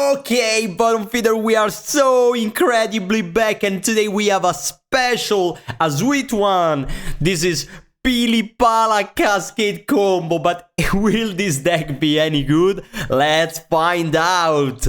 Okay, bottom feeder, we are so incredibly back, and today we have a sweet one. This is Pili-Pala cascade combo, but will this deck be any good? Let's find out.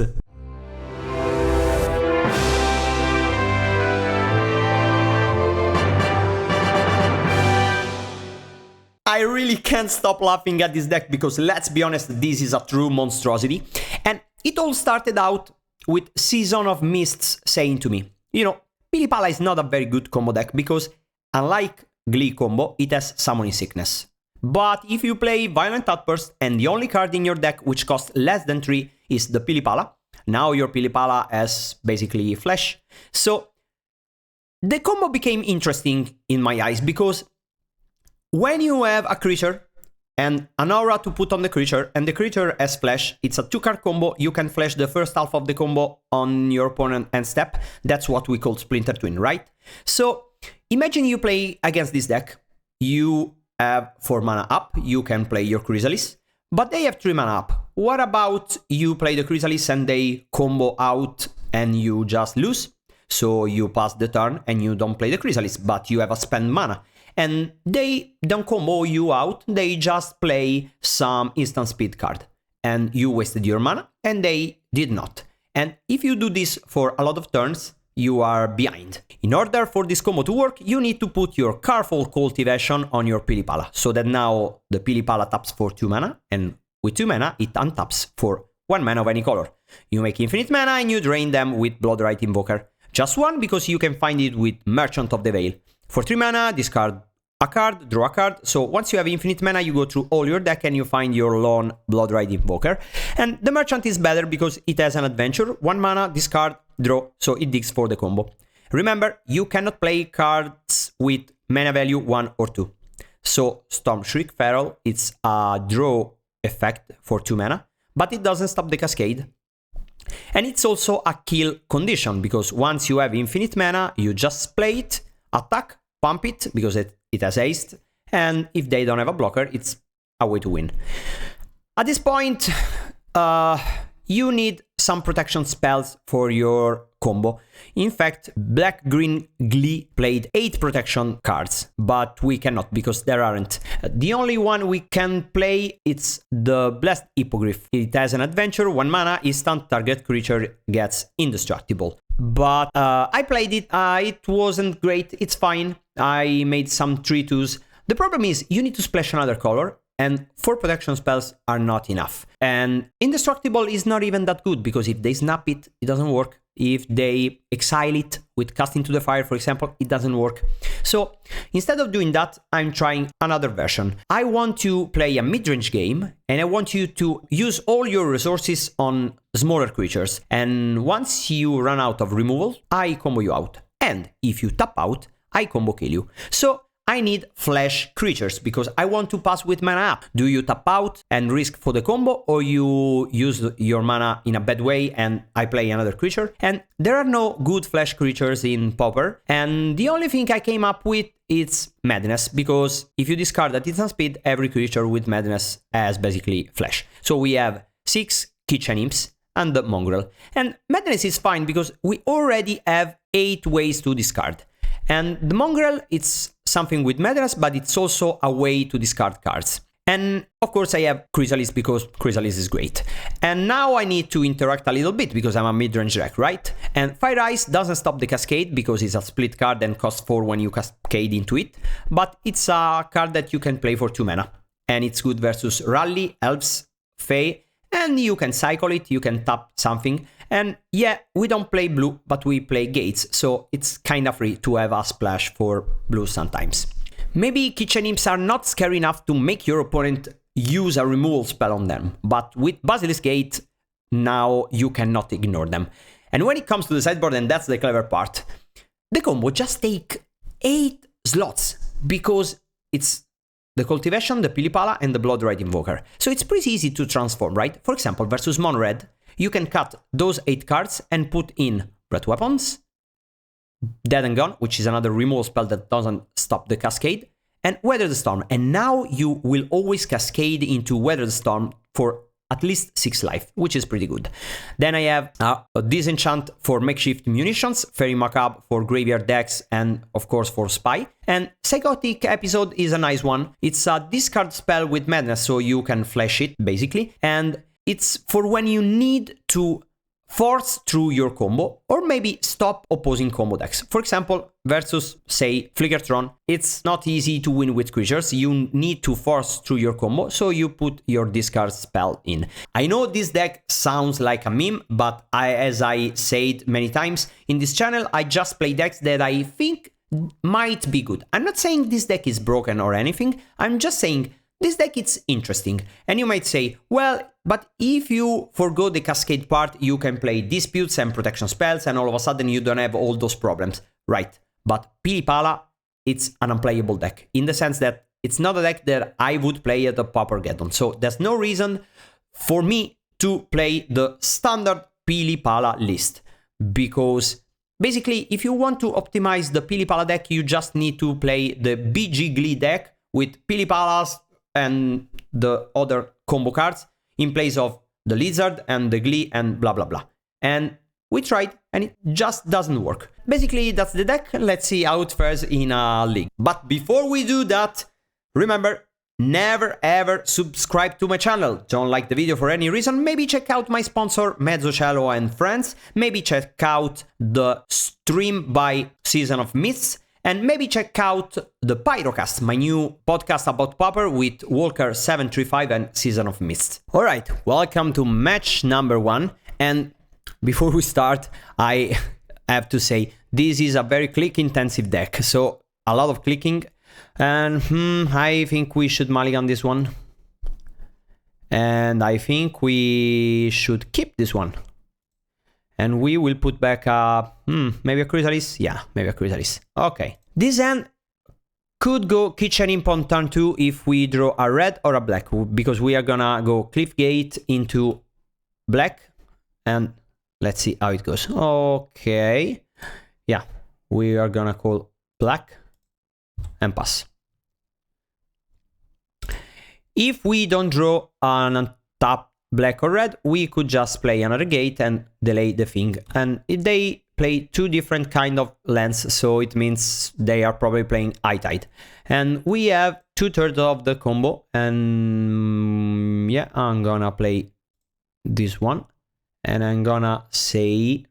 I really can't stop laughing at this deck because, let's be honest, this is a true monstrosity. And it all started out with Season of Mists saying to me, you know, Pili-Pala is not a very good combo deck because, unlike Glee combo, it has Summoning Sickness. But if you play Violent Outburst and the only card in your deck which costs less than 3 is the Pili-Pala, now your Pili-Pala has basically flash. So the combo became interesting in my eyes because when you have a creature and an aura to put on the creature, and the creature has flash, it's a 2-card combo, you can flash the first half of the combo on your opponent end step. That's what we call Splinter Twin, right? So imagine you play against this deck, you have 4 mana up, you can play your Chrysalis, but they have 3 mana up. What about you play the Chrysalis and they combo out and you just lose? So you pass the turn and you don't play the Chrysalis, but you have a spend mana. And they don't combo you out, they just play some instant speed card. And you wasted your mana, and they did not. And if you do this for a lot of turns, you are behind. In order for this combo to work, you need to put your Careful Cultivation on your Pili-Pala, so that now the Pili-Pala taps for 2 mana, and with 2 mana it untaps for 1 mana of any color. You make infinite mana and you drain them with Bloodright Invoker. Just 1 because you can find it with Merchant of the Veil. For 3 mana, discard a card, draw a card. So once you have infinite mana, you go through all your deck and you find your lone Bloodright Invoker. And the Merchant is better because it has an adventure. 1 mana, discard, draw, so it digs for the combo. Remember, you cannot play cards with mana value 1 or 2. So Storm Shriek Feral, it's a draw effect for 2 mana, but it doesn't stop the cascade. And it's also a kill condition, because once you have infinite mana, you just play it, attack, pump it, because it has haste, and if they don't have a blocker, it's a way to win. At this point, you need some protection spells for your combo. In fact, Black-Green Glee played 8 protection cards, but we cannot because there aren't. The only one we can play, it's the Blessed Hippogriff. It has an adventure, 1 mana, instant, target creature gets indestructible. But I played it, it wasn't great, it's fine. I made some 3-2s. The problem is you need to splash another color, and 4 protection spells are not enough. And Indestructible is not even that good, because if they snap it, it doesn't work. If they exile it with Cast into the Fire, for example, it doesn't work. So instead of doing that, I'm trying another version. I want to play a mid-range game, and I want you to use all your resources on smaller creatures. And once you run out of removal, I combo you out. And if you tap out, I combo kill you. So I need flash creatures because I want to pass with mana up. Do you tap out and risk for the combo, or you use your mana in a bad way and I play another creature? And there are no good flash creatures in Pauper, and the only thing I came up with is Madness, because if you discard at instant speed, every creature with Madness has basically flash. So we have 6 Kitchen Imps and the Mongrel. And Madness is fine because we already have 8 ways to discard. And the Mongrel, it's something with Madness, but it's also a way to discard cards. And of course I have Chrysalis because Chrysalis is great. And now I need to interact a little bit because I'm a mid-range deck, right? And Fire Ice doesn't stop the cascade because it's a split card and costs 4 when you cascade into it. But it's a card that you can play for 2 mana. And it's good versus Rally, Elves, Fae. And you can cycle it, you can tap something. And yeah, we don't play blue, but we play gates, so it's kind of free to have a splash for blue sometimes. Maybe Kitchen Imps are not scary enough to make your opponent use a removal spell on them, but with Basilisk Gate, now you cannot ignore them. And when it comes to the sideboard, and that's the clever part, the combo just take 8 slots, because it's the Cultivation, the Pili-Pala, and the Bloodright Invoker. So it's pretty easy to transform, right? For example, versus Mon-Red, you can cut those 8 cards and put in Breath Weapons, Dead and Gone, which is another removal spell that doesn't stop the cascade, and Weather the Storm. And now you will always cascade into Weather the Storm for at least 6 life, which is pretty good. Then I have a Disenchant for makeshift munitions, Fairy Macabre for graveyard decks, and of course for Spy. And Psychotic Episode is a nice one. It's a discard spell with madness, so you can flash it basically. And it's for when you need to force through your combo, or maybe stop opposing combo decks. For example, versus, say, Flickertron, it's not easy to win with creatures, you need to force through your combo, so you put your discard spell in. I know this deck sounds like a meme, but as I said many times in this channel, I just play decks that I think might be good. I'm not saying this deck is broken or anything, I'm just saying this deck is interesting. And you might say, well, but if you forgo the cascade part, you can play disputes and protection spells, and all of a sudden you don't have all those problems. Right, but Pili-Pala, it's an unplayable deck, in the sense that it's not a deck that I would play at the Paupergeddon. So there's no reason for me to play the standard Pili-Pala list, because basically, if you want to optimize the Pili-Pala deck, you just need to play the BG Glee deck with Pili-Palas and the other combo cards in place of the Lizard and the Glee and blah blah blah. And we tried and it just doesn't work. Basically, that's the deck. Let's see how it fares in a league. But before we do that, remember, never ever subscribe to my channel. Don't like the video for any reason, maybe check out my sponsor Mezzocello and Friends, maybe check out the stream by Season of Myths, and maybe check out the Pyrocast, my new podcast about Pauper with Walker735 and Season of Mist. Alright, welcome to match number 1. And before we start, I have to say, this is a very click-intensive deck. So, a lot of clicking. And I think we should mulligan this one. And I think we should keep this one. And we will put back a, maybe a Chrysalis? Yeah, maybe a Chrysalis. Okay. This hand could go Kitchen Imp on turn 2 if we draw a red or a black, because we are gonna go Cliffgate into black, and let's see how it goes. Okay. Yeah, we are gonna call black and pass. If we don't draw an untap black or red, we could just play another gate and delay the thing. And if they play two different kind of lands, so it means they are probably playing High Tide. And we have 2/3 of the combo, and yeah, I'm gonna play this one, and I'm gonna say,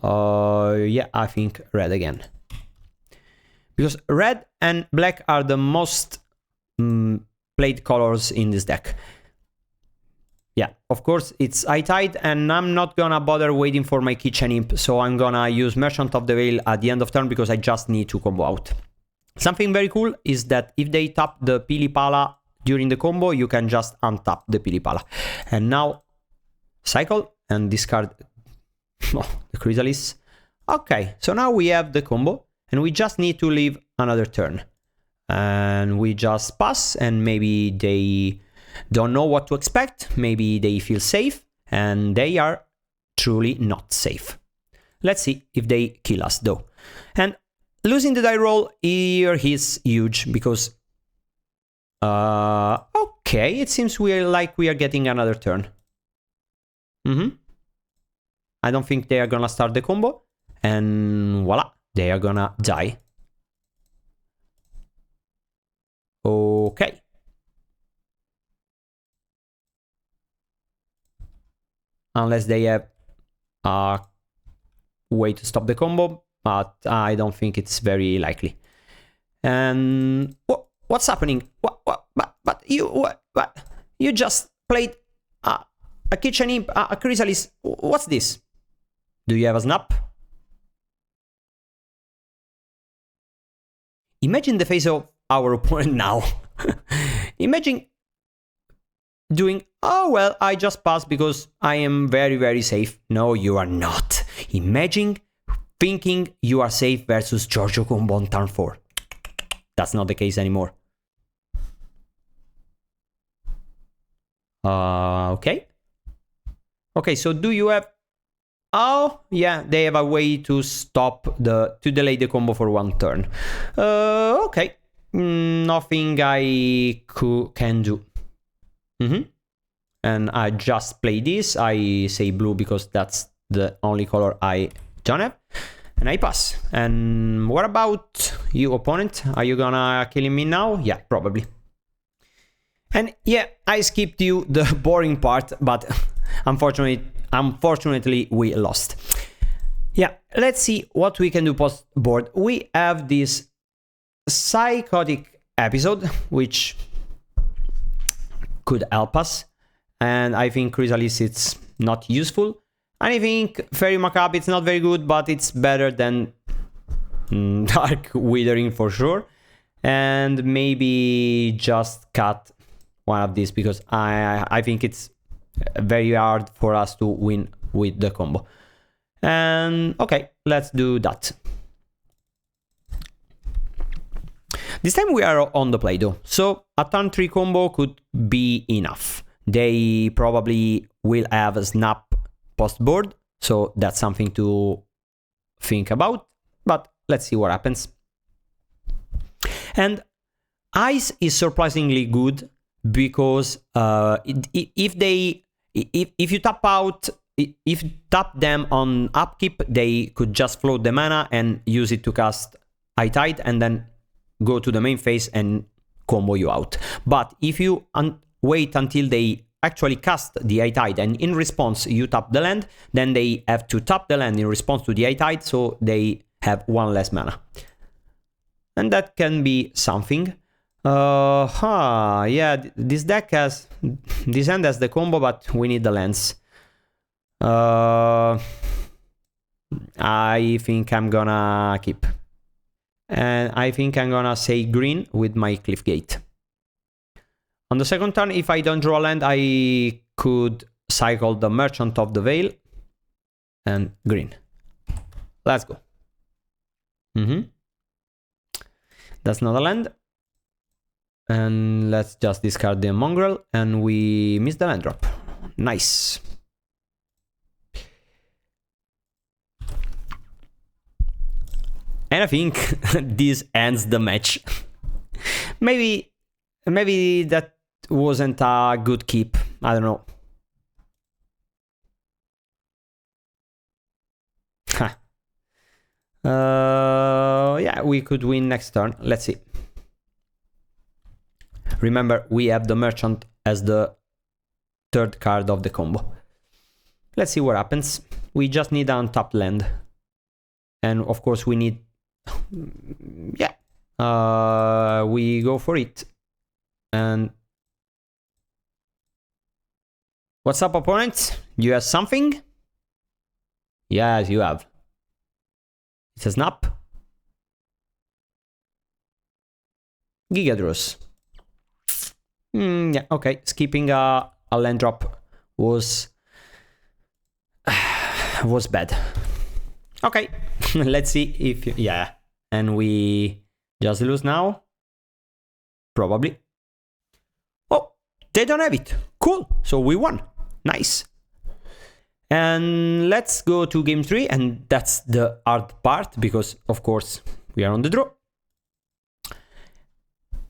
yeah, I think red again. Because red and black are the most played colors in this deck. Yeah, of course, it's High Tide, and I'm not gonna bother waiting for my Kitchen Imp, so I'm gonna use Merchant of the Veil at the end of turn because I just need to combo out. Something very cool is that if they tap the Pili-Pala during the combo, you can just untap the Pili-Pala. And now, cycle and discard the Chrysalis. Okay, so now we have the combo, and we just need to leave another turn. And we just pass, and maybe they don't know what to expect, maybe they feel safe, and they are truly not safe. Let's see if they kill us though. And losing the die roll here is huge because okay, it seems we are getting another turn. I don't think they are gonna start the combo, and voila, they are gonna die. Okay. Unless they have a way to stop the combo, but I don't think it's very likely. And what's happening? But you just played a Kitchen Imp, a Chrysalis. What's this? Do you have a snap? Imagine the face of our opponent now. Imagine doing, oh well, I just passed because I am very, very safe. No, you are not. Imagine thinking you are safe versus GiorgioCombo on turn 4. That's not the case anymore. Okay. Okay, so do you have... Oh, yeah, they have a way to to delay the combo for one turn. Okay. Nothing I can do. and I just play this. I say blue because that's the only color I don't have, and I pass. And what about you, opponent? Are you gonna kill me now? Yeah, probably. And yeah, I skipped you the boring part, but unfortunately we lost. Yeah, let's see what we can do post board. We have this psychotic episode, which could help us, and I think Chrysalis it's not useful. And I think Fairy Macabre it's not very good, but it's better than Dark Withering for sure. And maybe just cut one of these because I think it's very hard for us to win with the combo. And okay, let's do that. This time we are on the play though, so a turn 3 combo could be enough. They probably will have a snap post board, so that's something to think about, but let's see what happens. And Ice is surprisingly good because if you tap out, if you tap them on upkeep, they could just float the mana and use it to cast High Tide and then go to the main phase and combo you out. But if you wait until they actually cast the High Tide and in response you tap the land, then they have to tap the land in response to the High Tide, so they have one less mana. And that can be something. Yeah, this deck has, this hand has the combo, but we need the lands. I think I'm gonna keep. And I think I'm gonna say green with my Cliffgate. On the second turn, if I don't draw a land, I could cycle the Merchant of the Veil and green. Let's go. That's not a land. And let's just discard the Mongrel, and we miss the land drop. Nice. And I think this ends the match. Maybe that wasn't a good keep. I don't know. Yeah, we could win next turn. Let's see. Remember, we have the Merchant as the third card of the combo. Let's see what happens. We just need an untapped land. And of course we need... yeah. We go for it. And... what's up, opponent? You have something? Yes, you have. It's a snap. Gigadros. Yeah, okay. Skipping a land drop was bad. Okay, let's see if yeah, and we just lose now. Probably. Oh, they don't have it. Cool. So we won. Nice. And let's go to game 3, and that's the hard part because of course we are on the draw.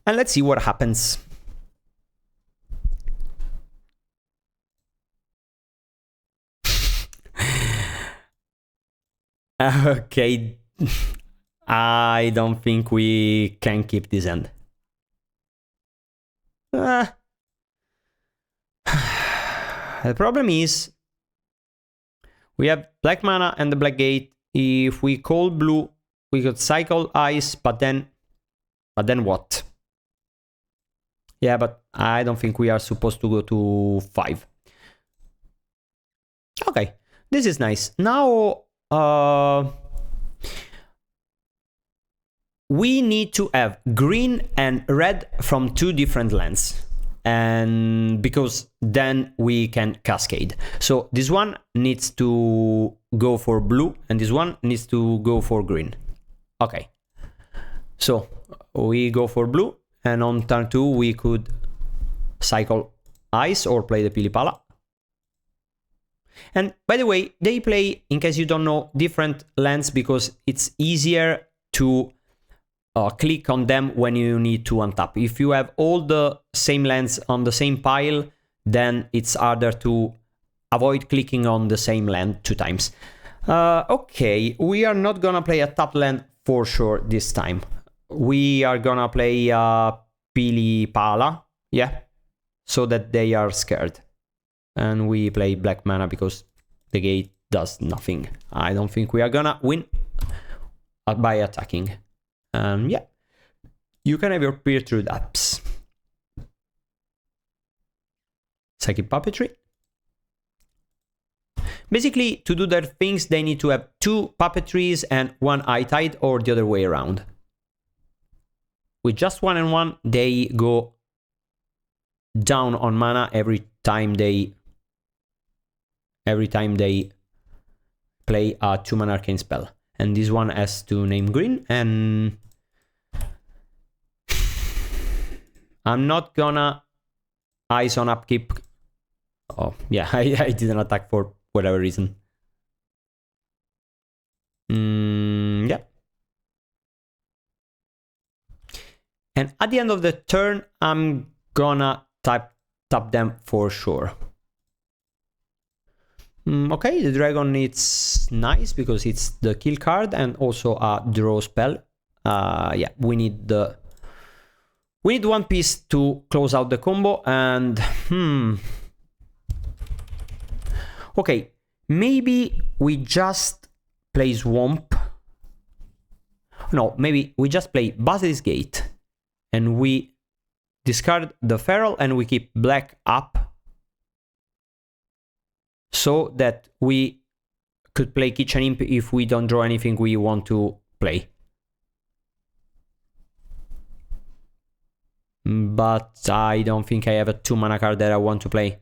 And let's see what happens. Okay, I don't think we can keep this end. The problem is we have black mana and the black gate. If we call blue, we could cycle ice, but then what? Yeah, but I don't think we are supposed to go to 5. Okay, this is nice. Now we need to have green and red from 2 different lands, and because then we can cascade. So this one needs to go for blue and this one needs to go for green. Okay, so we go for blue, and on turn 2 we could cycle ice or play the Pili-Pala. And by the way, they play, in case you don't know, different lands because it's easier to click on them when you need to untap. If you have all the same lands on the same pile, then it's harder to avoid clicking on the same land 2 times. Okay, we are not gonna play a top land for sure this time. We are gonna play Pili-Pala, yeah, so that they are scared. And we play black mana because the gate does nothing. I don't think we are gonna win by attacking. Yeah, you can have your peer-through depths. Psychic Puppetry. Basically, to do their things, they need to have 2 puppetries and 1 eye tide, or the other way around. With just 1 and 1, they go down on mana every time they play a 2-mana arcane spell. And this one has to name green, and I'm not gonna eyes on upkeep. Oh yeah, I didn't attack for whatever reason. Yeah. And at the end of the turn, I'm gonna tap them for sure. Okay, the dragon, it's nice because it's the kill card and also a draw spell. Yeah, we need 1 piece to close out the combo, and okay, maybe we just play Swamp. No, maybe we just play Basilisk Gate and we discard the Feral and we keep black up so that we could play Kitchen Imp if we don't draw anything we want to play. But I don't think I have a 2-mana card that I want to play.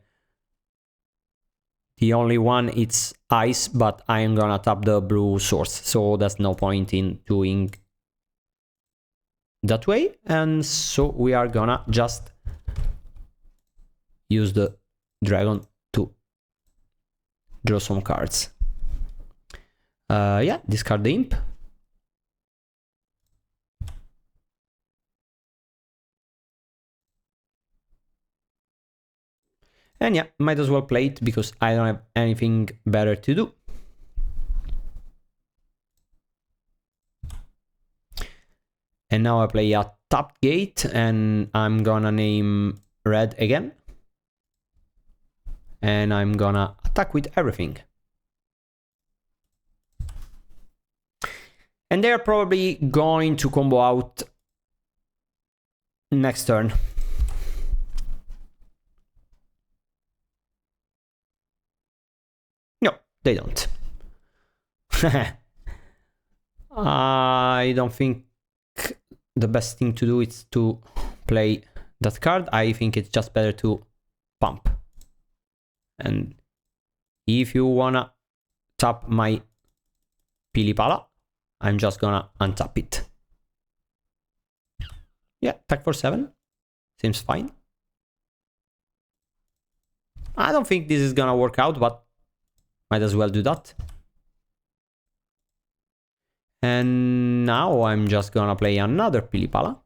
The only one it's Ice, but I am gonna tap the blue source, so there's no point in doing that way. And so we are gonna just use the dragon to draw some cards. Yeah, discard the imp. And yeah, might as well play it because I don't have anything better to do. And now I play a tapped gate and I'm gonna name red again. And I'm gonna attack with everything. And they're probably going to combo out next turn. No, they don't. I don't think the best thing to do is to play that card. I think it's just better to pump. And if you wanna tap my Pili-Pala, I'm just gonna untap it. Yeah, attack for 7. Seems fine. I don't think this is gonna work out, but might as well do that. And now I'm just gonna play another Pili-Pala.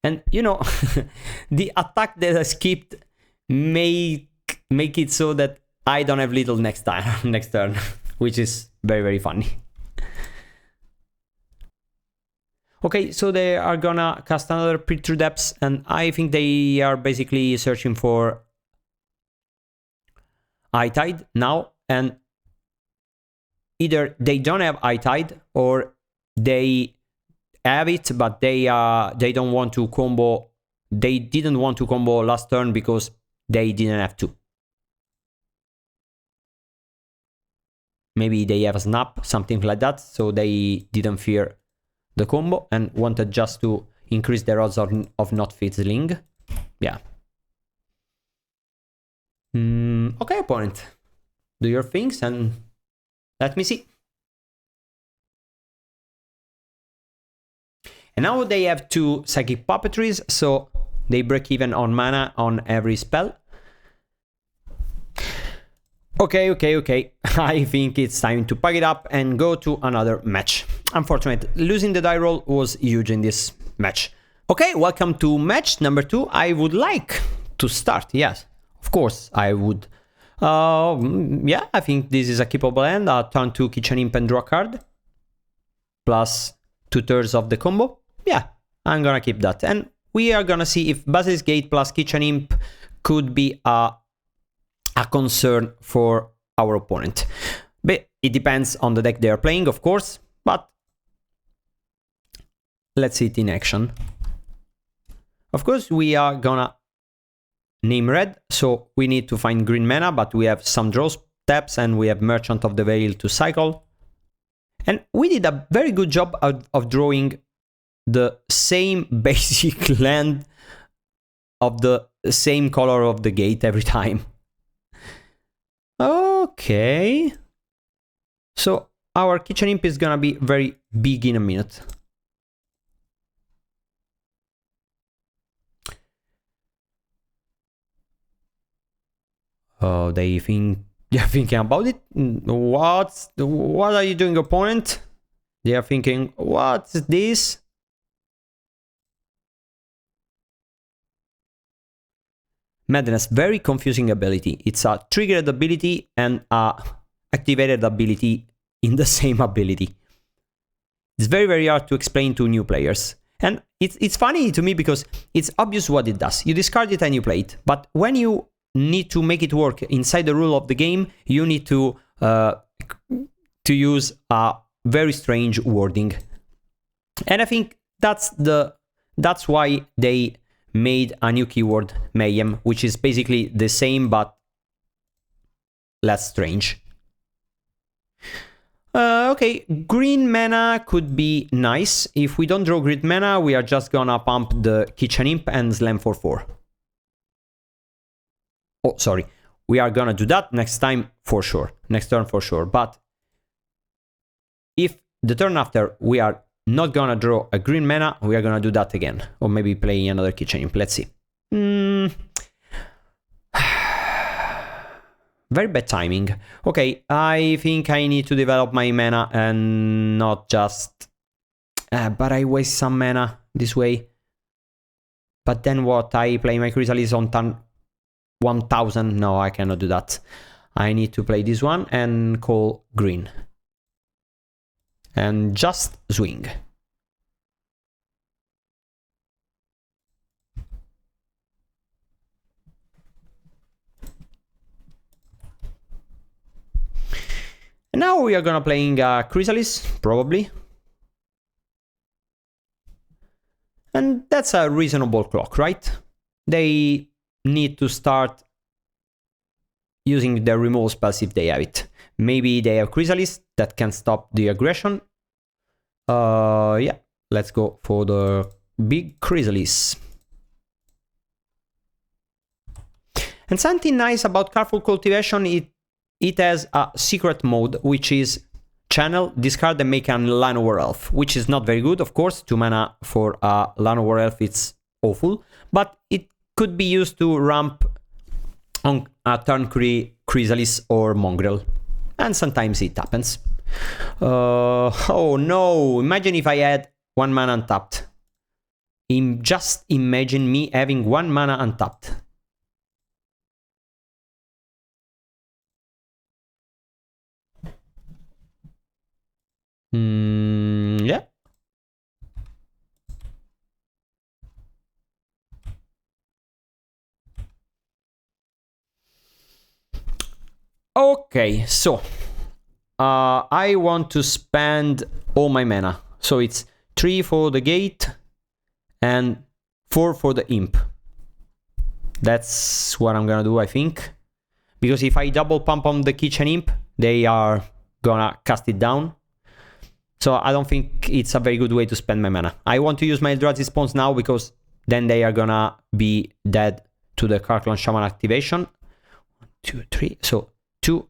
And you know, the attack that I skipped make it so that I don't have little next turn, which is very, very funny. Okay, so they are gonna cast another Peer-Through Depths, and I think they are basically searching for Eye Tide now, and either they don't have Eye Tide or they have it, but they don't want to combo. They didn't want to combo last turn because they didn't have to. Maybe they have a snap, something like that, so they didn't fear the combo and wanted just to increase their odds of not fizzling. Yeah. Okay, opponent. Do your things and let me see. And now they have 2 Psychic Puppetries, so they break even on mana on every spell. Okay. I think it's time to pack it up and go to another match. Unfortunately, losing the die roll was huge in this match. Okay, welcome to match number 2. I would like to start, yes. Of course, I would. Yeah, I think this is a keepable hand. Turn 2 Kitchen Imp and draw a card. Plus 2/3 of the combo. Yeah, I'm gonna keep that. And we are gonna see if Basilisk Gate plus Kitchen Imp could be a concern for our opponent. But it depends on the deck they are playing, of course. But let's see it in action. Of course, we are gonna name red, so we need to find green mana, but we have some draw steps and we have Merchant of the Veil to cycle. And we did a very good job of drawing the same basic land of the same color of the gate every time. Okay. So our Kitchen Imp is gonna be very big in a minute. Oh, they're thinking about it. What are you doing, opponent? They are thinking, what's this? Madness, very confusing ability. It's a triggered ability and a activated ability in the same ability. It's very, very hard to explain to new players. And it's funny to me because it's obvious what it does. You discard it and you play it. But when you need to make it work inside the rule of the game, you need to use a very strange wording. And I think that's why they made a new keyword, Mayhem, which is basically the same but less strange. Okay, green mana could be nice. If we don't draw green mana, we are just gonna pump the Kitchen Imp and slam for 4. Oh, sorry. We are gonna do that next time for sure. Next turn for sure. But if the turn after we are not gonna draw a green mana, we are gonna do that again. Or maybe play another Kitchen Imp. Let's see. Very bad timing. Okay, I think I need to develop my mana and not just... but I waste some mana this way. But then what? I play my Chrysalis on turn 1000. No, I cannot do that. I need to play this one and call green. And just swing. And now we are gonna playing Chrysalis, probably. And that's a reasonable clock, right? They need to start using their removal spells if they have it. Maybe they have Chrysalis that can stop the aggression. Yeah, let's go for the big Chrysalis. And something nice about Careful Cultivation, it has a secret mode, which is channel, discard and make a Llanowar Elf, which is not very good, of course. 2 mana for a Llanowar Elf, it's awful. But it could be used to ramp on a turn Chrysalis or Mongrel. And sometimes it happens. Oh no, imagine if I had 1 mana untapped. Just imagine me having 1 mana untapped. Yeah. Okay, so I want to spend all my mana. So it's 3 for the gate and 4 for the imp. That's what I'm gonna do, I think. Because if I double pump on the Kitchen Imp, they are gonna cast it down. So I don't think it's a very good way to spend my mana. I want to use my Eldrazi spawns now because then they are gonna be dead to the Karklon Shaman activation. 2, 3, so 2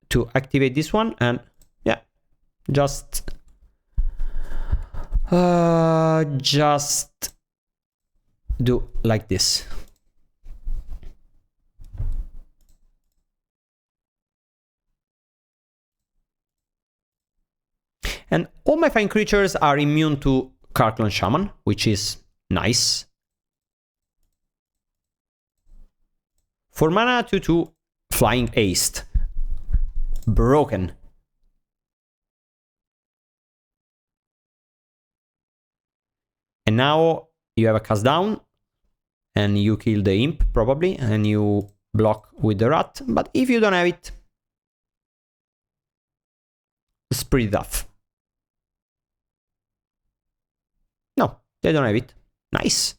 to activate this one, and yeah, just do like this. And all my fine creatures are immune to Karklon Shaman, which is Nice. 4 mana, 2/2, flying haste. Broken. And now you have a cast down, and you kill the imp, probably, and you block with the rat. But if you don't have it, it's pretty tough. No, they don't have it. Nice.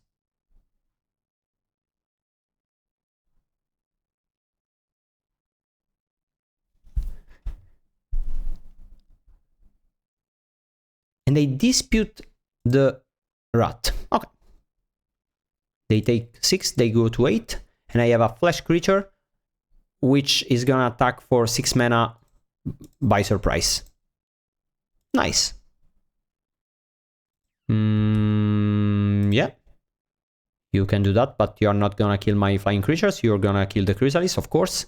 And they dispute the rat. Okay. They take 6, they go to 8, and I have a flash creature, which is gonna attack for 6 mana by surprise. Nice. Yeah. You can do that, but you're not gonna kill my flying creatures, you're gonna kill the Chrysalis, of course.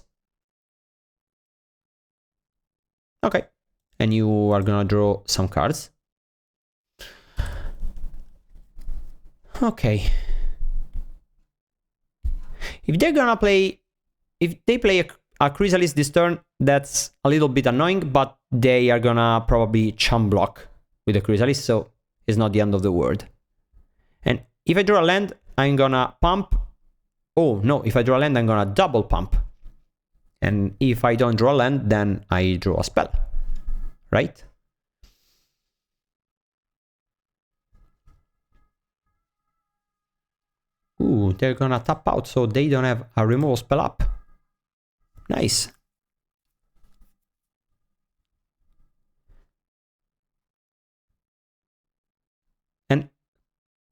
Okay. And you are gonna draw some cards. Okay. If they're gonna play, if they play a Chrysalis this turn, that's a little bit annoying, but they are gonna probably chum block with the Chrysalis, so it's not the end of the world. And if I draw a land, I'm gonna pump. Oh no, if I draw a land, I'm gonna double pump. And if I don't draw a land, then I draw a spell, right? Ooh, they're gonna tap out, so they don't have a removal spell up. Nice. And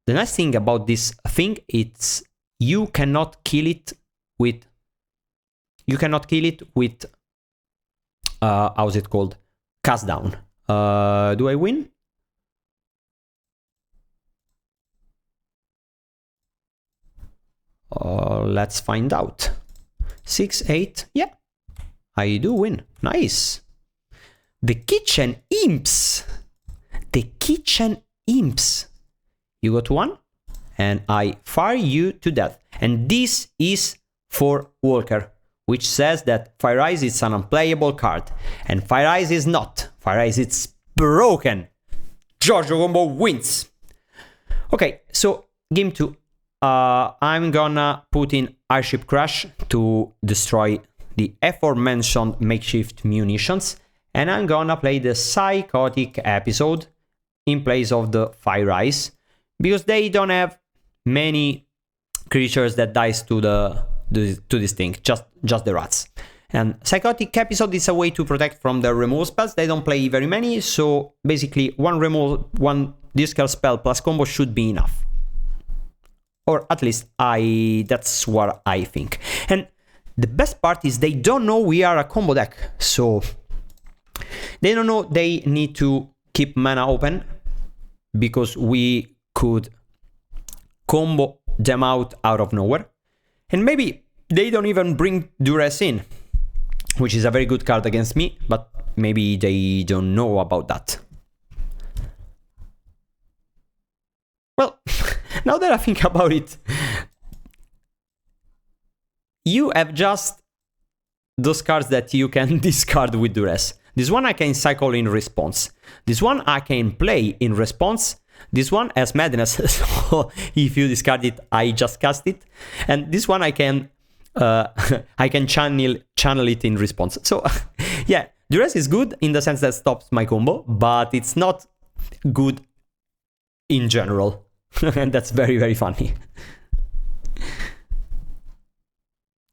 the nice thing about this thing, it's you cannot kill it with how's it called? Cast down. Do I win? Let's find out. 6, 8, yeah, I do win. Nice. The kitchen imps. The kitchen imps. You got 1, and I fire you to death. And this is for Walker, which says that Fire Eyes is an unplayable card, and Fire Eyes is not. Fire Eyes is broken. GiorgioCombo wins. Okay, so game 2. I'm gonna put in Airship Crash to destroy the aforementioned makeshift munitions, and I'm gonna play the Psychotic Episode in place of the Fire Eyes, because they don't have many creatures that dies to this thing, just the rats. And Psychotic Episode is a way to protect from the removal spells. They don't play very many, so basically one discard spell plus combo should be enough. Or at least that's what I think. And the best part is they don't know we are a combo deck. So they don't know they need to keep mana open, because we could combo them out of nowhere. And maybe they don't even bring Duress in, which is a very good card against me, but maybe they don't know about that. Well, now that I think about it, you have just those cards that you can discard with Duress. This one I can cycle in response. This one I can play in response. This one has Madness, so if you discard it, I just cast it. And this one I can channel it in response. So yeah, Duress is good in the sense that stops my combo, but it's not good in general. And that's very, very funny.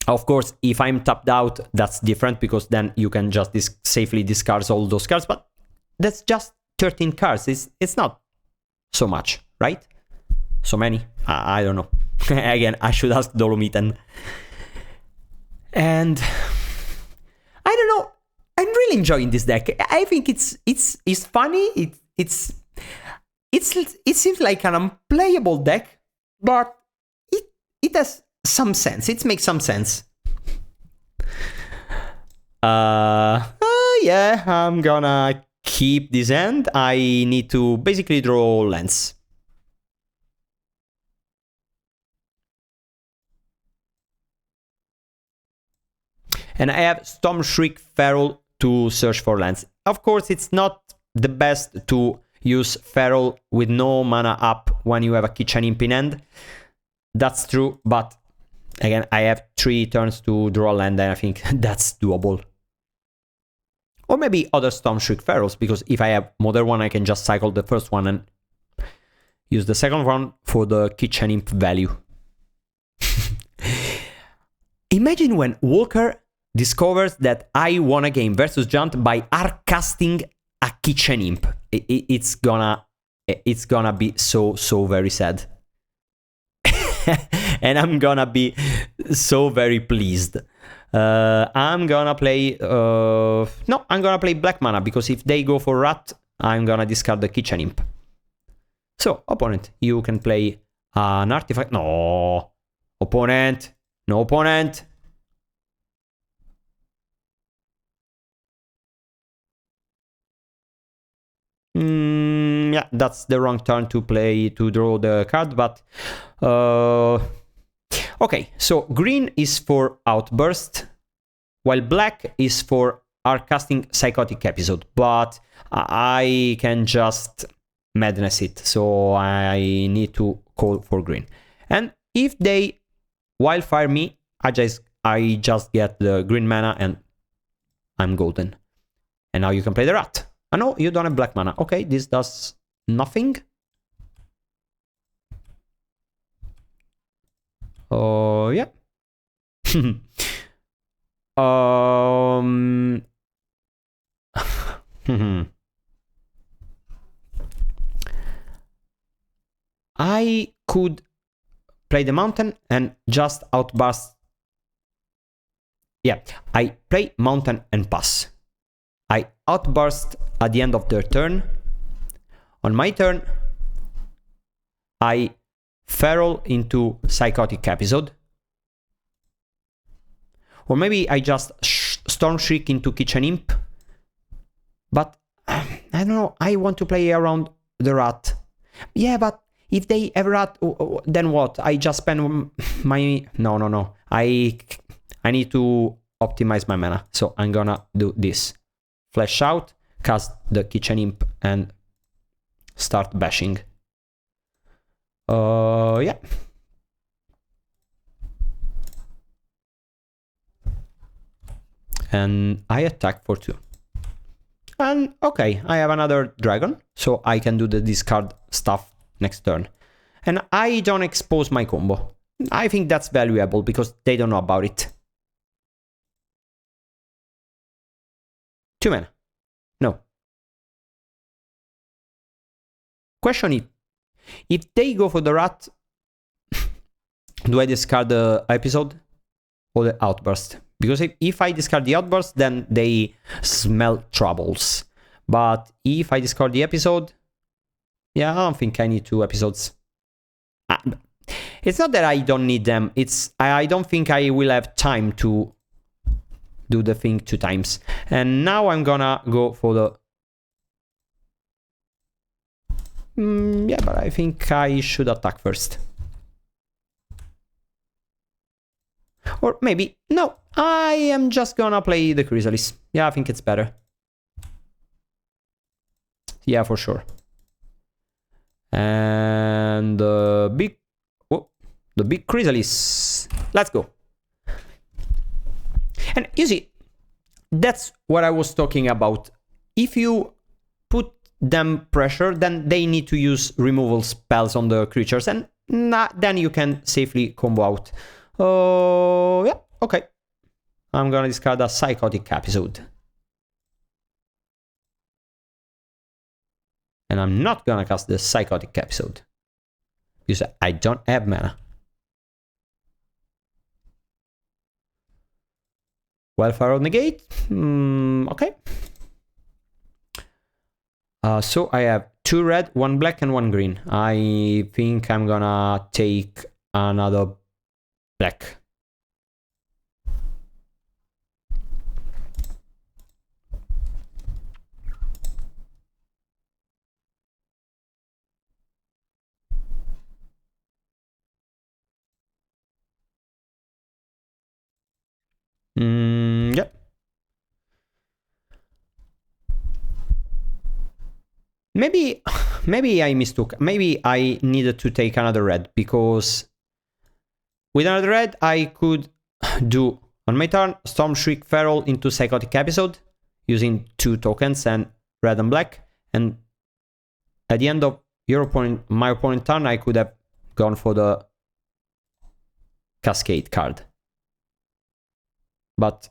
Of course, if I'm tapped out, that's different, because then you can just safely discard all those cards, but that's just 13 cards. It's not so much, right? So many? I don't know. Again, I should ask Dolomiten. And I don't know. I'm really enjoying this deck. I think it's funny. It seems like an unplayable deck, but it has some sense. It makes some sense. Yeah, I'm gonna keep this hand. I need to basically draw lands. And I have Storm Shriek Feral to search for lands. Of course, it's not the best to use Feral with no mana up when you have a Kitchen Imp in hand. That's true, but again, I have 3 turns to draw land, and I think that's doable. Or maybe other Storm Shriek Ferals, because if I have Modern one, I can just cycle the first one and use the second one for the Kitchen Imp value. Imagine when Walker discovers that I won a game versus Giant by casting a Kitchen Imp. It's gonna be so very sad. And I'm gonna be so very pleased. I'm gonna play no, I'm gonna play black mana, because if they go for Rat, I'm gonna discard the Kitchen Imp. So, opponent, you can play an artifact. No, opponent, no opponent. Yeah, that's the wrong turn to play to draw the card, but okay, so green is for Outburst, while black is for our casting Psychotic Episode, but I can just madness it, so I need to call for green. And if they Wildfire me, I just get the green mana and I'm golden. And now you can play the Rat. Oh no, you don't have black mana. Okay, this does nothing. Oh, yeah. I could play the mountain and just outburst. Yeah, I play mountain and pass. I outburst at the end of their turn. On my turn, I feral into Psychotic Episode. Or maybe I just Storm Shriek into Kitchen Imp. But I don't know, I want to play around the Rat. Yeah, but if they have Rat, then what? I just spend my... No. I need to optimize my mana. So I'm gonna do this. Flash out, cast the Kitchen Imp, and start bashing. Yeah. And I attack for 2. And okay, I have another dragon, so I can do the discard stuff next turn. And I don't expose my combo. I think that's valuable because they don't know about it. 2 mana. No. Question if they go for the Rat, do I discard the episode or the Outburst? Because if I discard the Outburst, then they smell troubles. But if I discard the episode, yeah, I don't think I need 2 episodes. It's not that I don't need them. It's I don't think I will have time to do the thing 2 times. And now I'm gonna go for the... yeah, but I think I should attack first. Or maybe... No, I am just gonna play the Chrysalis. Yeah, I think it's better. Yeah, for sure. And the big... Oh, the big Chrysalis. Let's go. And you see, that's what I was talking about. If you put them pressure, then they need to use removal spells on the creatures, and then you can safely combo out. Yeah, okay. I'm gonna discard a Psychotic Episode. And I'm not gonna cast the Psychotic Episode, because I don't have mana. Wildfire on the gate. Okay. So I have 2 red, 1 black, and 1 green. I think I'm gonna take another black. Maybe I mistook. Maybe I needed to take another red, because with another red I could do on my turn Storm Shriek Feral into Psychotic Episode using 2 tokens and red and black, and at the end of my opponent turn I could have gone for the Cascade card. But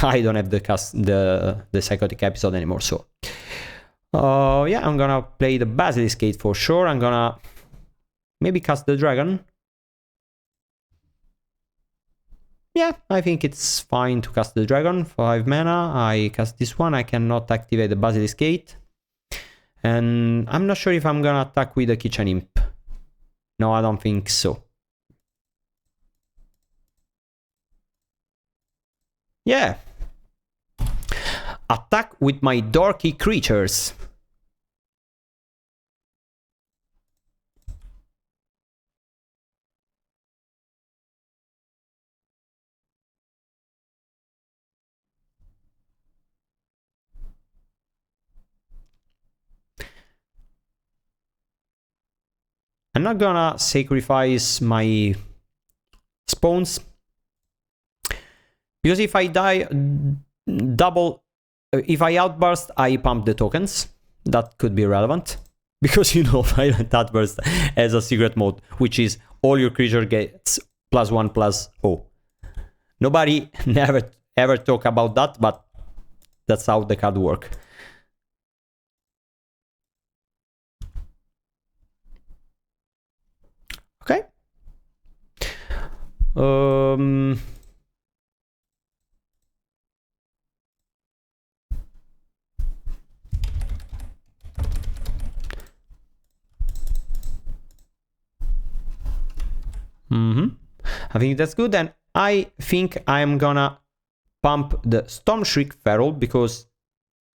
I don't have the Psychotic Episode anymore, so yeah, I'm gonna play the Basilisk Gate for sure. I'm gonna maybe cast the Dragon. Yeah, I think it's fine to cast the Dragon. 5 mana, I cast this one. I cannot activate the Basilisk Gate. And I'm not sure if I'm gonna attack with the Kitchen Imp. No, I don't think so. Yeah. Attack with my dorky creatures. I'm not gonna sacrifice my spawns, because if I die if I outburst, I pump the tokens. That could be relevant, because Violent Outburst has a secret mode, which is all your creature gets +1/+0. Nobody never ever talk about that, but that's how the card works. Okay. I think that's good, and I think I'm gonna pump the Storm Shriek Feral, because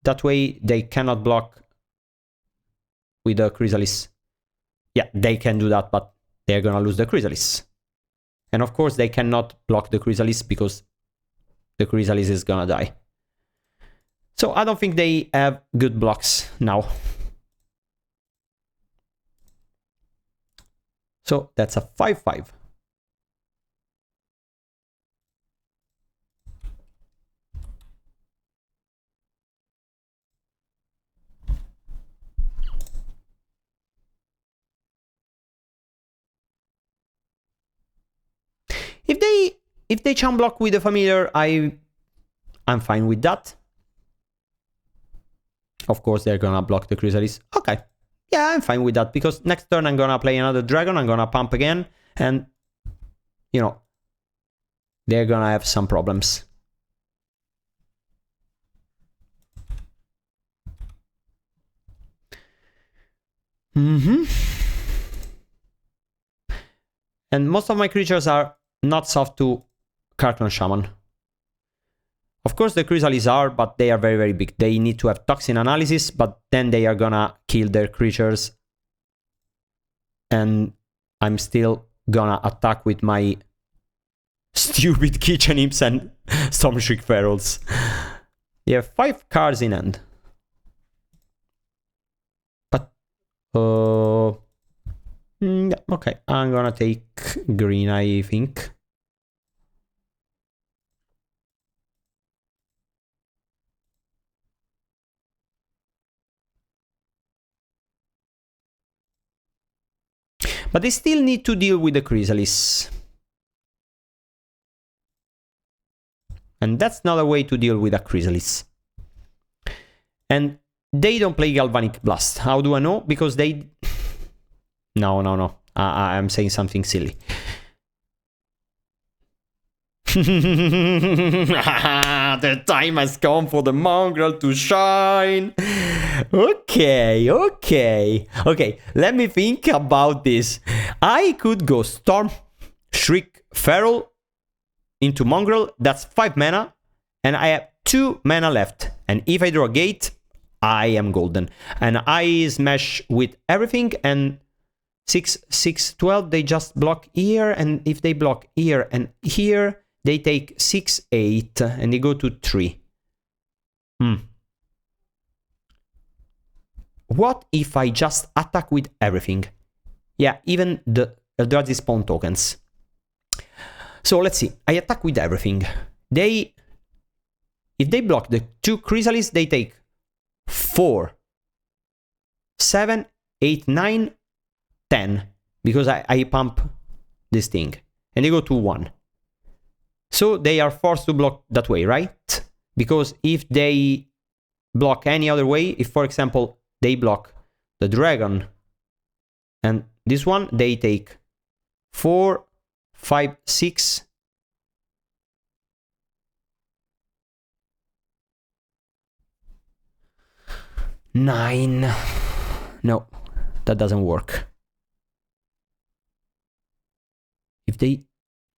that way they cannot block with the Chrysalis. Yeah, they can do that, but they're gonna lose the Chrysalis. And of course they cannot block the Chrysalis, because the Chrysalis is gonna die. So I don't think they have good blocks now. So that's a 5/5. If they chum block with the familiar, I'm fine with that. Of course they're gonna block the Chrysalis. Okay. Yeah, I'm fine with that, because next turn I'm gonna play another Dragon, I'm gonna pump again, and they're gonna have some problems. And most of my creatures are not soft to Carcon Shaman. Of course the Chrysalis are, but they are very, very big. They need to have toxin analysis, but then they are gonna kill their creatures. And I'm still gonna attack with my stupid Kitchen Imps and Storm Shriek Ferals. You have 5 cards in hand. But, yeah, okay, I'm gonna take green, I think. But they still need to deal with the Chrysalis. And that's not a way to deal with a Chrysalis. And they don't play Galvanic Blast. How do I know? Because they... No. I'm saying something silly. The time has come for the mongrel to shine. Okay, let me think about this. I could go Storm Shriek Feral into mongrel. That's 5 mana, and I have 2 mana left. And if I draw a gate, I am golden. And I smash with everything, and 6/6/12, they just block here, and if they block here and here, they take 6/8, and they go to 3. what if I just attack with everything? Yeah, even the Eldrazi spawn tokens. So let's see. I attack with everything. If they block the 2 Chrysalis, they take 4, 7, 8, 9, 10. Because I pump this thing. And they go to 1. So they are forced to block that way, right? Because if they block any other way, if for example they block the dragon and this one, they take 4, 5, 6. 9. No, that doesn't work. If they...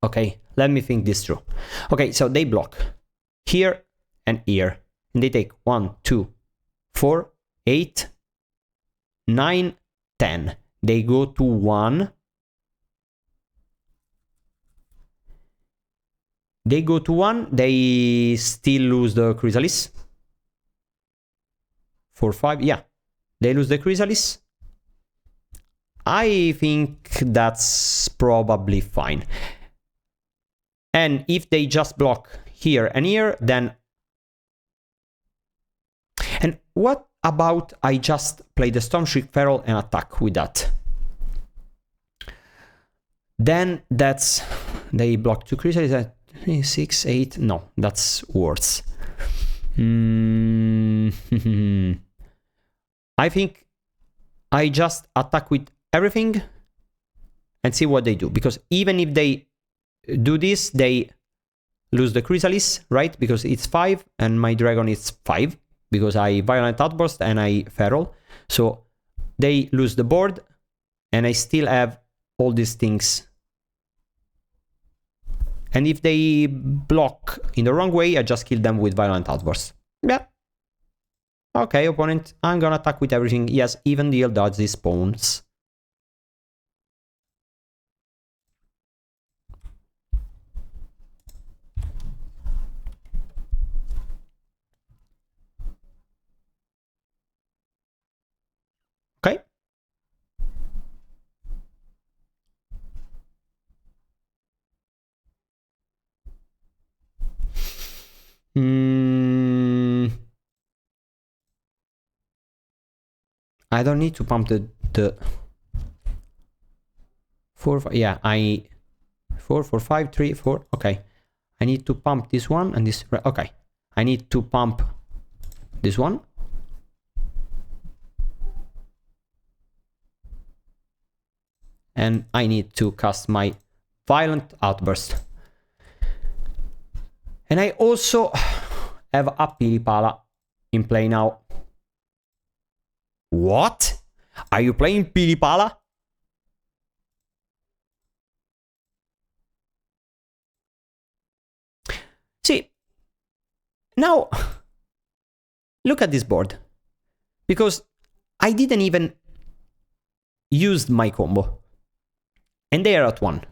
Okay, let me think this through. Okay, so they block here and here. And they take 1, 2, 4, 8, 9, 10. They go to 1. They go to 1. They still lose the Chrysalis. 4, 5. Yeah, they lose the Chrysalis. I think that's probably fine. And if they just block here and here, then... And what about I just play the Stormshriek Feral and attack with that? Then that's... They block 2 Chrysalis at 6, 8... No, that's worse. I think I just attack with everything and see what they do. Because even if they do this, they lose the Chrysalis, right? Because it's 5 and my dragon is 5. Because I Violent Outburst and I Feral. So they lose the board and I still have all these things. And if they block in the wrong way, I just kill them with Violent Outburst. Yeah. Okay, opponent, I'm gonna attack with everything. Yes, even the Eldrazi spawns. Okay. I don't need to pump the 4, 5, yeah, 4, 4, 5, 3, 4, okay. I need to pump this one and this, okay. I need to pump this one. And I need to cast my Violent Outburst. And I also have a Pili-Pala in play now. What? Are you playing Pili-Pala? See, now look at this board. Because I didn't even use my combo. And they are at 1.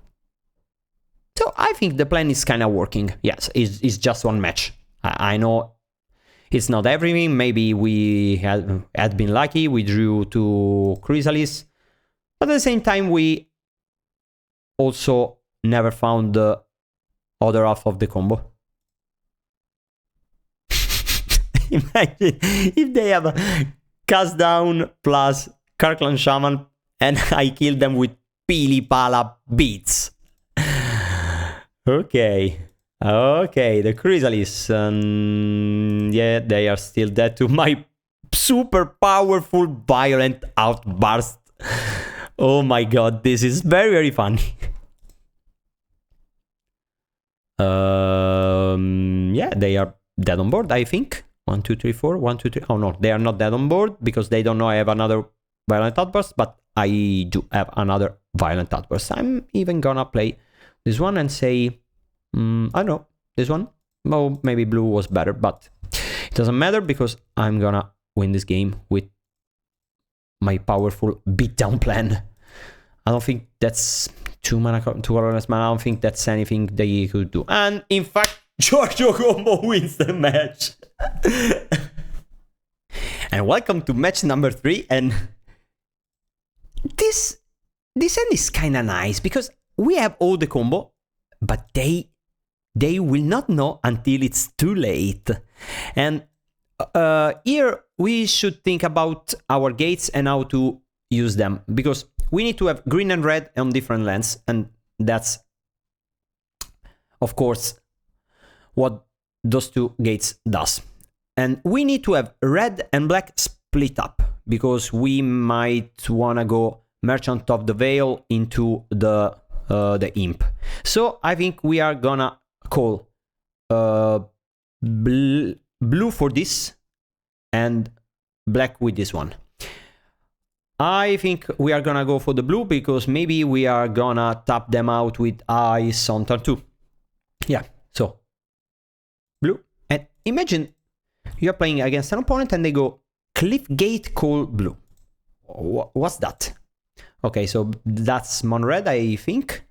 So I think the plan is kind of working. Yes, it's just one match. I know it's not everything. Maybe we had been lucky. We drew 2 Chrysalis. But at the same time, we also never found the other half of the combo. Imagine if they have a cast down plus Kirkland Shaman and I kill them with Pili-Pala beats. Okay. Okay, the Chrysalis. Yeah, they are still dead to my super powerful Violent Outburst. Oh my god, this is very, very funny. Yeah, they are dead on board, I think. 1, 2, 3, 4. 1, 2, 3. Oh no, they are not dead on board because they don't know I have another Violent Outburst, but I do have another Violent Outburst. I'm even gonna play this one and say, I don't know, this one. Well, maybe blue was better, but it doesn't matter because I'm gonna win this game with my powerful beatdown plan. I don't think that's 2 colorless mana. I don't think that's anything they could do. And in fact, GiorgioCombo wins the match. And welcome to match number 3. And this end is kind of nice because we have all the combo, but they will not know until it's too late. And here we should think about our gates and how to use them, because we need to have green and red on different lands, and that's of course what those two gates does. And we need to have red and black split up, because we might want to go Merchant of the Veil into the imp. So I think we are gonna call blue for this and black with this one. I think we are gonna go for the blue because maybe we are gonna tap them out with ice on turn 2. Yeah, so blue. And imagine you're playing against an opponent and they go cliff gate, call blue. What's that? Okay, so that's mon red, I think.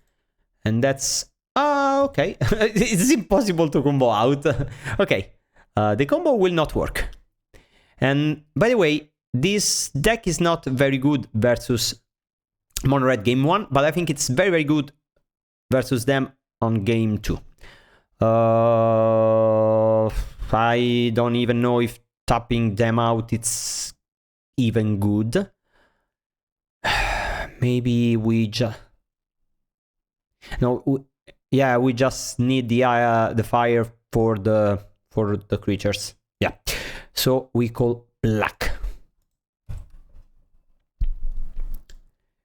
And that's okay. It's impossible to combo out. Okay, the combo will not work. And by the way, this deck is not very good versus Mono Red game 1, but I think it's very, very good versus them on game 2. I don't even know if tapping them out it's even good. Maybe we just... No, yeah, we just need the fire for the creatures. Yeah, so we call black.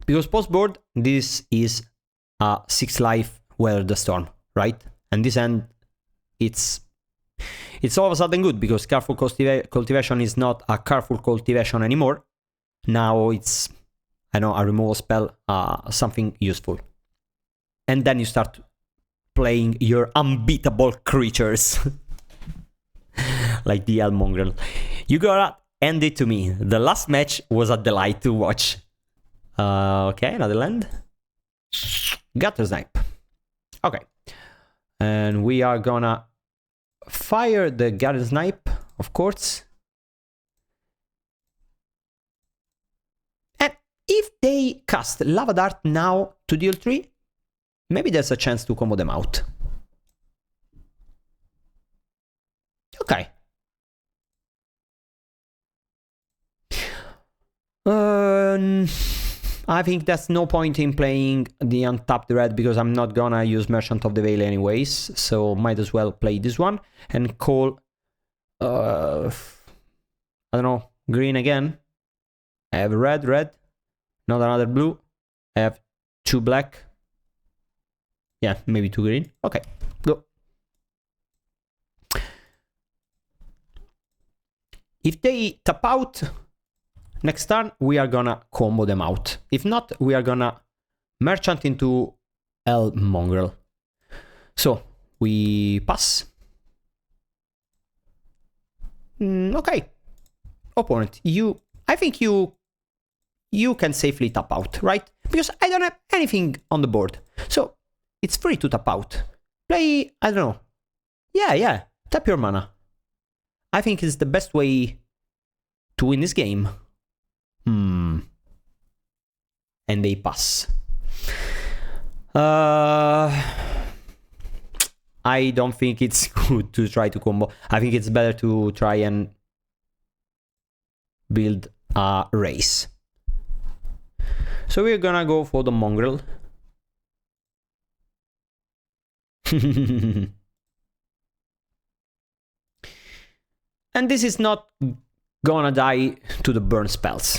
Because post board, this is a 6 life Weather the Storm, right? And this end, it's all of a sudden good, because Careful Cultivation is not a Careful Cultivation anymore. Now it's, I know, a removal spell, something useful. And then you start playing your unbeatable creatures. Like the El Mongrel. You gotta end it to me. The last match was a delight to watch. Okay, another land. Gutter Snipe. Okay. And we are gonna fire the Gutter Snipe, of course. And if they cast Lava Dart now to deal 3, maybe there's a chance to combo them out. Okay. I think there's no point in playing the untapped red, because I'm not gonna use Merchant of the Veil anyways, so might as well play this one and call I don't know, green again. I have red, not another blue. I have 2 black. Yeah, maybe 2 green. Okay, go. If they tap out next turn, we are gonna combo them out. If not, we are gonna Merchant into El Mongrel. So, we pass. Okay. Opponent, I think you can safely tap out, right? Because I don't have anything on the board. So, it's free to tap out. Play, I don't know. Yeah, tap your mana. I think it's the best way to win this game. And they pass. I don't think it's good to try to combo. I think it's better to try and build a race. So we're gonna go for the Mongrel. And this is not gonna die to the burn spells.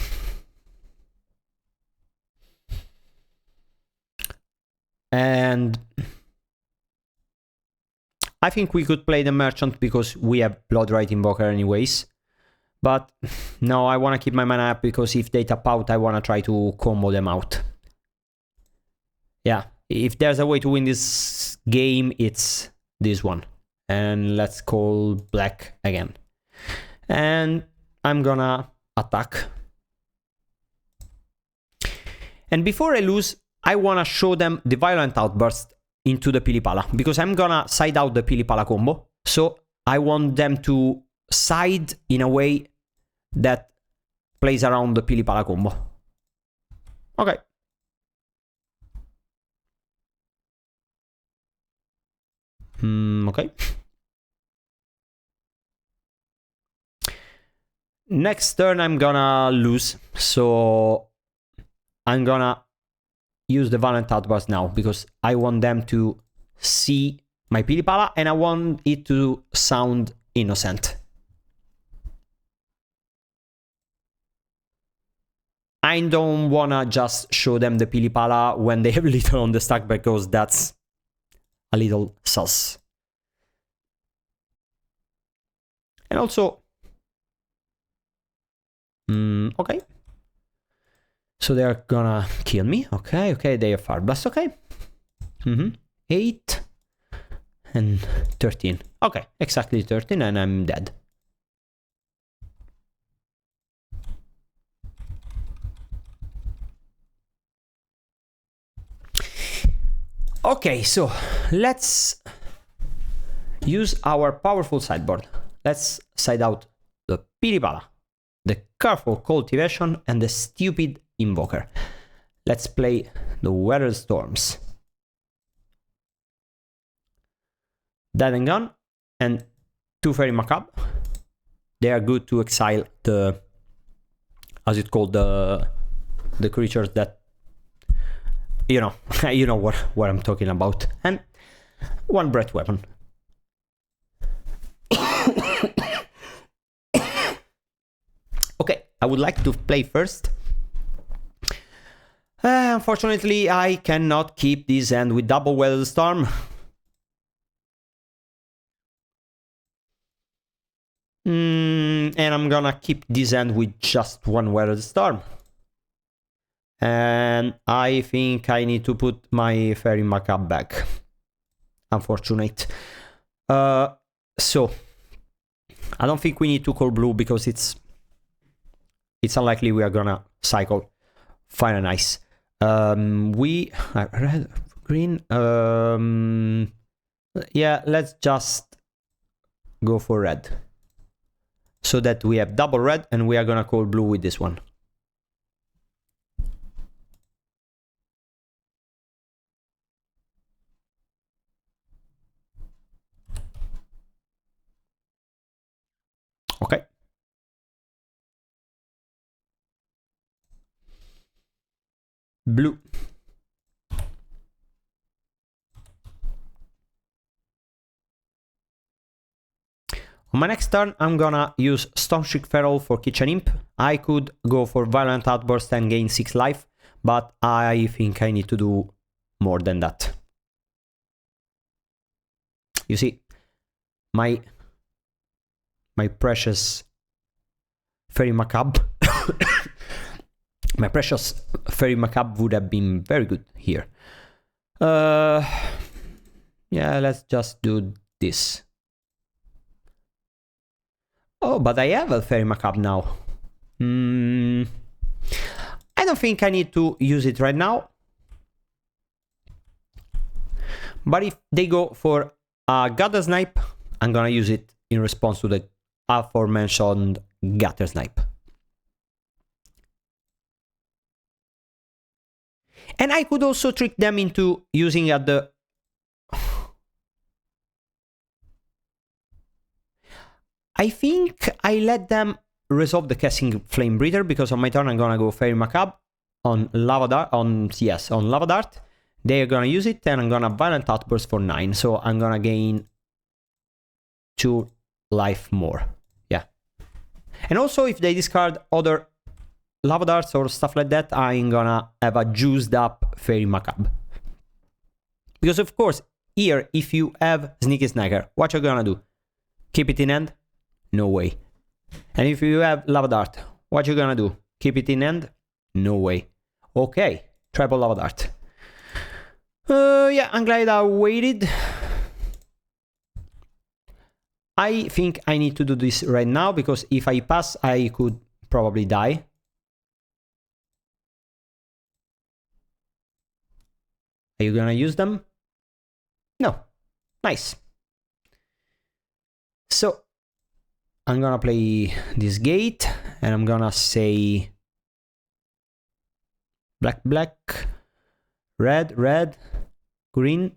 And I think we could play the Merchant because we have Bloodright Invoker anyways. But no, I want to keep my mana up, because if they tap out, I want to try to combo them out. Yeah, if there's a way to win this game, it's this one. And let's call black again. And I'm gonna attack. And before I lose, I want to show them the Violent Outburst into the Pili-Pala, because I'm gonna side out the Pili-Pala combo. So I want them to side in a way that plays around the Pili-Pala combo. Okay. Okay. Next turn I'm gonna lose, so I'm gonna use the Violent Outburst now, because I want them to see my Pili-Pala and I want it to sound innocent. I don't wanna just show them the Pili-Pala when they have little on the stack, because that's a little sus. And also, okay. So they're gonna kill me. Okay, okay, they have Fire Blast. Okay. 8 and 13. Okay, exactly 13, and I'm dead. Okay, so let's use our powerful sideboard. Let's side out the Pili-Pala, the Careful Cultivation, and the Stupid Invoker. Let's play the Weather Storms. Dead and Gone, and 2 Fairy Macabre. They are good to exile the, as it called, the creatures that, you know, you know what I'm talking about. And 1 Breath Weapon. Okay, I would like to play first. Unfortunately, I cannot keep this hand with double Weather Storm. And I'm gonna keep this hand with just 1 Weather Storm. And I think I need to put my Fairy Macabre back. Unfortunate. So I don't think we need to call blue, because it's unlikely we are gonna cycle Fire and Ice. We red, green. Yeah, let's just go for red, so that we have double red, and we are gonna call blue with this one. Okay. Blue. On my next turn, I'm gonna use Stormstreak Feral for Kitchen Imp. I could go for Violent Outburst and gain 6 life, but I think I need to do more than that. You see, my precious Fairy Macabre, my precious Fairy Macabre would have been very good here. Yeah, let's just do this. Oh, but I have a Fairy Macabre now. I don't think I need to use it right now. But if they go for a Gutter Snipe, I'm gonna use it in response to the aforementioned Gutter Snipe. And I could also trick them into using at the... I think I let them resolve the Casting Flame Breather, because on my turn I'm gonna go Fairy Macabre on Lava Dart, on Lava Dart. They are gonna use it, and I'm gonna Violent Outburst for 9, so I'm gonna gain 2 life more. Yeah. And also, if they discard other Lava Darts or stuff like that, I'm gonna have a juiced up Fairy Macabre. Because of course, here, if you have Sneaky Snacker, what you're gonna do? Keep it in hand? No way. And if you have Lava Dart, what you gonna do? Keep it in hand? No way. Okay, triple Lava Dart. Yeah, I'm glad I waited. I think I need to do this right now, because if I pass, I could probably die. Are you gonna use them? No. Nice. So I'm gonna play this gate, and I'm gonna say black, black, red, red, green.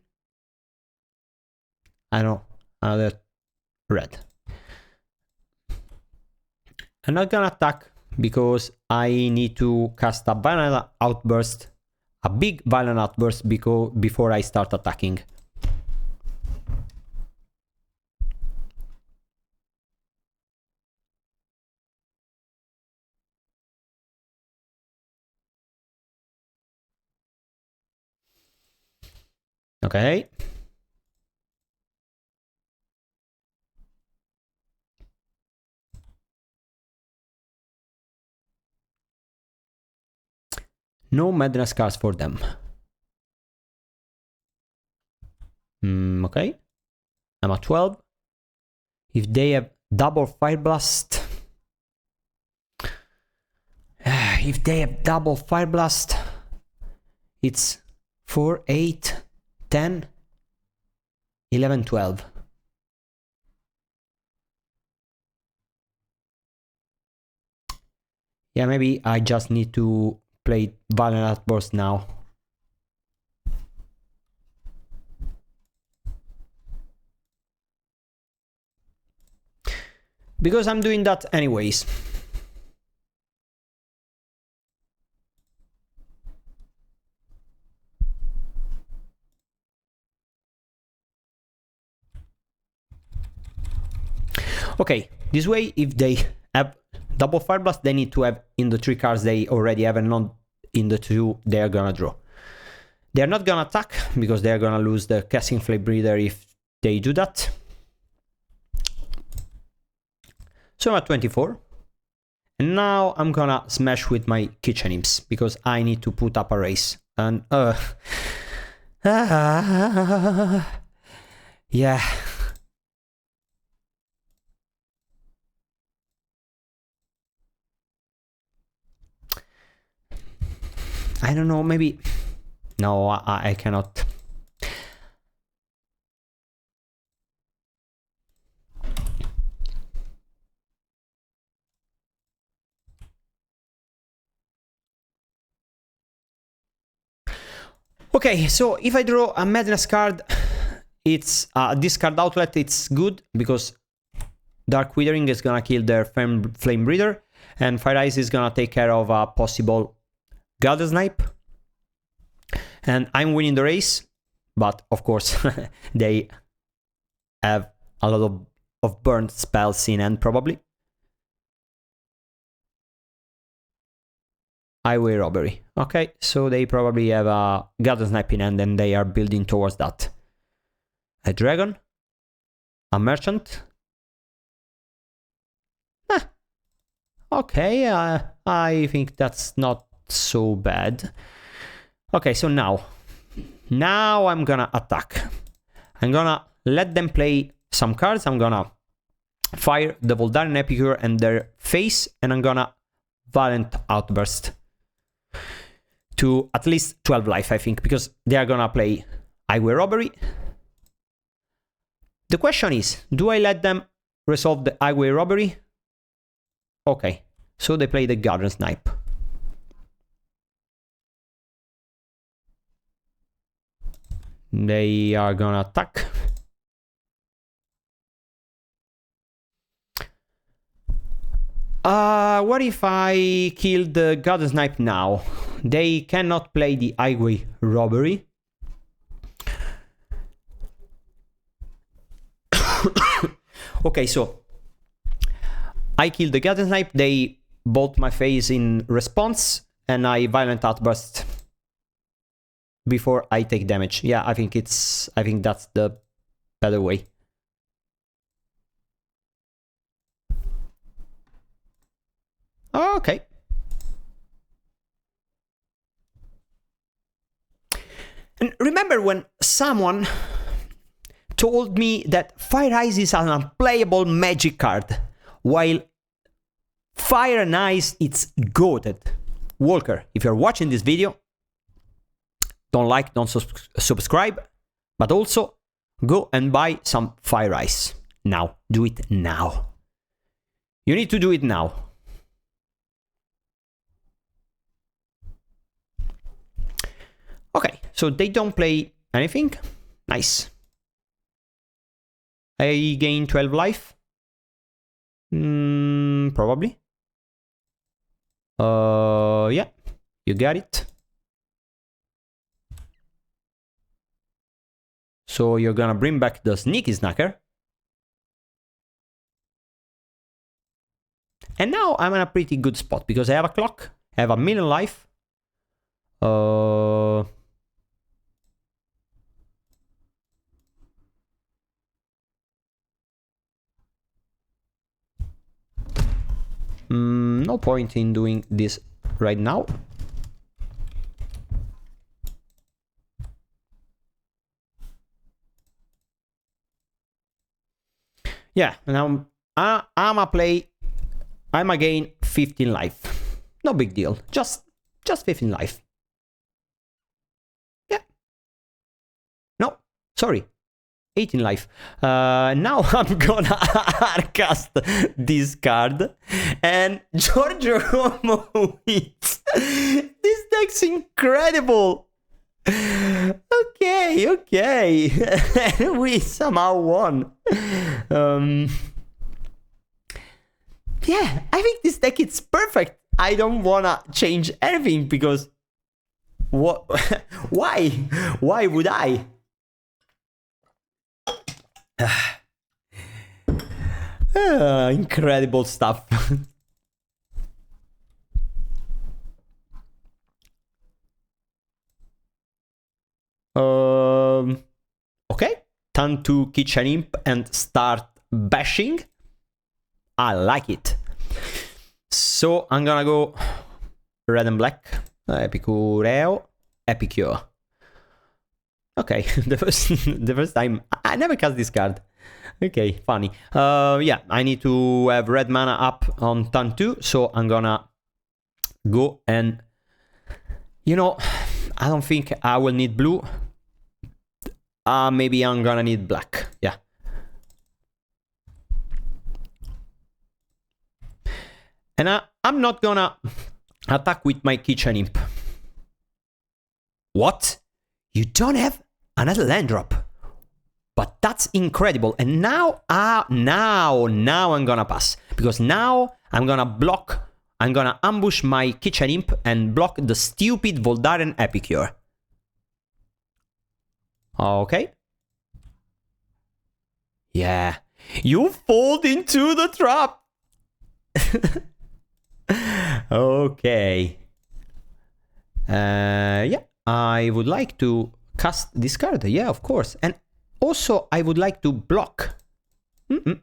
I don't know, another red. I'm not gonna attack because I need to cast a Violent Outburst, a big Violent Outburst before I start attacking. Okay. No Madness cards for them. Okay. I'm at 12. If they have double Fire Blast... if they have double Fire Blast, it's 4, 8, 10, 11, 12. Yeah, maybe I just need to play Violent Outburst now. Because I'm doing that anyways. Okay, this way, if they have double Fire Blast, they need to have in the 3 cards they already have, and not in the 2 they are gonna draw. They are not gonna attack because they are gonna lose the Casting Flame Breather if they do that. So I'm at 24. And now I'm gonna smash with my Kitchen Imps because I need to put up a race. And yeah. I don't know, maybe... No, I cannot. Okay, so if I draw a Madness card, it's discard outlet, it's good because Dark Withering is gonna kill their Flame Breather, and Fire Ice is gonna take care of a possible Gather Snipe. And I'm winning the race, but of course they have a lot of burnt spells in hand probably. Highway Robbery. Okay, so they probably have a Gather Snipe in hand and they are building towards that. A Dragon. A Merchant. Okay, I think that's not so bad. Okay, so now I'm gonna attack. I'm gonna let them play some cards. I'm gonna fire the Voldaren Epicure and their face, and I'm gonna Violent Outburst to at least 12 life, I think, because they are gonna play Highway Robbery. The question is, do I let them resolve the Highway Robbery? Okay, so they play the Garden Snipe. They are gonna attack. What if I kill the Garden Snipe now? They cannot play the Highway Robbery. Okay, so I kill the Garden Snipe, they bolt my face in response, and I Violent Outburst before I take damage. Yeah, I think that's the better way. Okay. And remember when someone told me that Fire Ice is an unplayable magic card, while Fire and Ice, it's goated. Walker, if you're watching this video, don't like, don't subscribe, but also go and buy some Fire Ice now. Do it now. You need to do it now. Okay, so they don't play anything. Nice. I gain 12 life. Probably. Yeah, you got it. So you're gonna bring back the Sneaky Snacker. And now I'm in a pretty good spot because I have a clock, I have a million life. No point in doing this right now. Yeah, now I'ma gain 15 life. No big deal. Just 15 life. Yeah. No, sorry. 18 life. Now I'm gonna cast this card and GiorgioCombo wins. This deck's incredible. Okay. We somehow won. Yeah, I think this deck is perfect. I don't wanna change anything because what? Why? Why would I? Incredible stuff. Okay, time to Kitchen Imp and start bashing. I like it. So I'm gonna go red and black. Epicureo. Okay, the first time I never cast this card. Okay, funny. Yeah, I need to have red mana up on turn 2, so I'm gonna go and, you know, I don't think I will need blue. Maybe I'm gonna need black. Yeah. And I'm not gonna attack with my Kitchen Imp. What? You don't have another land drop? But that's incredible. And now I'm gonna pass. Because now I'm gonna block, I'm gonna ambush my Kitchen Imp and block the stupid Voldaren Epicure. Okay. Yeah. You fall into the trap. Okay. Yeah. I would like to cast this card. Yeah, of course. And also, I would like to block. Yeah.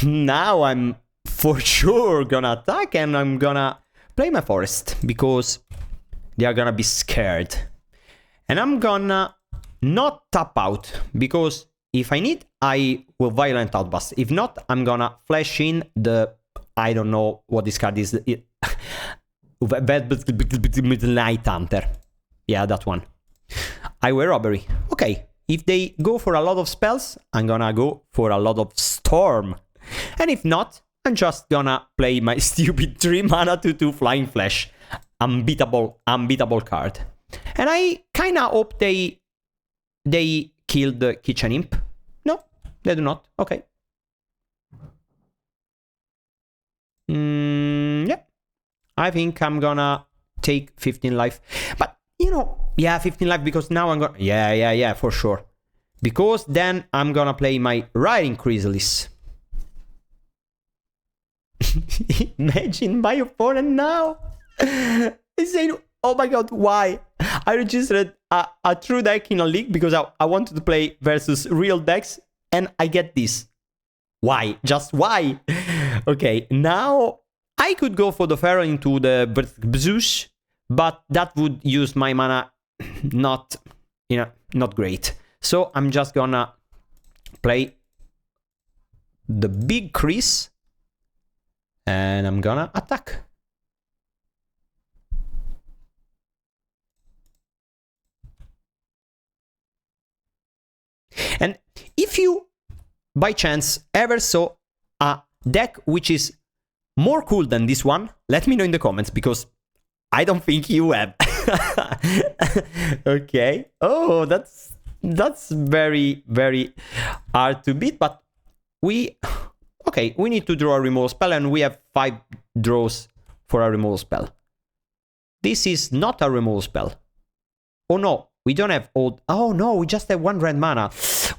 Now I'm for sure gonna attack and I'm gonna play my forest because they are gonna be scared. And I'm gonna not tap out because if I need, I will Violent Outburst. If not, I'm gonna flash in the, I don't know what this card is. Night Hunter. Yeah, that one. I wear Robbery. Okay, if they go for a lot of spells, I'm gonna go for a lot of Storm. And if not, I'm just gonna play my stupid 3 mana 2/2 Flying Flash. Unbeatable card. And I kinda hope they kill the Kitchen Imp. No, they do not. Okay. Yeah. I think I'm gonna take 15 life. But, you know, yeah, 15 life because now I'm gonna... Yeah, for sure. Because then I'm gonna play my Riding Chrysalis. Imagine my opponent now. He's saying, oh my god, why? I registered a true deck in a league because I wanted to play versus real decks and I get this. Why? Just why? Okay, now I could go for the Pharaoh into the Bzush, but that would use my mana not great. So I'm just gonna play the big Chris and I'm gonna attack. And if you, by chance, ever saw a deck which is more cool than this one? Let me know in the comments, because I don't think you have. Okay. Oh, that's very, very hard to beat, but we need to draw a removal spell, and we have 5 draws for a removal spell. This is not a removal spell. Oh no, we don't have all. Oh no, we just have 1 red mana.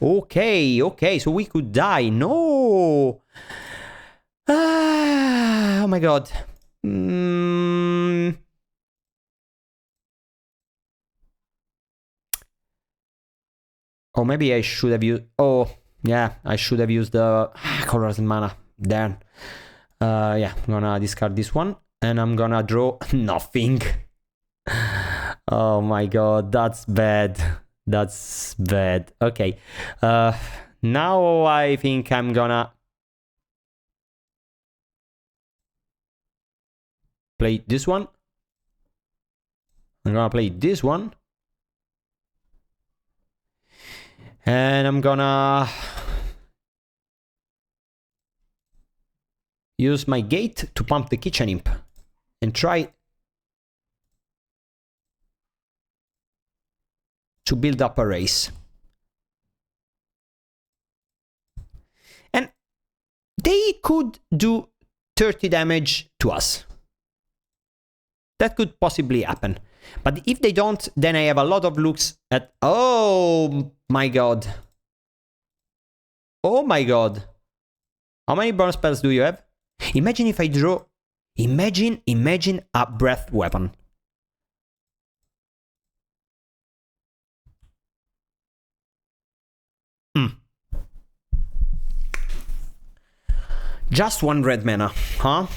Okay, so we could die. No. Oh my god. Oh, maybe I should have used... Oh, yeah, I should have used the colors and mana. Damn. Yeah, I'm gonna discard this one, and I'm gonna draw nothing. Oh my god, that's bad. That's bad. Okay. Now I think I'm gonna play this one. I'm gonna play this one. And I'm gonna use my gate to pump the kitchen imp and try to build up a race. And they could do 30 damage to us. That could possibly happen. But if they don't, then I have a lot of looks at... Oh my god. Oh my god. How many burn spells do you have? Imagine if I draw... Imagine a breath weapon. Just 1 red mana, huh?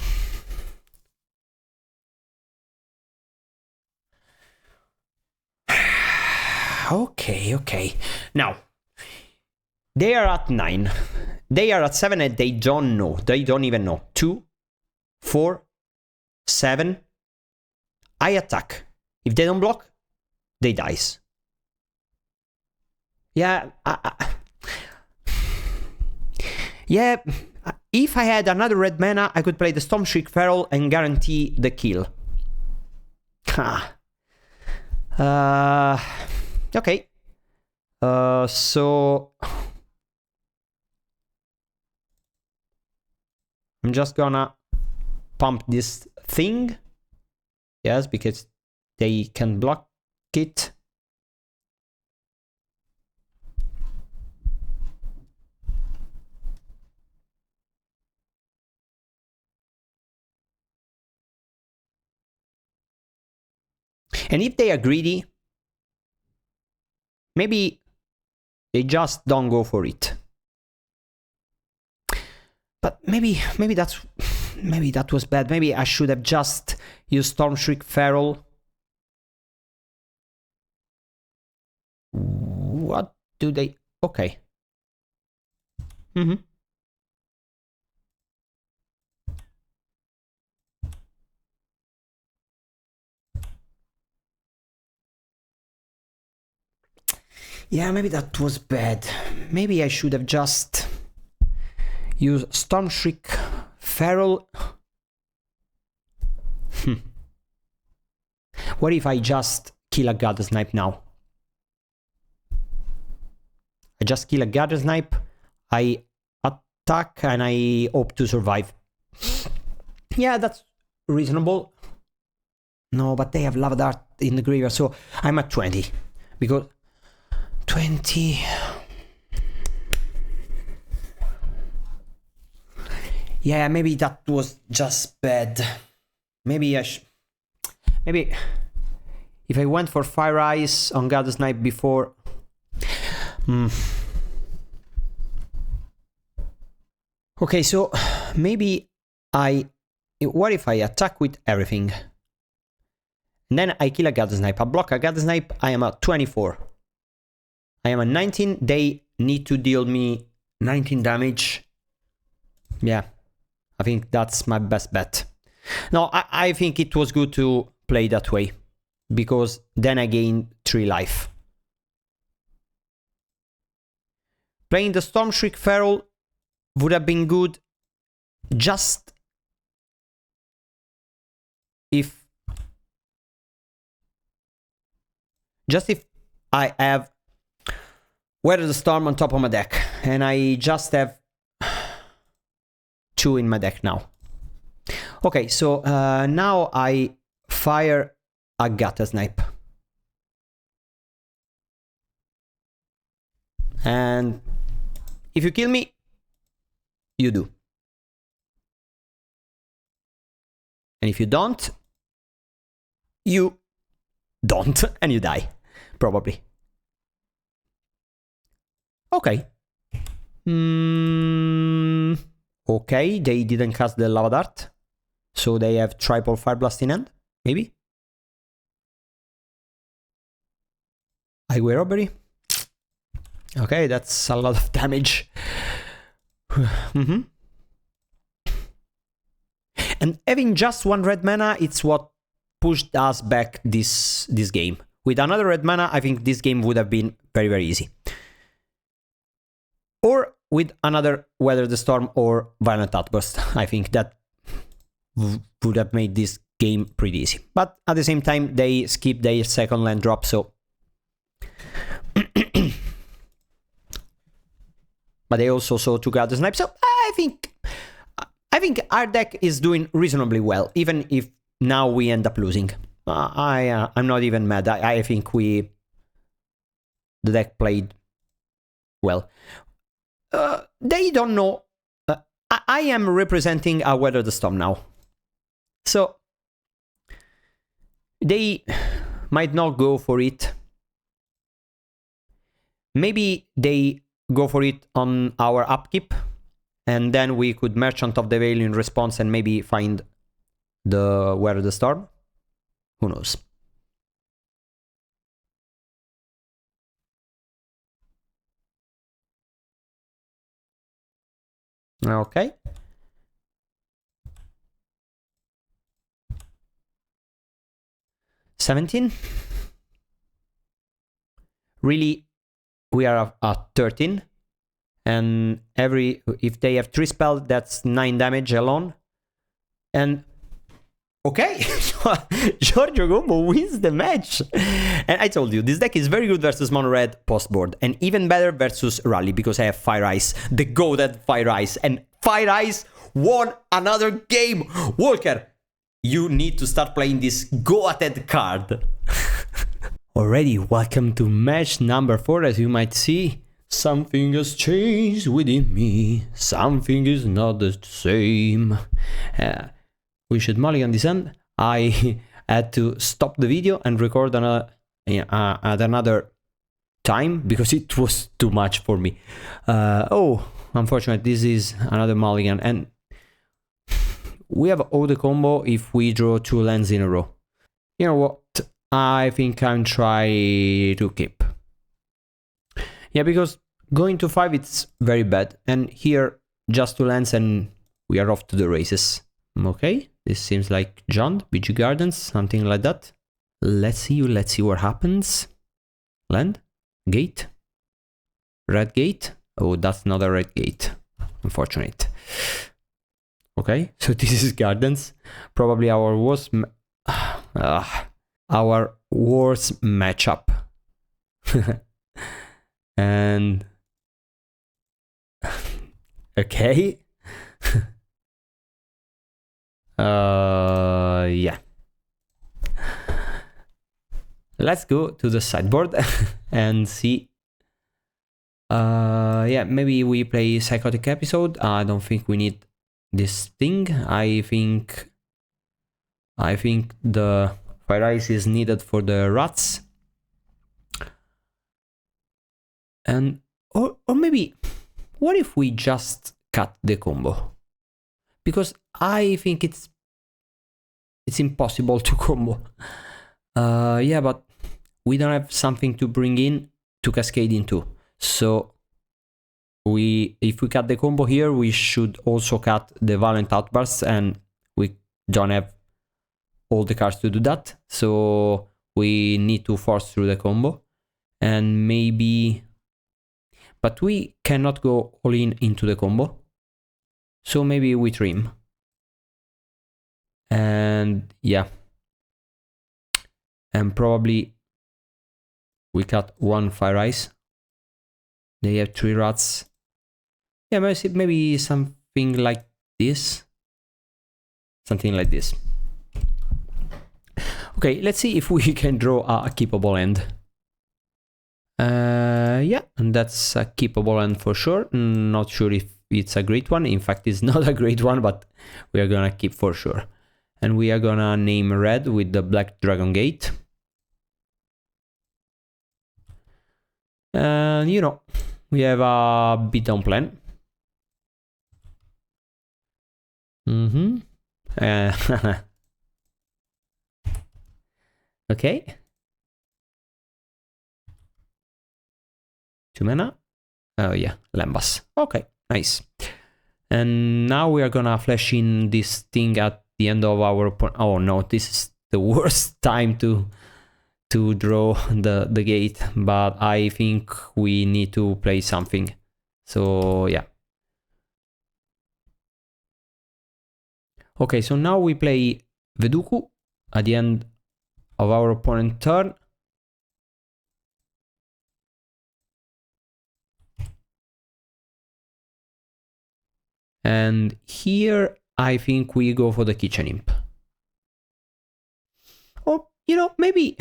Okay. Now, they are at 9. They are at 7 and they don't know. They don't even know. 2, 4, 7. I attack. If they don't block, they dies. Yeah. Yeah. If I had another red mana, I could play the Stormshriek Feral and guarantee the kill. Okay. So I'm just gonna pump this thing. Yes, because they can block it. And if they are greedy, maybe they just don't go for it. But maybe that was bad. Maybe I should have just used Stormshriek Feral. What do they... Okay. Yeah, maybe that was bad. Maybe I should have just used Stormshriek Feral. What if I just kill a Gather Snipe now? I just kill a Gather Snipe, I attack, and I hope to survive. Yeah, that's reasonable. No, but they have Lava Dart in the graveyard, so I'm at 20. Because 20... Yeah, maybe that was just bad. Maybe maybe if I went for Fire Eyes on Gather Snipe before... Okay, so maybe what if I attack with everything? And then I kill a Gather Snipe. I block a Gather Snipe, I am at 24. I am at 19, they need to deal me 19 damage. Yeah, I think that's my best bet. No, I think it was good to play that way, because then I gain 3 life. Playing the Stormshriek Feral would have been good just if I have Weather the Storm on top of my deck, and I just have 2 in my deck now. Okay, so now I fire a Gutter Snipe. And if you kill me, you do. And if you don't, you don't, and you die, probably. Okay. Okay, they didn't cast the Lava Dart, so they have triple Fire Blast in hand, maybe? Highway Robbery. Okay, that's a lot of damage. And having just 1 red mana, it's what pushed us back this game. With another red mana, I think this game would have been very, very easy. Or with another Weather the Storm or Violent Outburst. I think that would have made this game pretty easy. But at the same time, they skipped their second land drop, so... But they also saw 2 Gutter Snipes, so I think our deck is doing reasonably well, even if now we end up losing. I'm not even mad. I think the deck played well. They don't know. I am representing a Weather the Storm now, so they might not go for it. Maybe they go for it on our upkeep, and then we could Merchant of the Veil in response and maybe find the Weather the Storm. Who knows? Okay. $17. Really, we are at 13. And if they have 3 spells, that's 9 damage alone. And okay, GiorgioCombo wins the match. And I told you, this deck is very good versus mono red post board, and even better versus Rally, because I have Fire Ice, the goated Fire Ice, and Fire Ice won another game. Walker, you need to start playing this goated card. Already, welcome to match number 4. As you might see, something has changed within me. Something is not the same. We should mulligan this end. I had to stop the video and record at another time because it was too much for me. Oh, unfortunately, this is another mulligan, and we have all the combo if we draw 2 lands in a row. You know what? I think I'm trying to keep. Yeah, because going to 5 it's very bad, and here just 2 lands and we are off to the races. Okay, this seems like John, BG Gardens, something like that. Let's see what happens. Land, gate, red gate. Oh, that's not a red gate. Unfortunate. Okay, so this is Gardens. Probably our worst matchup. And okay. Yeah. Let's go to the sideboard and see. Yeah, maybe we play Psychotic Episode. I don't think we need this thing. I think the Fire Ice is needed for the rats. And or maybe what if we just cut the combo? Because I think it's impossible to combo. Yeah, but we don't have something to bring in to cascade into. So if we cut the combo here, we should also cut the Violent Outburst, and we don't have all the cards to do that. So we need to force through the combo, and maybe, but we cannot go all in into the combo. So maybe we trim. And yeah, And probably we cut one Fire Ice. They have 3 rats. Yeah, maybe something like this. Something like this. Okay, let's see if we can draw a keepable end. Yeah, and that's a keepable end for sure. Not sure if it's a great one. In fact, it's not a great one, but we are gonna keep for sure. And we are gonna name red with the Black Dragon Gate. And you know, we have a beatdown plan. Okay. 2 mana. Oh yeah, Lambas. Okay, nice. And now we are gonna flash in this thing at the end of our... Oh no, this is the worst time to draw the gate, but I think we need to play something. So yeah. Okay, so now we play Veduku at the end of our opponent's turn. And here I think we go for the Kitchen Imp. Or, you know, maybe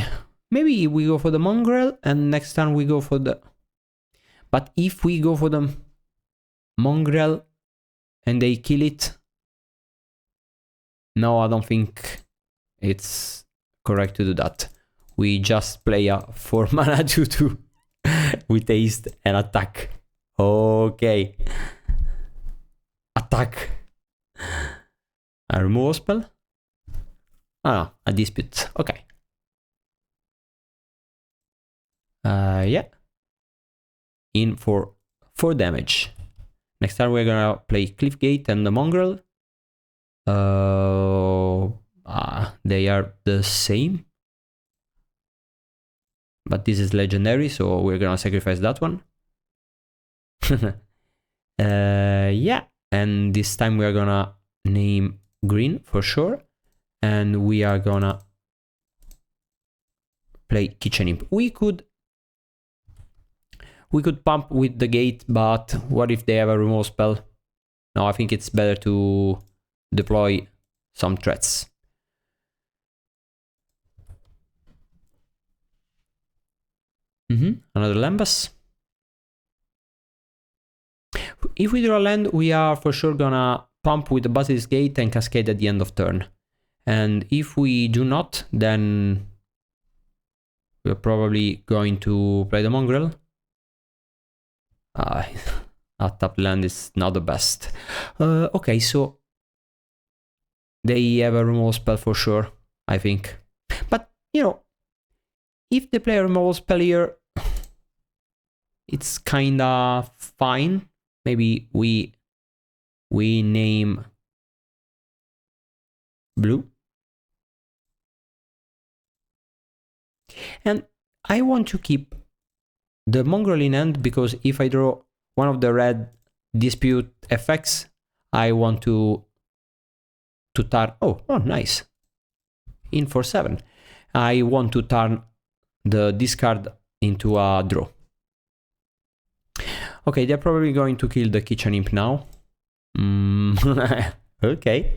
we go for the Mongrel and next time we go for the... But if we go for the Mongrel and they kill it... No, I don't think it's correct to do that. We just play a 4 mana 2/2 with haste and attack. Okay. Attack. A removal spell? Ah, a dispute. Okay. Yeah. In for 4 damage. Next time we're gonna play Cliffgate and the Mongrel. They are the same. But this is legendary, so we're gonna sacrifice that one. Yeah. And this time we are gonna name green for sure. And we are gonna play Kitchen Imp. We could pump with the gate, but what if they have a removal spell? No, I think it's better to deploy some threats. Another Lambas. If we draw land, we are for sure gonna pump with the Basilisk Gate and Cascade at the end of turn. And if we do not, then we're probably going to play the Mongrel. A tap land is not the best. Okay, so they have a removal spell for sure, I think. But, you know, if they play a removal spell here, it's kinda fine. Maybe we name blue. And I want to keep the Mongrel in hand because if I draw one of the red dispute effects, I want to turn... Oh, nice. In for 7. I want to turn the discard into a draw. Okay, they're probably going to kill the Kitchen Imp now. Okay.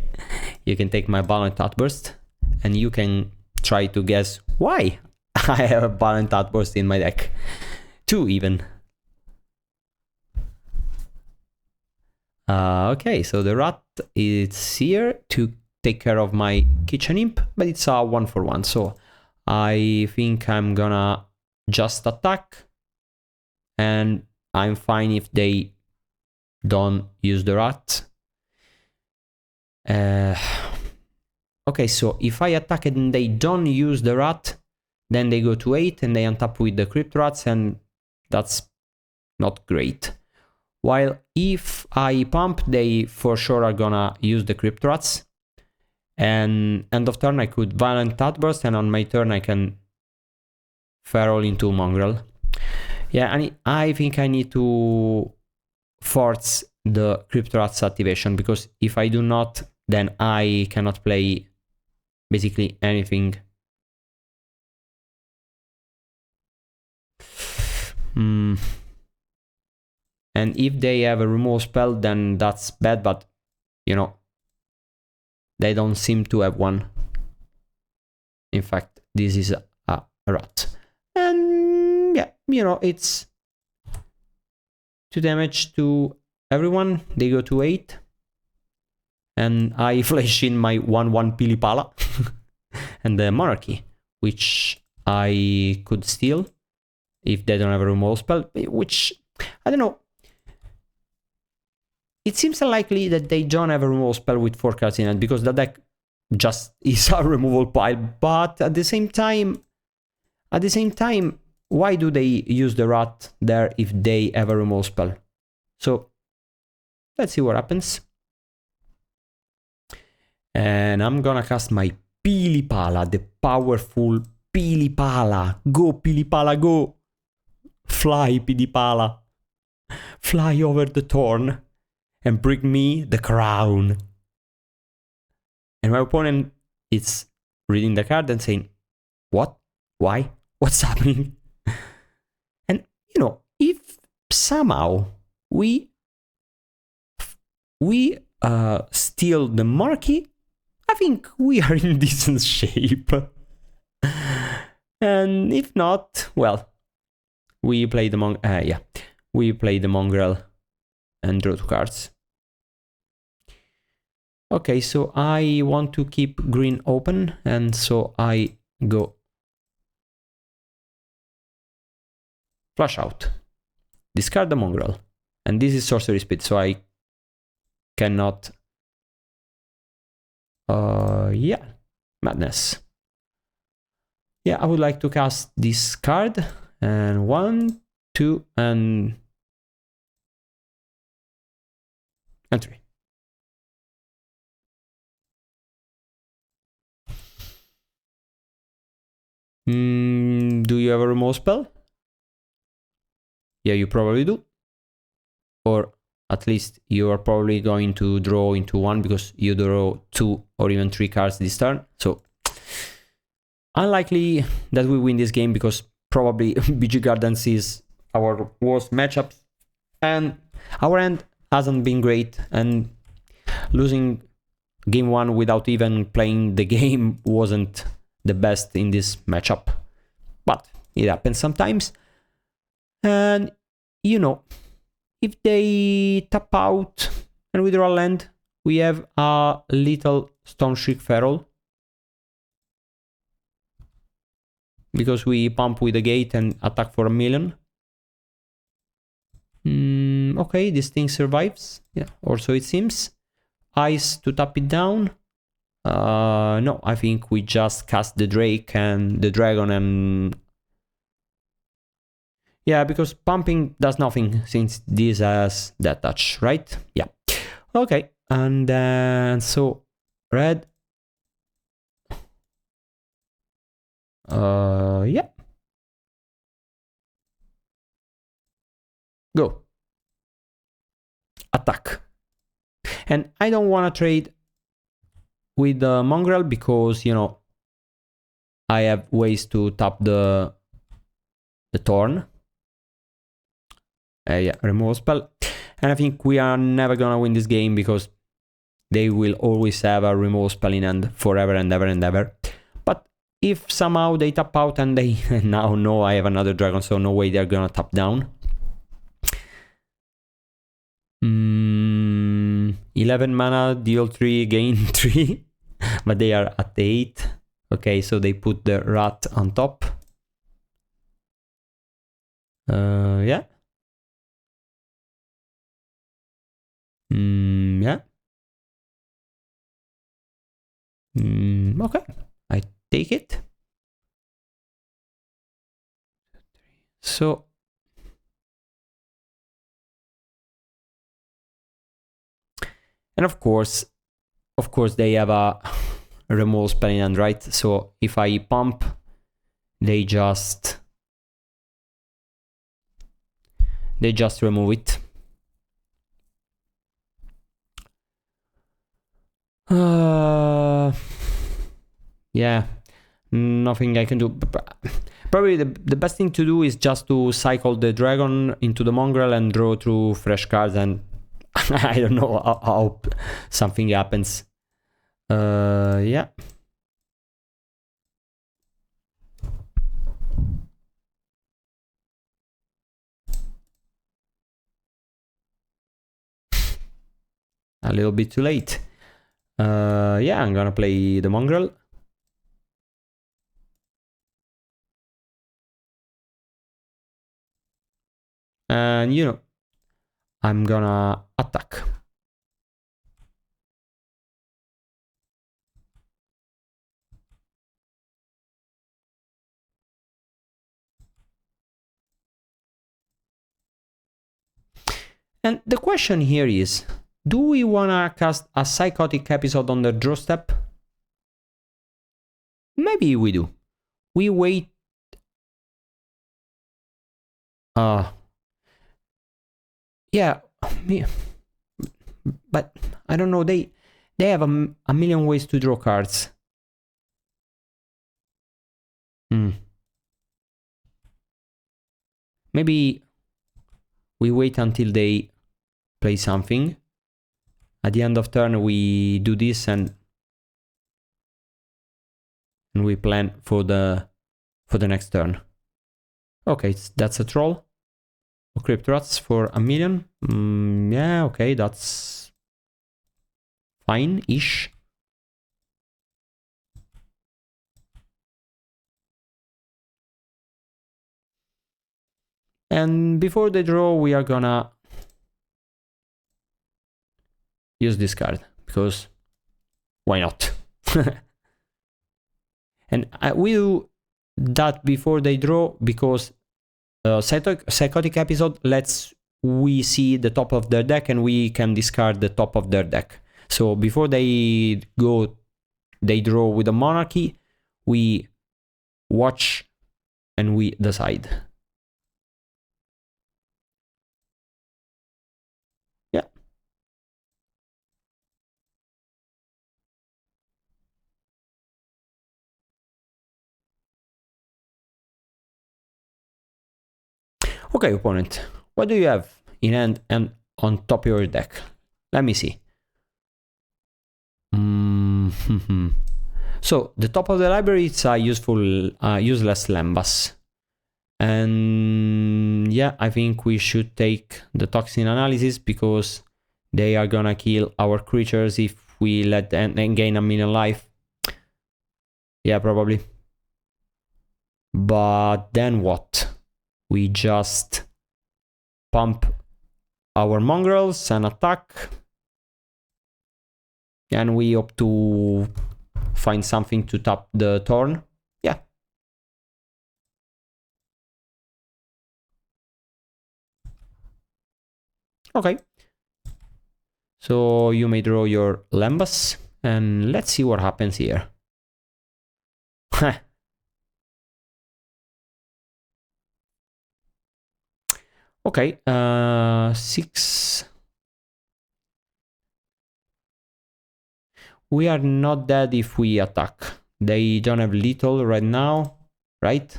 You can take my Violent Outburst and you can try to guess why I have a Violent Outburst in my deck. 2 even. Okay, so the rat is here to take care of my Kitchen Imp, but it's a 1-for-1, so I think I'm gonna just attack and I'm fine if they don't use the rat. Okay, so if I attack and they don't use the rat, then they go to 8 and they untap with the Crypt Rats, and that's not great. While if I pump, they for sure are gonna use the Crypt Rats. And end of turn I could Violent Outburst, and on my turn I can Feral into Mongrel. Yeah, and I think I need to force the Crypt Rats activation, because if I do not, then I cannot play basically anything And if they have a remove spell, then that's bad, but you know, they don't seem to have one. In fact, this is a rat. And yeah, you know, it's 2 damage to everyone. They go to 8. And I flash in my 1/1 Pili-Pala and the Monarchy, which I could steal if they don't have a removal spell, which, I don't know. It seems unlikely that they don't have a removal spell with 4 cards in it, because the deck just is a removal pile. But at the same time, why do they use the rat there if they have a removal spell? So let's see what happens. And I'm gonna cast my Pili-Pala, the powerful Pili-Pala. Go, Pili-Pala, go! Fly, Pili-Pala. Fly over the thorn and bring me the crown. And my opponent is reading the card and saying, what? Why? What's happening? And, you know, if somehow we steal the Monarchy, I think we are in decent shape. And if not, well, we play the Mongrel and draw 2 cards. Okay, so I want to keep green open, and so I go Flush Out, discard the Mongrel, and this is sorcery speed, so I cannot. Yeah, madness. Yeah, I would like to cast this card, and 1, 2, and 3. Do you have a remove spell? Yeah, you probably do. Or at least you are probably going to draw into 1, because you draw 2 or even 3 cards this turn. So unlikely that we win this game, because probably BG Gardens is our worst matchup, and our end hasn't been great, and losing game 1 without even playing the game wasn't the best in this matchup, but it happens sometimes. And you know, if they tap out and we draw land, we have a little Stormshriek Feral, because we pump with the gate and attack for 1,000,000. Okay, this thing survives. Yeah, or so it seems. Ice to tap it down. No, I think we just cast the Drake and the Dragon, and yeah, because pumping does nothing since this has that touch, right? Yeah. Okay, and then so red. Yeah. Go. Attack. And I don't want to trade with the Mongrel, because, you know, I have ways to tap the Thorn. Yeah, remove spell. And I think we are never gonna win this game, because they will always have a remove spell in hand forever and ever and ever. But if somehow they tap out and they now know I have another dragon, so no way they're gonna tap down. 11 mana, deal 3, gain 3. But they are at 8. Okay, so they put the rat on top. Yeah. Yeah. Okay, I take it. So and of course they have a remove spell in hand, right? So if I pump, they just remove it. Yeah, nothing I can do. Probably the best thing to do is just to cycle the dragon into the mongrel and draw through fresh cards, and I don't know how something happens. Yeah. A little bit too late. Yeah, I'm gonna play the mongrel. And you know, I'm gonna attack. And the question here is, do we wanna cast a psychotic episode on the draw step? Maybe we do. We wait. Yeah, but I don't know. They have a million ways to draw cards. Maybe we wait until they play something. At the end of turn, we do this and we plan for the next turn. Okay, that's a troll. Crypt Rats for a million. Yeah, okay, that's fine-ish. And before they draw, we are gonna use this card, because why not? And we do that before they draw because Psychotic Episode lets we see the top of their deck and we can discard the top of their deck. So before they draw with a Monarchy, we watch and we decide. Yeah. Okay, opponent, what do you have in hand and on top of your deck? Let me see. So the top of the library, it's a useless Lambas. And yeah, I think we should take the Toxin Analysis because they are gonna kill our creatures if we let them gain a million life. Yeah, probably. But then what? We just pump our mongrels and attack. And we hope to find something to tap the turn. Yeah. Okay. So you may draw your Lambas and let's see what happens here. Okay, 6. We are not dead if we attack. They don't have lethal right now, right?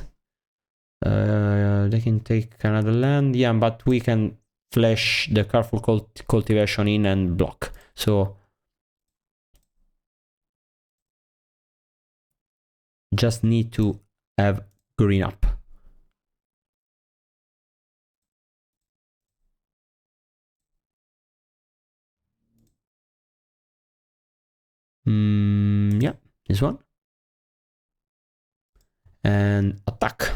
They can take another land, yeah, but we can flash the Careful Cultivation in and block. So just need to have green up. Yeah, this one. And attack.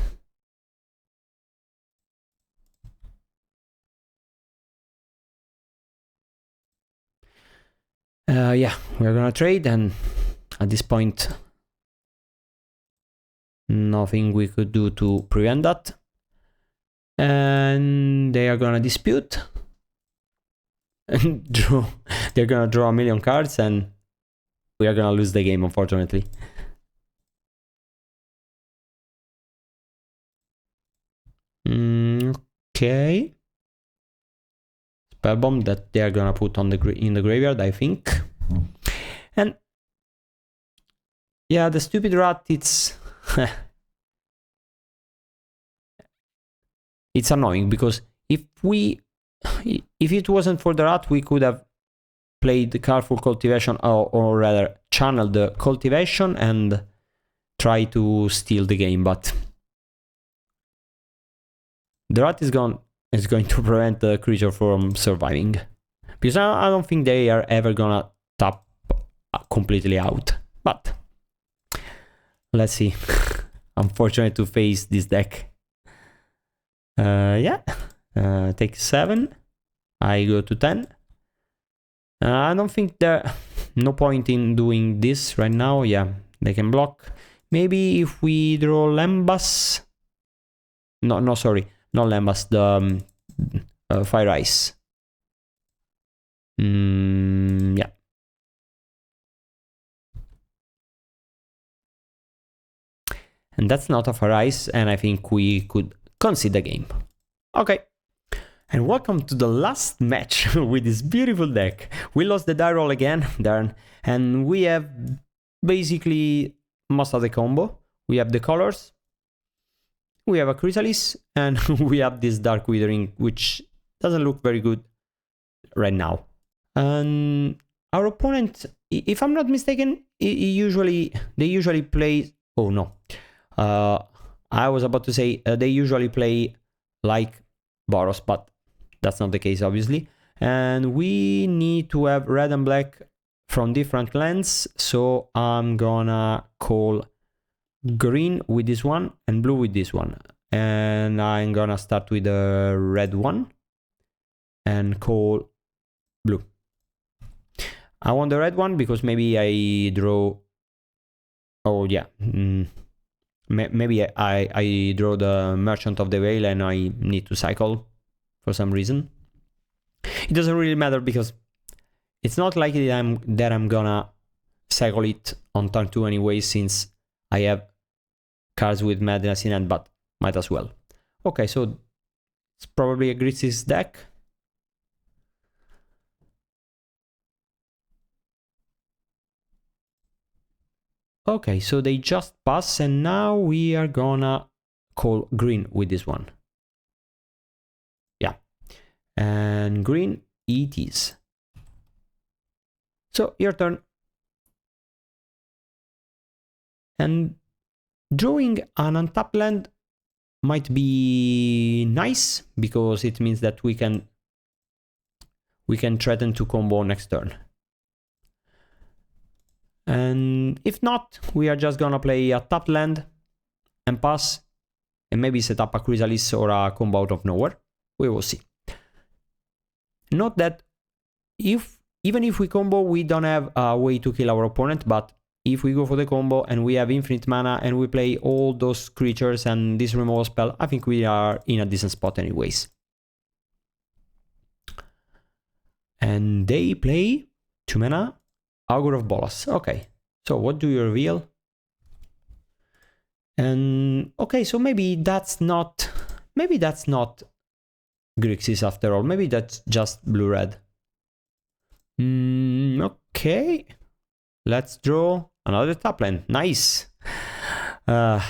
Yeah, we're gonna trade, and at this point, nothing we could do to prevent that. And they are gonna dispute. And draw. They're gonna draw a million cards, and we are gonna lose the game, unfortunately. Okay. Spellbomb that they are gonna put on in the graveyard, I think. And yeah, the stupid rat, it's It's annoying because if it wasn't for the rat, we could have played the Careful Cultivation, or rather channeled the Cultivation and try to steal the game, but the rat is going to prevent the creature from surviving. Because I don't think they are ever gonna tap completely out. But let's see. I'm fortunate to face this deck. Yeah. Take 7. I go to 10. I don't think there no point in doing this right now. Yeah, they can block. Maybe if we draw Lembas. No, sorry, not Lembas. The Fire Ice. Yeah. And that's not a Fire Ice, and I think we could concede the game. Okay. And welcome to the last match with this beautiful deck. We lost the die roll again, darn. And we have basically most of the combo. We have the colors. We have a Chrysalis, and we have this Dark Withering, which doesn't look very good right now. And our opponent, if I'm not mistaken, they usually play. Oh no, I was about to say they usually play like Boros, but that's not the case, obviously. And we need to have red and black from different lands, so I'm gonna call green with this one and blue with this one. And I'm gonna start with the red one and call blue. I want the red one because maybe I draw... Oh yeah, maybe I draw the Merchant of the Veil and I need to cycle for some reason. It doesn't really matter because it's not likely that I'm gonna cycle it on turn 2 anyway, since I have cards with Madness in hand, but might as well. Okay, so it's probably a Grixis deck. Okay, so they just pass, and now we are gonna call green with this one. Yeah, and green it is. So your turn. And drawing an untapped land might be nice because it means that we can threaten to combo next turn. And if not, we are just gonna play a tapped land and pass, and maybe set up a Chrysalis or a combo out of nowhere. We will see. Note that even if we combo, we don't have a way to kill our opponent, but if we go for the combo and we have infinite mana and we play all those creatures and this removal spell, I think we are in a decent spot anyways. And they play 2 mana, Augur of Bolas. Okay, so what do you reveal? And okay, so maybe that's not Grixis after all. Maybe that's just blue-red. Okay, let's draw another top lane. Nice. And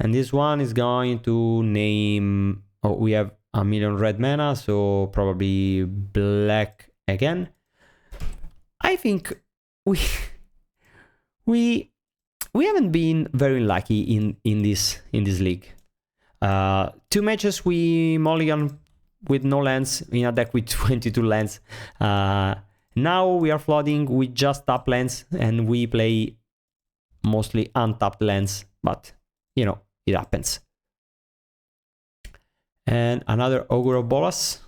this one is going to name... Oh, we have a million red mana, so probably black again. I think we haven't been very lucky in this league. 2 matches we mulligan with no lands in a deck with 22 lands. Now we are flooding with just tap lands and we play mostly untapped lands, but you know, it happens. And another Augur of Bolas.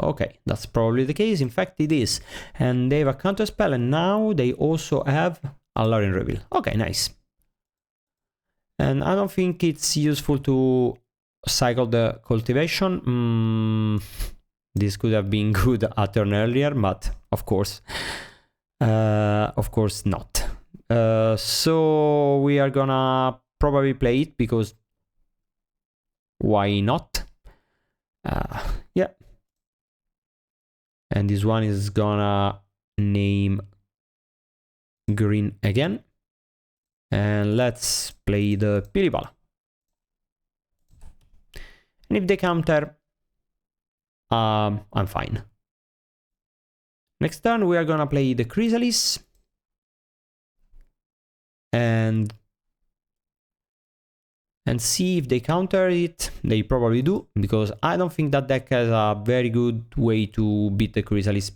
Okay, that's probably the case. In fact, it is. And they have a counter spell, and now they also have a Lorien Reveal. Okay, nice. And I don't think it's useful to cycle the cultivation. This could have been good a turn earlier, but of course not. So we are gonna probably play it because why not? Yeah. And this one is gonna name green again. And let's play the Pili-Pala. And if they counter, I'm fine. Next turn we are gonna play the Chrysalis. And see if they counter it. They probably do, because I don't think that deck has a very good way to beat the Chrysalis.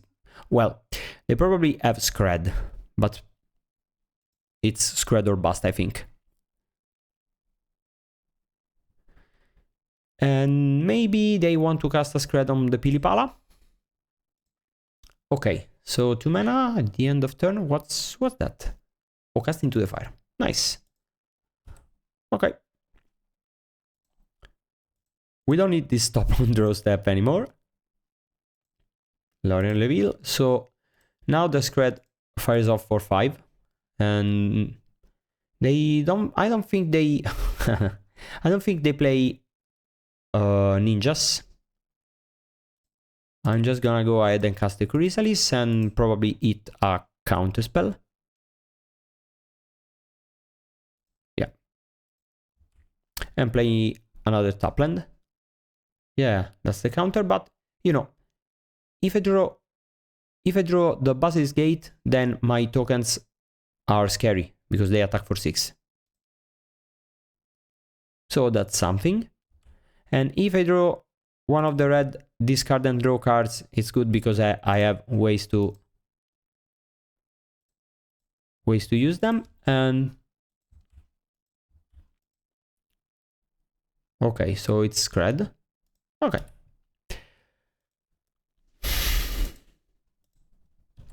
Well, they probably have Scred, but it's Scred or bust, I think. And maybe they want to cast a Scred on the Pili-Pala. Okay, so 2 mana at the end of turn. What's that? Oh, cast into the fire. Nice. Okay. We don't need this top on draw step anymore. Lorien Reveal. So now the Scred fires off for 5. And they don't, I don't think they I don't think they play ninjas. I'm just gonna go ahead and cast the Chrysalis and probably hit a counter spell. Yeah. And play another Tapland. Yeah, that's the counter, but you know, if I draw the Basilisk Gate, then my tokens are scary because they attack for 6. So that's something. And if I draw one of the red discard and draw cards, it's good because I have ways to use them. And okay, so it's Scred. Okay.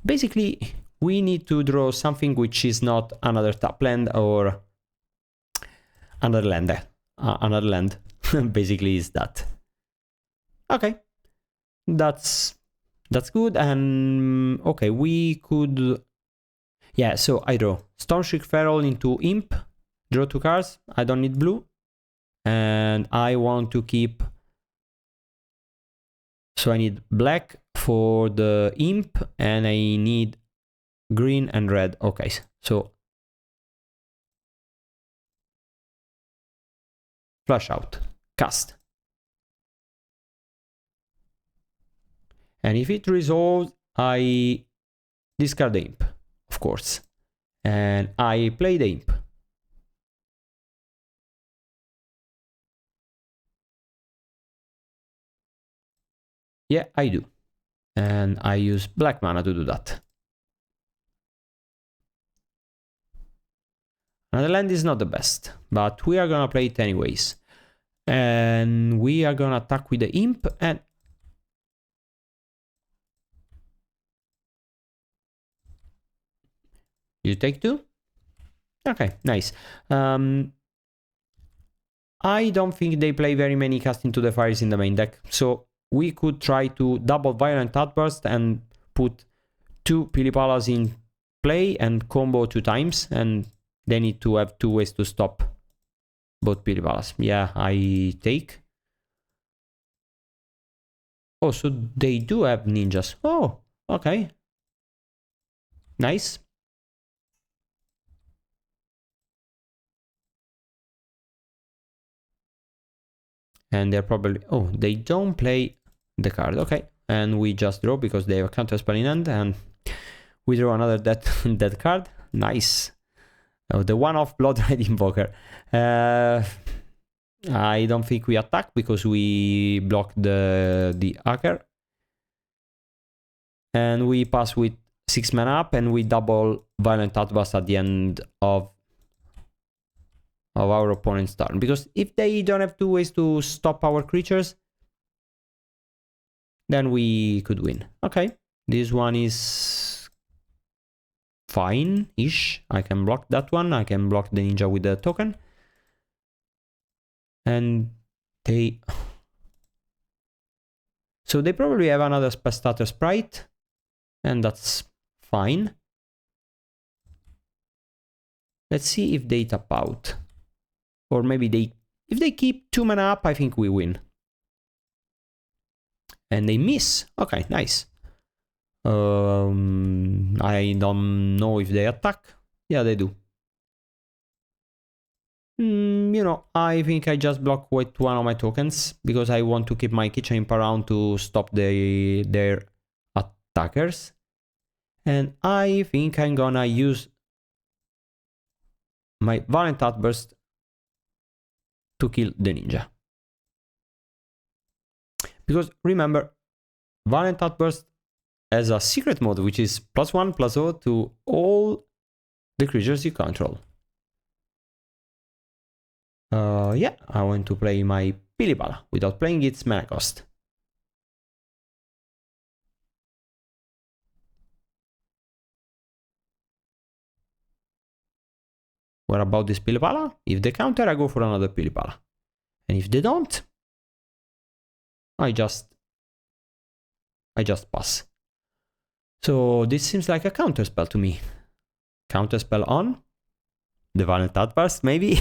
Basically, we need to draw something which is not another tap land or another land. Another land. Basically is that. Okay. That's good. And okay, we could, yeah, so I draw Stormshriek Feral into Imp, draw 2 cards. I don't need blue. And I want to keep, so I need black for the Imp, and I need green and red. Okay, so flush out, cast. And if it resolves, I discard the Imp, of course. And I play the Imp. Yeah, I do. And I use black mana to do that. Another land is not the best, but we are gonna play it anyways. And we are gonna attack with the Imp, and you take 2? Okay, nice. I don't think they play very many Cast into the Fires in the main deck, so we could try to double Violent Outburst and put 2 Pili-Palas in play and combo 2 times, and they need to have 2 ways to stop both Pili-Palas. Yeah, I take. Oh, so they do have ninjas. Oh, okay. Nice. And they're probably, oh, they don't play the card. Okay, and we just draw because they have a counter spell in hand, and we draw another dead card. Nice. Oh, the one-off Blood Red Invoker. I don't think we attack because we block the hacker. And we pass with 6 mana up, and we double Violent Outburst at the end of our opponent's turn. Because if they don't have 2 ways to stop our creatures, then we could win. Okay, this one is fine-ish. I can block that one. I can block the ninja with the token. And they... So they probably have another Spellstutter Sprite, and that's fine. Let's see if they tap out. Or maybe if they keep 2 mana up, I think we win. And they miss. Okay, nice. I don't know if they attack. Yeah, they do. You know, I think I just block with one of my tokens because I want to keep my keychain around to stop their attackers. And I think I'm gonna use my Violent Outburst to kill the ninja. Because remember, Violent Outburst has a secret mode which is +1/+0 to all the creatures you control. Yeah, I want to play my Pili-Pala without playing its mana cost. What about this Pili-Pala? If they counter, I go for another Pili-Pala. And if they don't, I just pass. So this seems like a counter spell to me. Counter spell on the Violent Outburst, maybe?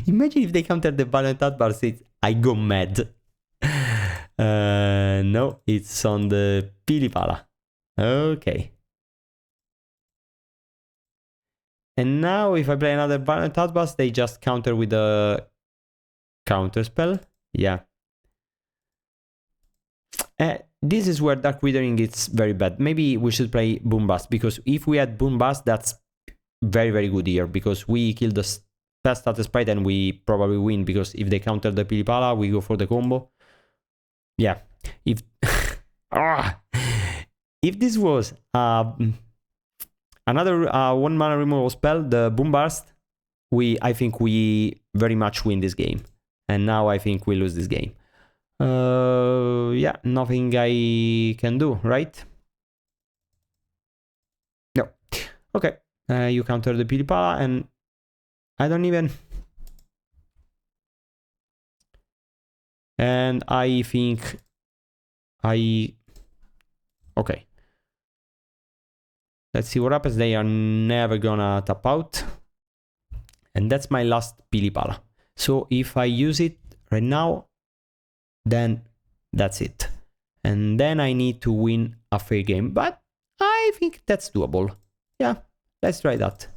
Imagine if they counter the Violent Outburst, I go mad. No, it's on the Pili-Pala. Okay. And now if I play another Violent Outburst, they just counter with a counter spell. Yeah. This is where Dark Withering is very bad. Maybe we should play Boomblast, because if we had Boomblast, that's very, very good here, because we kill the fast status sprite and we probably win, because if they counter the Pili-Pala, we go for the combo. Yeah. If if this was another 1 mana removal spell, the Boomblast, I think we very much win this game. And now I think we lose this game. Yeah, nothing I can do, right? No. Okay. You counter the Pili-Pala and I don't even... And I think okay. Let's see what happens. They are never gonna tap out. And that's my last Pili-Pala. So if I use it right now, then that's it. And then I need to win a fair game. But I think that's doable. Yeah, let's try that.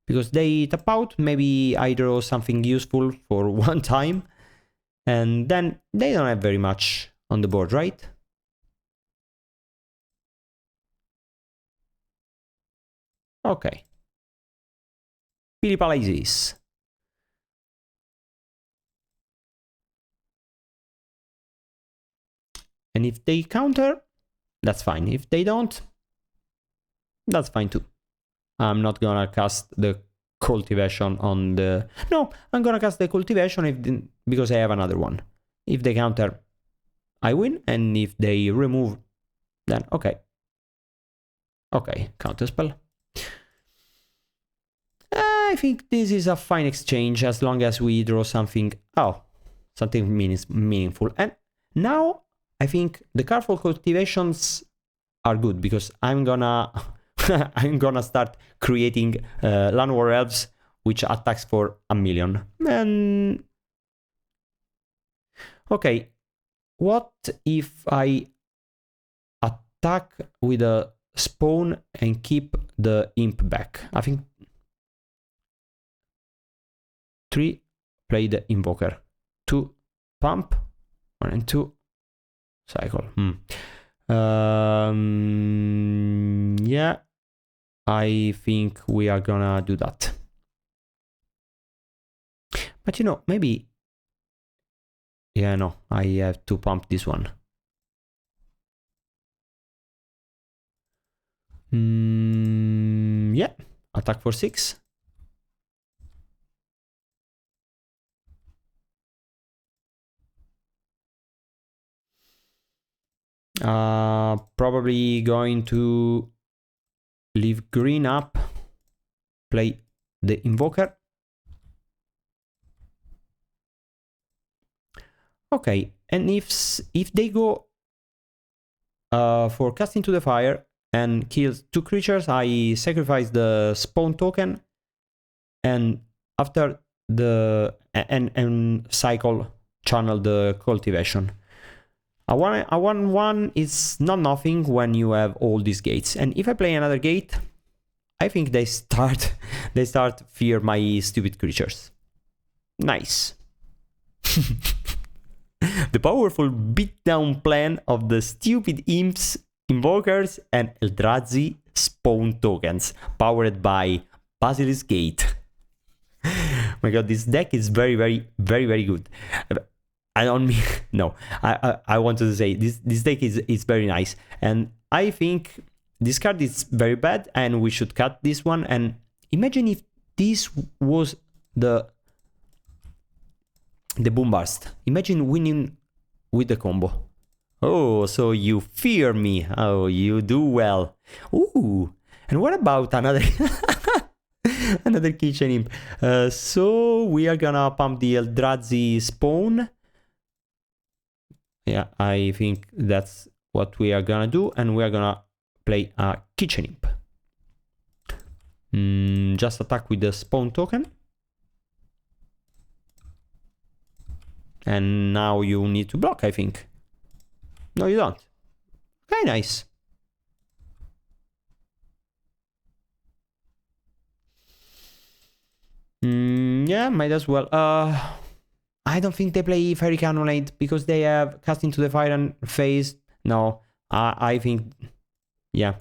Because they tap out, maybe I draw something useful for one time. And then they don't have very much on the board, right? Okay. Pili-Pala is this. And if they counter, that's fine. If they don't, that's fine too. I'm not gonna cast the cultivation on the... No, I'm gonna cast the cultivation because I have another one. If they counter, I win. And if they remove, then okay. Okay, counter spell. I think this is a fine exchange as long as we draw something... Oh, something meaningful. And now I think the colorful cultivations are good because I'm gonna I'm gonna start creating Land War Elves which attacks for 1 million. And okay, what if I attack with a spawn and keep the imp back? I think 3, play the invoker, 2, pump, 1 and 2. Cycle. Yeah, I think we are gonna do that. But you know, maybe... Yeah, no, I have to pump this one. Yeah, attack for 6. Probably going to leave green up, play the invoker. Okay, and if they go for cast into the fire and kills 2 creatures, I sacrifice the spawn token, and after the and cycle channel the cultivation. A 1/1 is not nothing when you have all these gates. And if I play another gate, I think they start fear my stupid creatures. Nice. The powerful beatdown plan of the stupid imps, invokers, and Eldrazi spawn tokens, powered by Basilisk Gate. My god, this deck is very, very, very, very good. I don't mean... No, I wanted to say this deck is very nice. And I think this card is very bad and we should cut this one. And imagine if this was the Boom Burst. Imagine winning with the combo. Oh, so you fear me. Oh, you do well. Ooh, and what about another... another kitchen imp? So we are gonna pump the Eldrazi spawn. Yeah, I think that's what we are gonna do. And we are gonna play a kitchen imp. Just attack with the spawn token. And now you need to block, I think. No, you don't. Okay, nice. Yeah, might as well. I don't think they play Fairy Cannonade because they have Cast into the Fire and phase. No, I think, yeah,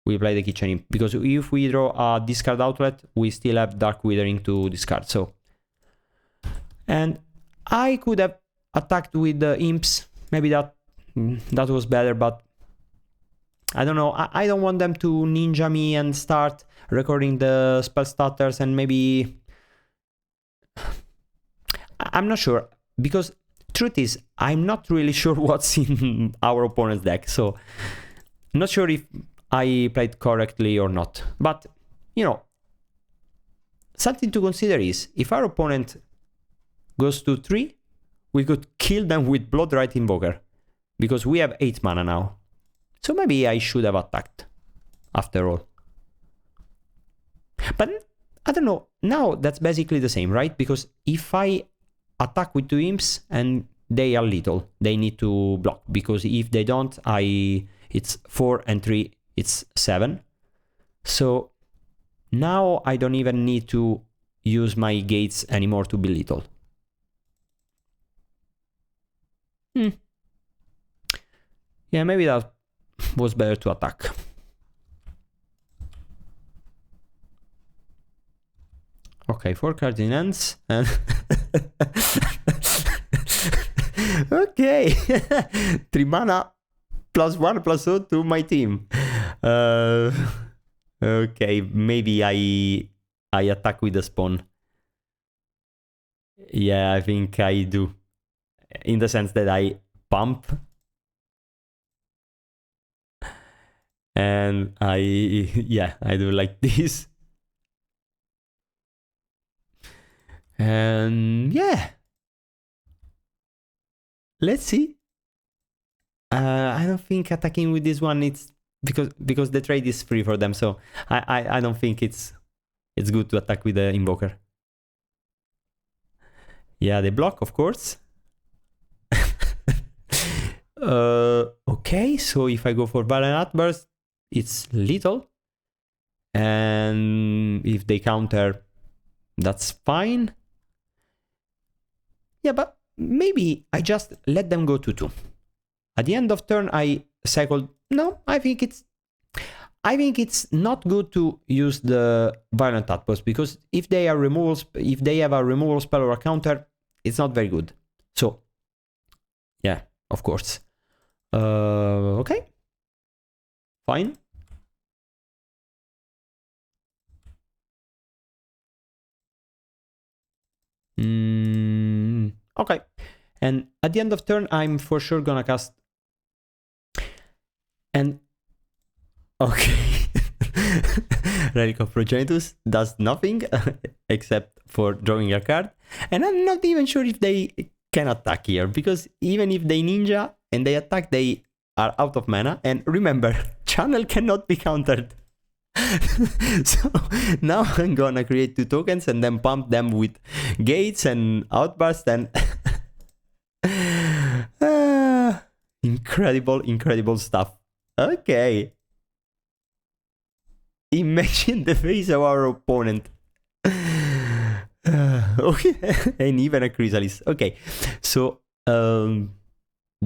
we play the Kitchen Imp because if we draw a discard outlet, we still have Dark Withering to discard. So, and I could have attacked with the imps. Maybe that was better, but I don't know. I don't want them to ninja me and start recording the spell stutters and maybe... I'm not sure, because truth is, I'm not really sure what's in our opponent's deck, so I'm not sure if I played correctly or not. But, you know, something to consider is, if our opponent goes to 3, we could kill them with Bloodright Invoker, because we have 8 mana now. So maybe I should have attacked, after all. But, I don't know, now that's basically the same, right? Because if I attack with 2 imps and they are little, they need to block, because if they don't, it's 4 and 3, it's 7. So, now I don't even need to use my gates anymore to be little. Yeah, maybe that was better to attack. Okay, 4 cards in hands and okay. 3 mana +1/+0 to my team. Okay, maybe I attack with the spawn. Yeah, I think I do. In the sense that I pump. And yeah, I do like this. And yeah. Let's see. I don't think attacking with this one, it's because the trade is free for them, so I don't think it's good to attack with the Invoker. Yeah, they block, of course. Okay, so if I go for Violent Outburst, it's little. And if they counter, that's fine. Yeah, but maybe I just let them go to 2. At the end of turn, I cycled. No, I think it's not good to use the Violent Outburst, because if they have a removal spell or a counter, it's not very good. So, yeah, of course. Okay. Fine. Okay. And at the end of turn, I'm for sure gonna cast. And okay. Relic of Progenitus does nothing except for drawing a card. And I'm not even sure if they can attack here, because even if they ninja and they attack, they are out of mana. And remember, channel cannot be countered. So now I'm gonna create 2 tokens and then pump them with gates and outburst and incredible stuff. Okay. Imagine the face of our opponent. Okay, and even a Chrysalis. Okay, so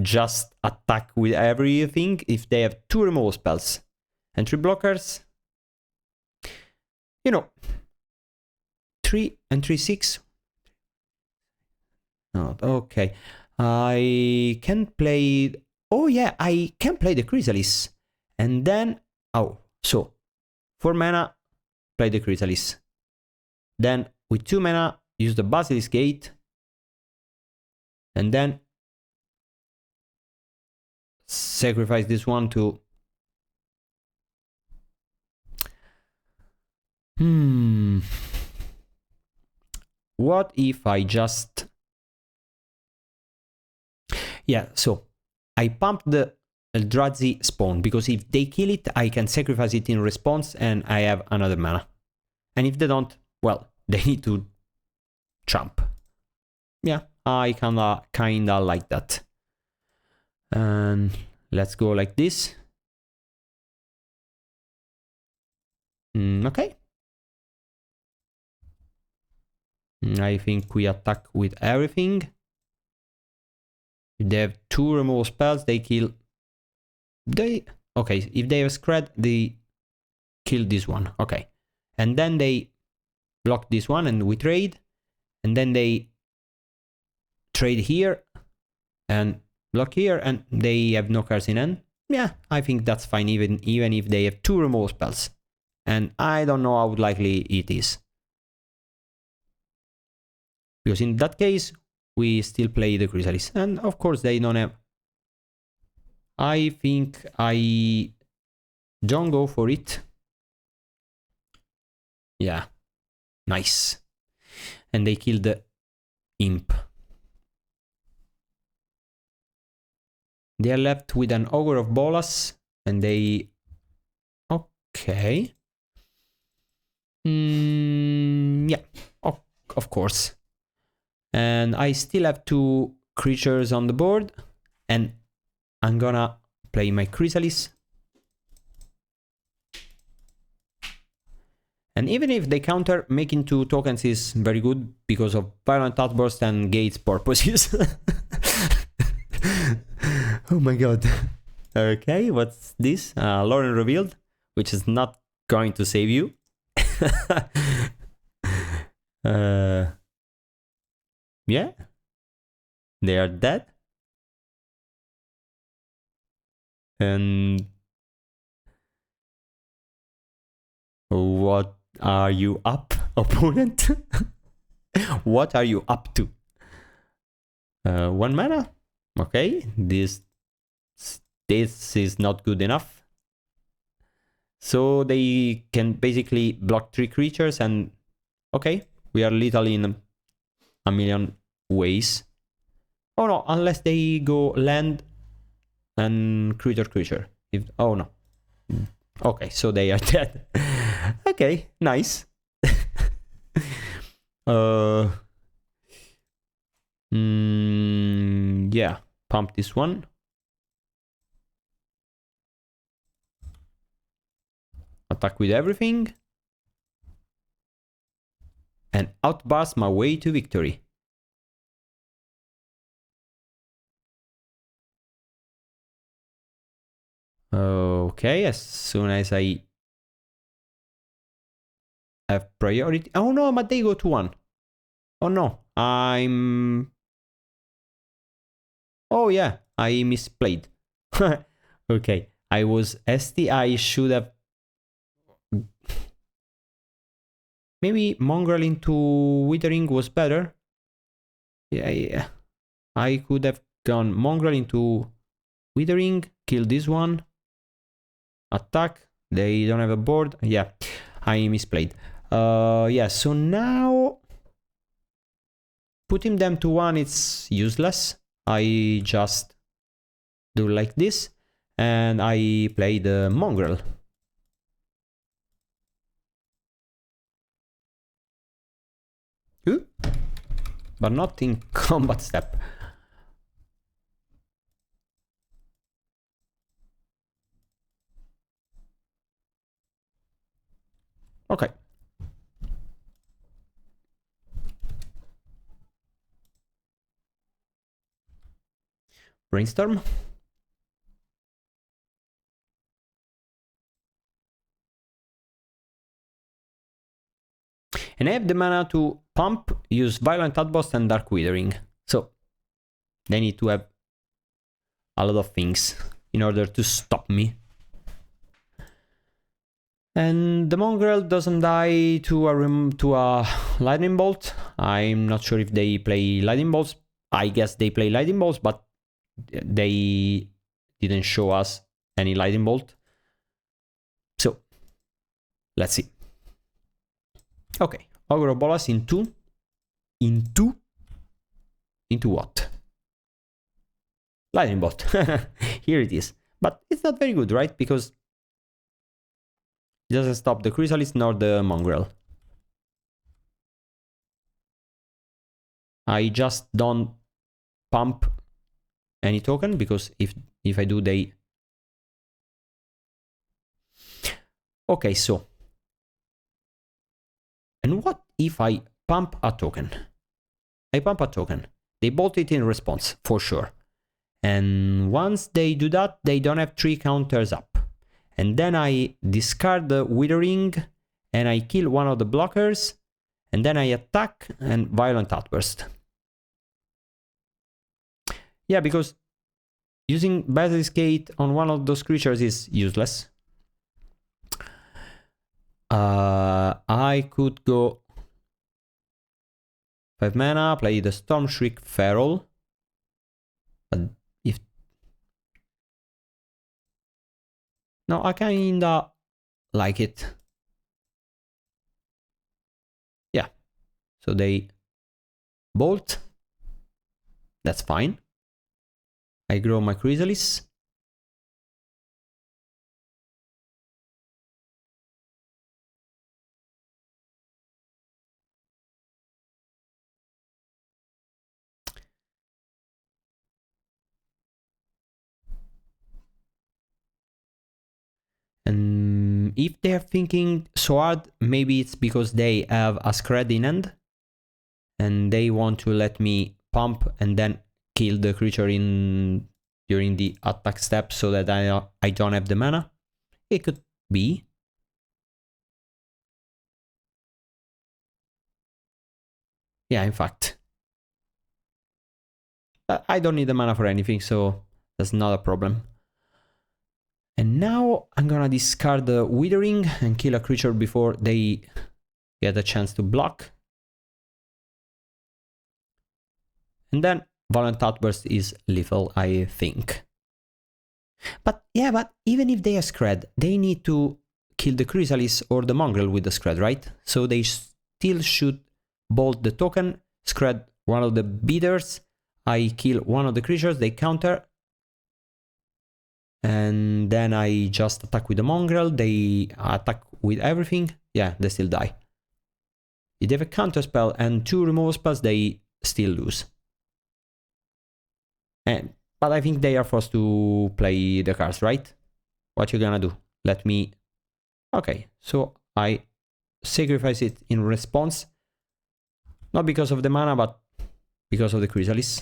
just attack with everything if they have 2 removal spells and 3 blockers. You know, 3 and 3, 6. Oh, okay, I can play. Oh yeah, I can play the Chrysalis, and then so 4 mana, play the Chrysalis. Then with 2 mana, use the Basilisk Gate, and then sacrifice this one to... What if I just... Yeah, so I pump the Eldrazi spawn, because if they kill it, I can sacrifice it in response and I have another mana. And if they don't, well, they need to jump. Yeah, I kinda like that. And let's go like this. Okay. I think we attack with everything. If they have 2 removal spells, they kill... Okay, if they have Scred, they kill this one. Okay. And then they block this one and we trade. And then they trade here and block here, and they have no cards in hand. Yeah, I think that's fine, even if they have 2 removal spells. And I don't know how likely it is. Because in that case, we still play the Chrysalis. And of course they don't have... I think I don't go for it. Yeah. Nice. And they kill the Imp. They are left with an Ogre of Bolas. And they... Okay. Yeah. Of course. And I still have 2 creatures on the board. And I'm gonna play my Chrysalis. And even if they counter, making 2 tokens is very good because of Violent Outburst and Gates purposes. Oh my god. Okay, what's this? Lauren Revealed, which is not going to save you. Yeah, they are dead. And what are you up, opponent? What are you up to? 1 mana? Okay, this is not good enough. So they can basically block 3 creatures, and okay, we are literally in a million ways. Oh no, unless they go land and creature. Oh no. Okay, so they are dead. Okay, nice. Yeah, pump this one. Attack with everything. And outburst my way to victory. Okay, as soon as I have priority... Oh no, but they go to 1. Oh no, Oh yeah, I misplayed. Okay, I was ST, I should have... Maybe Mongrel into Withering was better. Yeah. I could have gone Mongrel into Withering, kill this one. Attack, they don't have a board. Yeah, I misplayed. Yeah, so now putting them to 1, it's useless. I just do like this, and I play the Mongrel. Ooh, but not in combat step. Okay. Brainstorm. And I have the mana to pump, use Violent Outburst and Dark Withering. So they need to have a lot of things in order to stop me. And the Mongrel doesn't die to a Lightning Bolt. I'm not sure if they play Lightning Bolts. I guess they play Lightning Bolts, but they didn't show us any Lightning Bolt. So let's see. Okay, Ogre Bolas into what? Lightning Bolt. Here it is. But it's not very good, right? Because it doesn't stop the Chrysalis nor the Mongrel. I just don't pump any token because if I do, they... Okay, so... And what if I pump a token? I pump a token. They bolt it in response, for sure. And once they do that, they don't have 3 counters up. And then I discard the Withering and I kill one of the blockers. And then I attack and Violent Outburst. Yeah, because using Basilisk on one of those creatures is useless. I could go 5 mana, play the Storm Shriek Feral. But if... No, I kinda like it. Yeah. So they bolt. That's fine. I grow my Chrysalis. And if they're thinking so hard, maybe it's because they have a scred in hand and they want to let me pump and then kill the creature during the attack step so that I don't have the mana. It could be. Yeah, in fact. I don't need the mana for anything, so that's not a problem. And now I'm gonna discard the Withering and kill a creature before they get a chance to block. And then Violent Outburst is lethal, I think. But yeah, but even if they are scred, they need to kill the Chrysalis or the Mongrel with the scred, right? So they still should bolt the token, scred one of the beaters, I kill one of the creatures, they counter. And then I just attack with the Mongrel, they attack with everything. Yeah, they still die. If they have a counter spell and 2 removal spells, they still lose. But I think they are forced to play the cards, right? What you gonna do? Let me... Okay, so I sacrifice it in response. Not because of the mana, but because of the Chrysalis.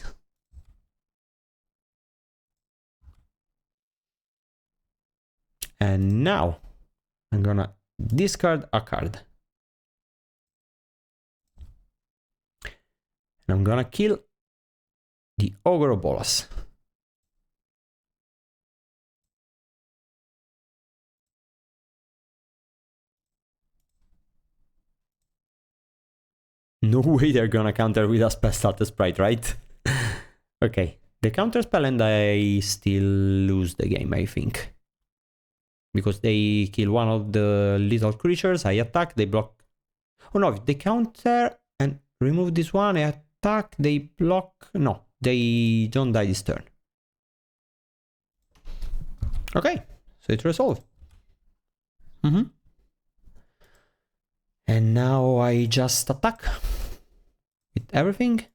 And now I'm gonna discard a card. And I'm gonna kill the Ogre Bolas. No way they're gonna counter with a spell starter sprite, right? Okay, they counter spell and I still lose the game, I think. Because they kill one of the little creatures, I attack, they block. Oh no, if they counter and remove this one, I attack, they block. No, they don't die this turn. Okay, so it's resolved. And now I just attack with everything.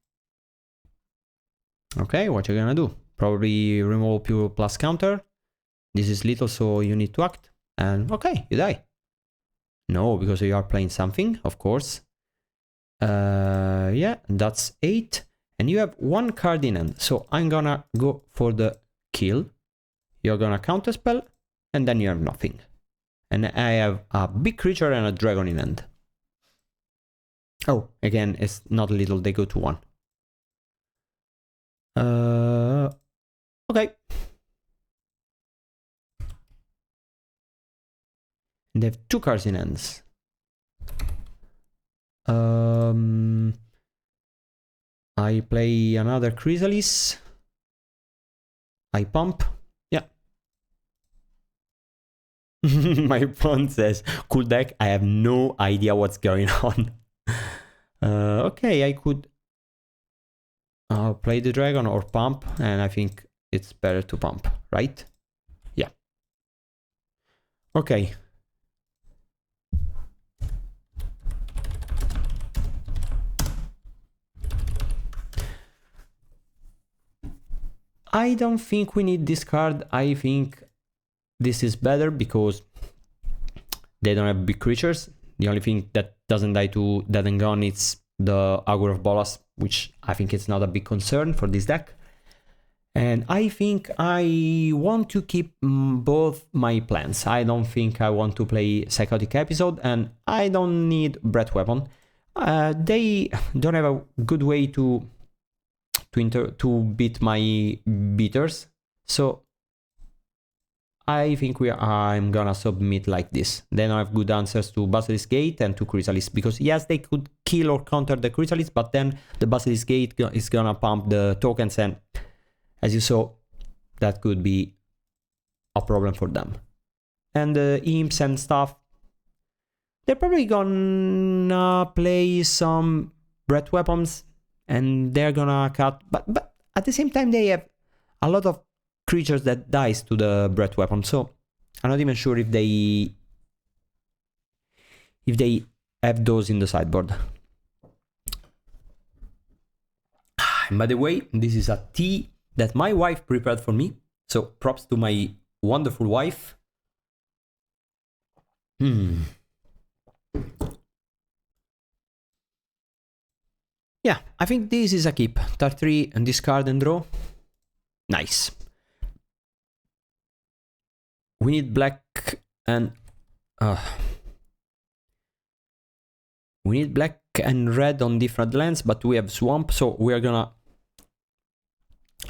Okay, what you gonna do? Probably remove pure plus counter. This is little, so you need to act. And okay, you die. No, because you are playing something, of course. Yeah, that's 8. And you have one card in hand, so I'm gonna go for the kill. You're gonna counterspell, and then you have nothing. And I have a big creature and a dragon in hand. Oh, again, it's not little, they go to 1. Okay. And they have 2 cards in hands. I play another Chrysalis. I pump. Yeah. My opponent says, cool deck, I have no idea what's going on. Okay, I could play the dragon or pump, and I think it's better to pump, right? Yeah. Okay. I don't think we need this card. I think this is better because they don't have big creatures. The only thing that doesn't die to Dead and Gone is the Augur of Bolas, which I think it's not a big concern for this deck. And I think I want to keep both my plans. I don't think I want to play Psychotic Episode, and I don't need Breath Weapon. They don't have a good way to beat my beaters, so I think I'm gonna submit like this. Then I have good answers to Basilisk Gate and to Chrysalis, because yes, they could kill or counter the Chrysalis, but then the Basilisk Gate is gonna pump the tokens, and as you saw, that could be a problem for them. And the imps and stuff, they're probably gonna play some Breath Weapons, and they're gonna cut, but at the same time they have a lot of creatures that dies to the Breath Weapon, so I'm not even sure if they have those in the sideboard. And by the way, this is a tea that my wife prepared for me, so props to my wonderful wife. Yeah, I think this is a keep. Tar 3 and discard and draw. Nice. We need black and we need black and red on different lands, but we have swamp, so we are gonna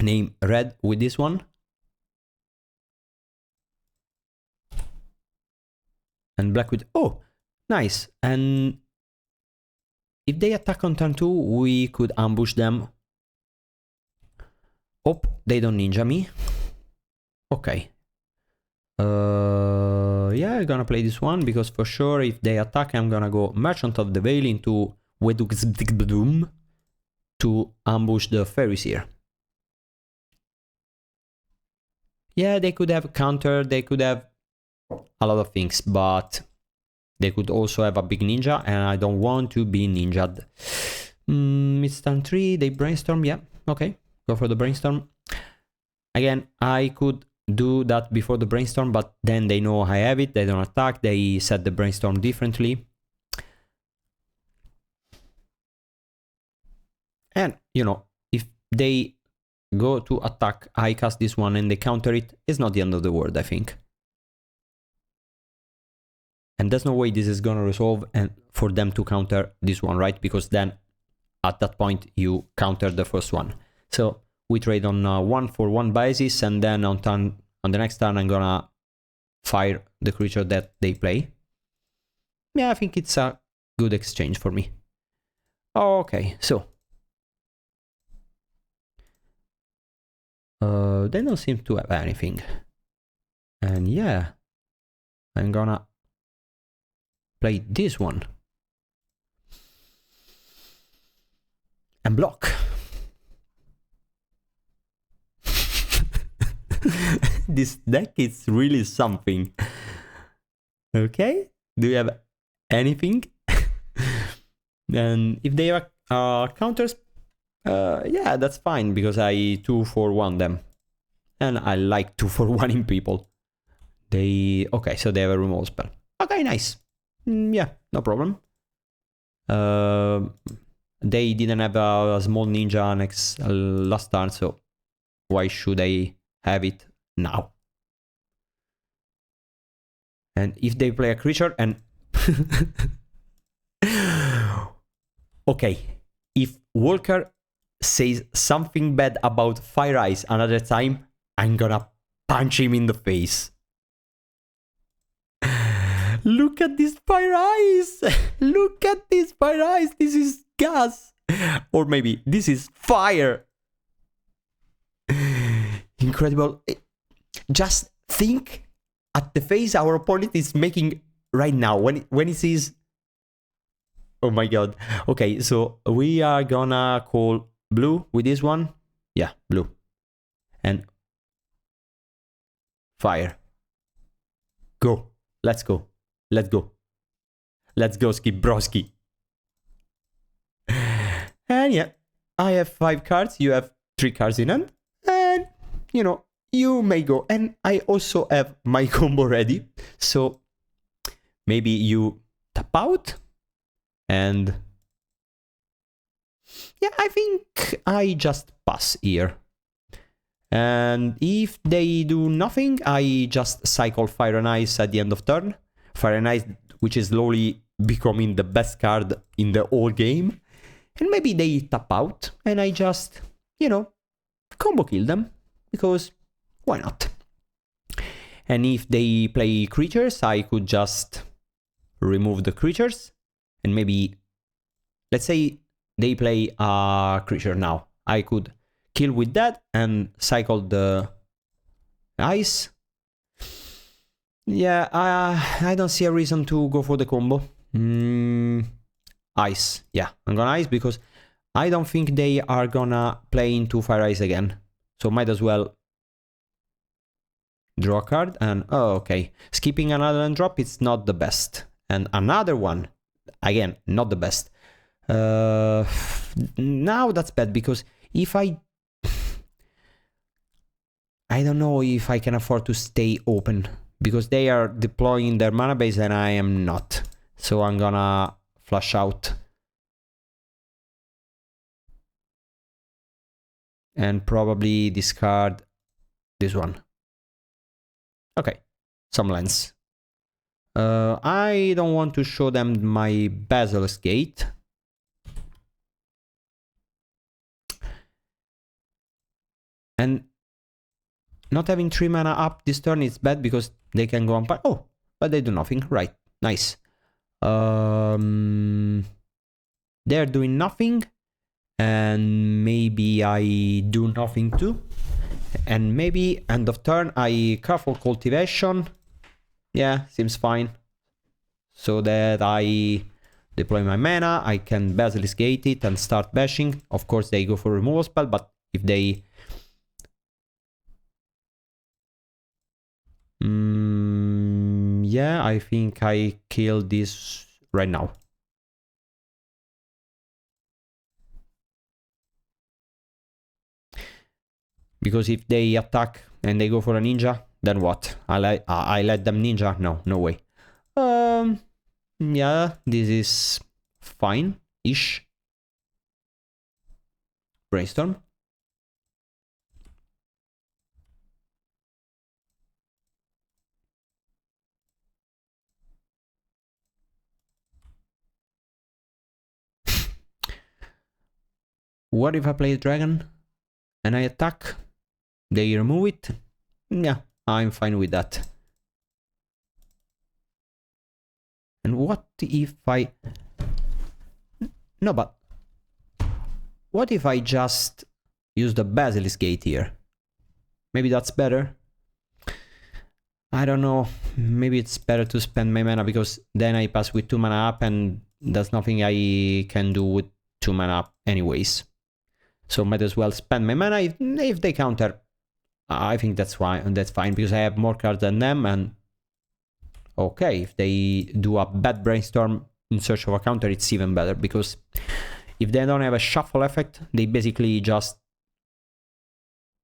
name red with this one. And black with, oh, nice. And if they attack on turn 2, we could ambush them. Oh, they don't ninja me. Okay. Yeah, I'm gonna play this one, because for sure if they attack, I'm gonna go Merchant of the Veil into Wedugzbdoom to ambush the Fairies here. Yeah, they could have counter, they could have a lot of things, but they could also have a big ninja, and I don't want to be ninja'd. It's turn 3, they brainstorm, yeah, okay, go for the brainstorm. Again, I could do that before the brainstorm, but then they know I have it, they don't attack, they set the brainstorm differently. And, you know, if they go to attack, I cast this one and they counter it, it's not the end of the world, I think. And there's no way this is gonna resolve and for them to counter this one, right? Because then at that point you counter the first one. So we trade on 1-for-1 basis, and then on the next turn I'm gonna fire the creature that they play. Yeah, I think it's a good exchange for me. Okay, so they don't seem to have anything. And yeah, I'm gonna play this one and block. This deck is really something. Okay, do you have anything? And if they are counters, yeah, that's fine, because I 2-for-1 them, and I like 2-for-1 in people. They okay, so they have a removal spell. Okay, nice. Yeah, no problem. They didn't have a small ninja next last turn, so why should I have it now? And if they play a creature and... Okay, if Walker says something bad about Fire Eyes another time, I'm gonna punch him in the face. Look at these Fire Eyes! Look at these Fire Eyes! This is gas! Or maybe this is fire! Incredible. Just think at the face our opponent is making right now when he sees... Oh my god. Okay, so we are gonna call blue with this one. Yeah, blue. And fire. Go. Let's go. Let's go. Let's go, Skibroski. And yeah, I have 5 cards. You have 3 cards in hand. And, you know, you may go. And I also have my combo ready. So maybe you tap out. And yeah, I think I just pass here. And if they do nothing, I just cycle Fire and Ice at the end of turn. Fire and Ice, which is slowly becoming the best card in the whole game. And maybe they tap out and I just, you know, combo kill them. Because why not? And if they play creatures, I could just remove the creatures. And maybe, let's say they play a creature now. I could kill with that and cycle the ice. Yeah, I don't see a reason to go for the combo. Ice. Yeah, I'm gonna ice because I don't think they are gonna play into Fire Ice again. So might as well draw a card and... Oh, okay. Skipping another and drop, it's not the best. And another one. Again, not the best. Now that's bad because if I don't know if I can afford to stay open because they are deploying their mana base and I am not. So I'm gonna flush out. And probably discard this one. Okay, some lands. I don't want to show them my Basilisk Gate. And not having 3 mana up this turn is bad because they can go on... Oh, but they do nothing. Right, nice. They're doing nothing. And maybe I do nothing too. And maybe end of turn I Careful Cultivation. Yeah, seems fine. So that I deploy my mana, I can Basilisk Gate it and start bashing. Of course, they go for removal spell, but if they... yeah, I think I kill this right now. Because if they attack and they go for a ninja, then what? I let them ninja? No, no way. Yeah, this is fine-ish. Brainstorm. What if I play a dragon and I attack? They remove it? Yeah, I'm fine with that. And what if I... No, but... What if I just use the Basilisk Gate here? Maybe that's better. I don't know. Maybe it's better to spend my mana because then I pass with 2 mana up and there's nothing I can do with 2 mana up anyways. So might as well spend my mana. If they counter, I think that's fine. That's fine because I have more cards than them. And okay, if they do a bad Brainstorm in search of a counter, it's even better because if they don't have a shuffle effect, they basically just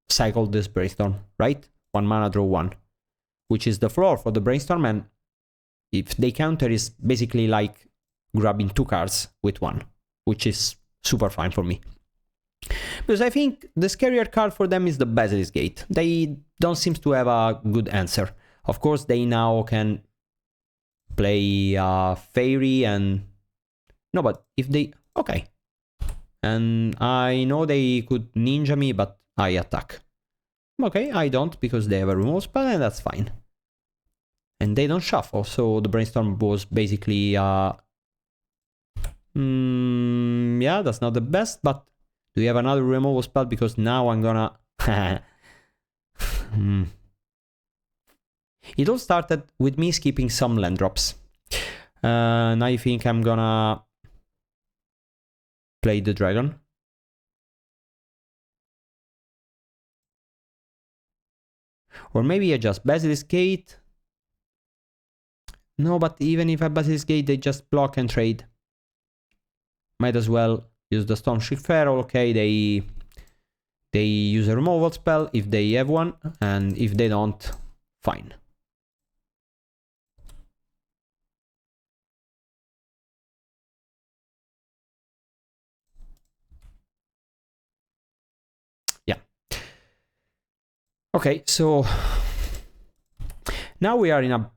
cycle this Brainstorm, right? 1 mana, draw 1, which is the floor for the Brainstorm. And if they counter, is basically like grabbing 2 cards with 1, which is super fine for me. Because I think the scarier card for them is the Basilisk Gate. They don't seem to have a good answer. Of course, they now can play Fairy and... No, but if they... Okay. And I know they could ninja me, but I attack. Okay, I don't, because they have a removal spell, and that's fine. And they don't shuffle, so the Brainstorm was basically... yeah, that's not the best, but... Do you have another removal spell? Because now I'm gonna... It all started with me skipping some land drops. And I think I'm gonna... play the dragon. Or maybe I just Basilisk Gate. No, but even if I Basilisk Gate, they just block and trade. Might as well use the Stormshriek Feral. Okay, they use a removal spell if they have one, and if they don't, fine. Yeah. Okay, so now we are in a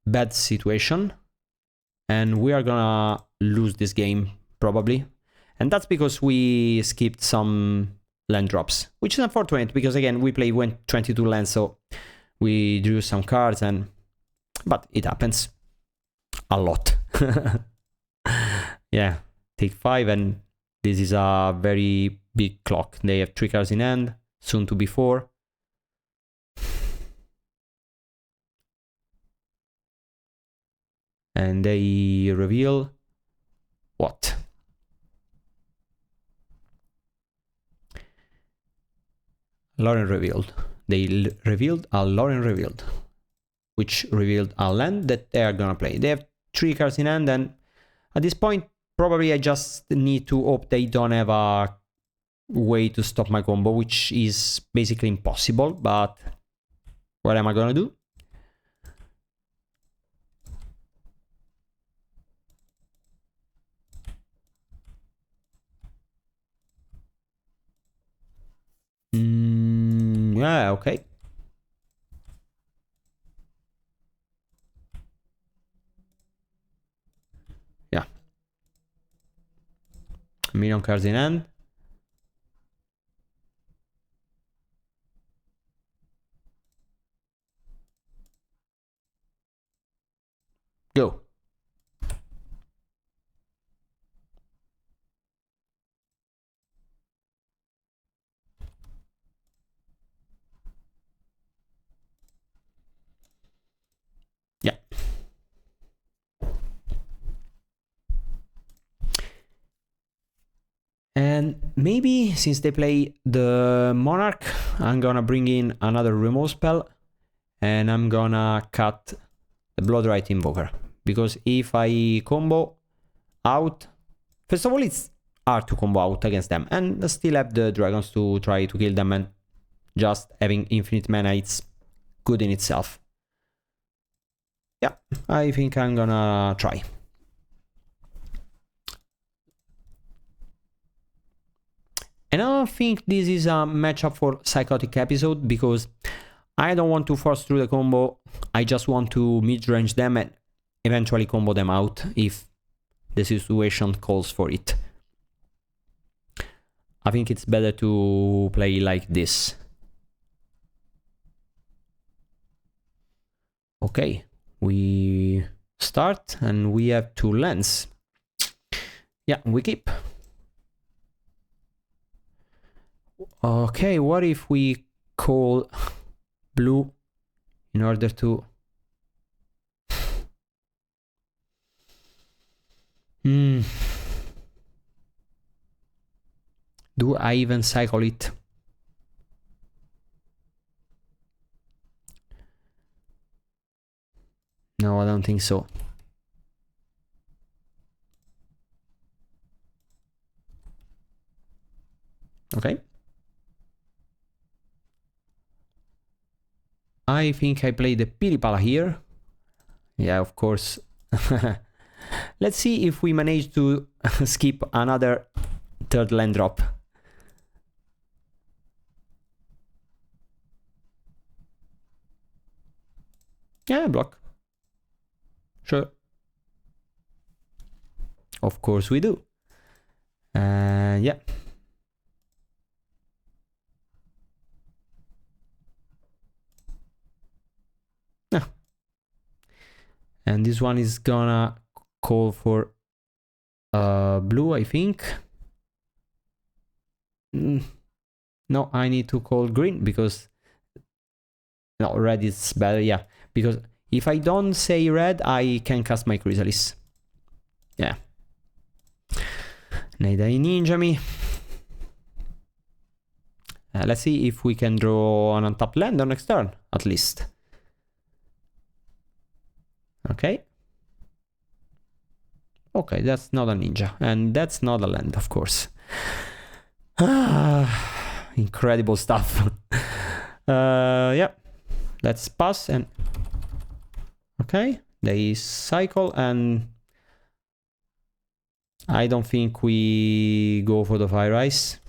bad situation, and we are gonna lose this game probably. And that's because we skipped some land drops, which is unfortunate because again we play 22 lands, so we drew some cards, but it happens a lot. Yeah, take 5, and this is a very big clock. They have 3 cards in hand, soon to be 4. And they reveal what? Lauren revealed. They revealed a Lauren revealed, which revealed a land that they are gonna play. They have 3 cards in hand, and at this point, probably I just need to hope they don't have a way to stop my combo, which is basically impossible, but what am I gonna do? Yeah, okay. Yeah. Million cards in hand. Go. Yeah. And maybe since they play the Monarch, I'm gonna bring in another removal spell, and I'm gonna cut the Bloodrite Invoker. Because if I combo out, first of all, it's hard to combo out against them, and still have the dragons to try to kill them, and just having infinite mana, it's good in itself. Yeah, I think I'm gonna try. And I don't think this is a matchup for Psychotic Episode, because I don't want to force through the combo. I just want to mid-range them and eventually combo them out if the situation calls for it. I think it's better to play like this. Okay, we start and we have 2 lands. Yeah, we keep. Okay, what if we call blue in order to... Do I even cycle it? No, I don't think so. Okay. I think I play the Pili-Pala here. Yeah, of course. Let's see if we manage to skip another third land drop. Yeah, block. Sure. Of course we do. Yeah. Yeah. And this one is gonna call for blue, I think. No, I need to call green because no, red is better. Yeah, because if I don't say red, I can cast my Chrysalis. Yeah. They ninja me. Let's see if we can draw an untapped land on next turn, at least. Okay. Okay, that's not a ninja, and that's not a land, of course. Incredible stuff. Yeah, let's pass and okay, they cycle, and I don't think we go for the Fire Ice.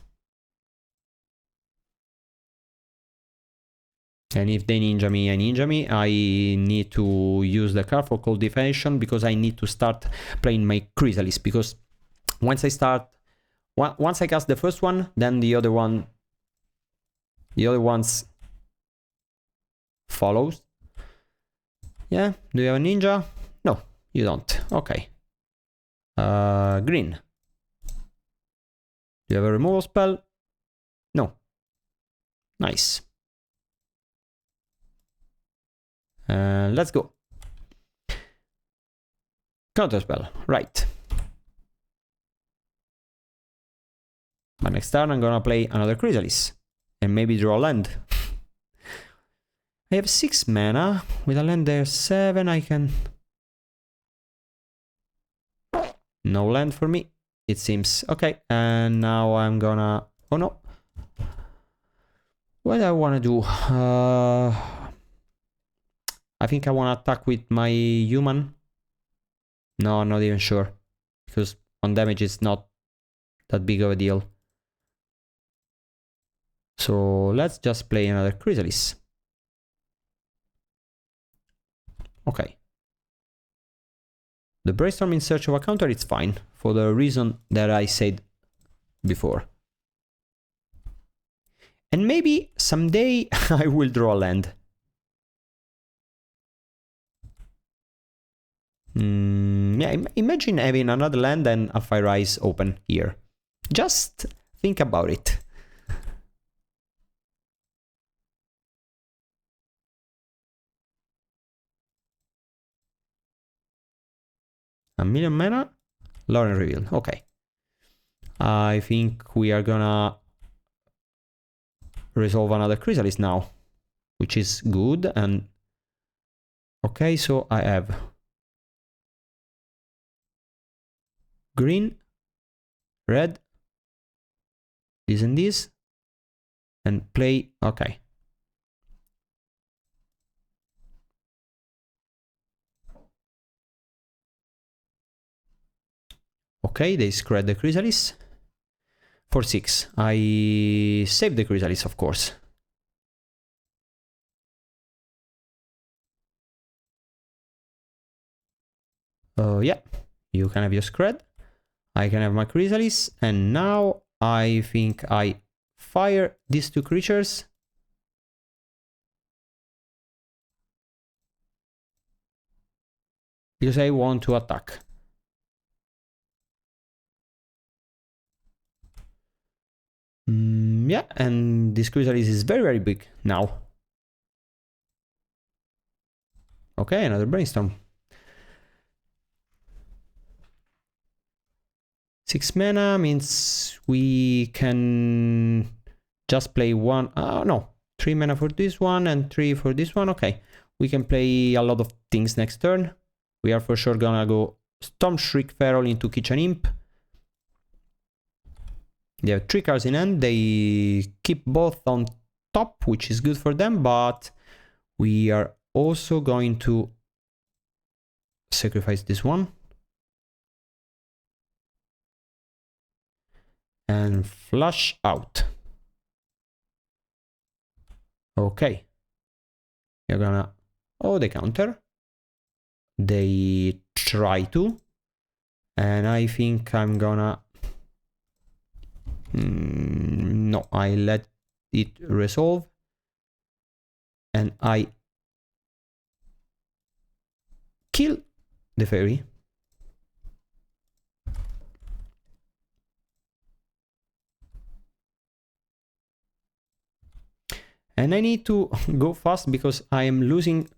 And if they ninja me, I need to use the card for cold defension because I need to start playing my Chrysalis, because once I cast the first one, then the other ones follows. Yeah, do you have a ninja? No, you don't. Okay. Green. Do you have a removal spell? No. Nice. Let's go. Counterspell, right. But next turn I'm gonna play another Chrysalis and maybe draw a land. I have 6 mana. With a land there 7, I can... No land for me, it seems. Okay, and now I'm gonna... Oh no. What do I wanna do? I think I wanna attack with my human. No, not even sure. Because on damage it's not that big of a deal. So let's just play another Chrysalis. Okay. The Brainstorm in search of a counter, it's fine, for the reason that I said before. And maybe someday I will draw a land. Yeah, imagine having another land and a Fire Ice open here. Just think about it. A million mana? Lauren reveal. Okay. I think we are gonna resolve another Chrysalis now, which is good. And okay, so I have green, red, this and this, and play. Okay. Okay, they scred the Chrysalis. For 6. I save the Chrysalis, of course. Yeah, you can have your scred. I can have my Chrysalis, and now I think I fire these 2 creatures. Because I want to attack. Yeah, and this Chrysalis is very, very big now. Okay, another Brainstorm. 6 mana means we can just play one. No, 3 mana for this one and 3 for this one. Okay, we can play a lot of things next turn. We are for sure gonna go Storm Shriek Feral into Kitchen Imp. They have 3 cards in hand. They keep both on top, which is good for them, but we are also going to sacrifice this one. and flush out. Okay. You're gonna... Oh, they counter. They try to. And I think I'm gonna... No, I let it resolve. And I kill the fairy. And I need to go fast because I am losing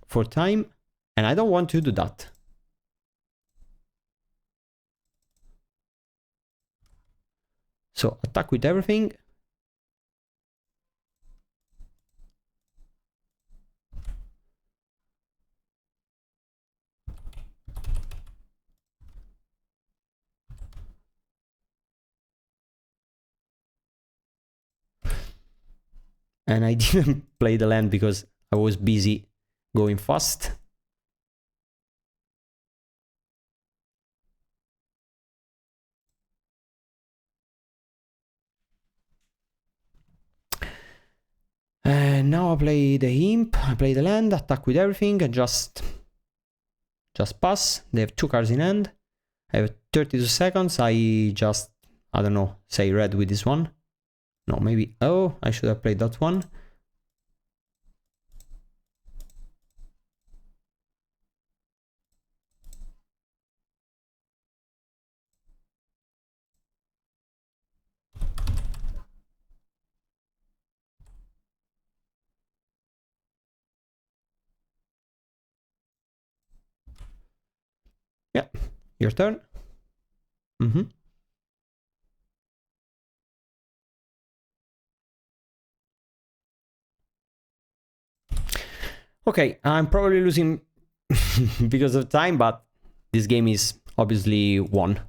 for time and I don't want to do that. So attack with everything. And I didn't play the land because I was busy going fast. And now I play the imp, I play the land, attack with everything, and just pass. They have 2 cards in hand. I have 32 seconds. I don't know, say red with this one. No, maybe, oh, I should have played that one. Yeah, your turn. Okay, I'm probably losing because of time, but this game is obviously won.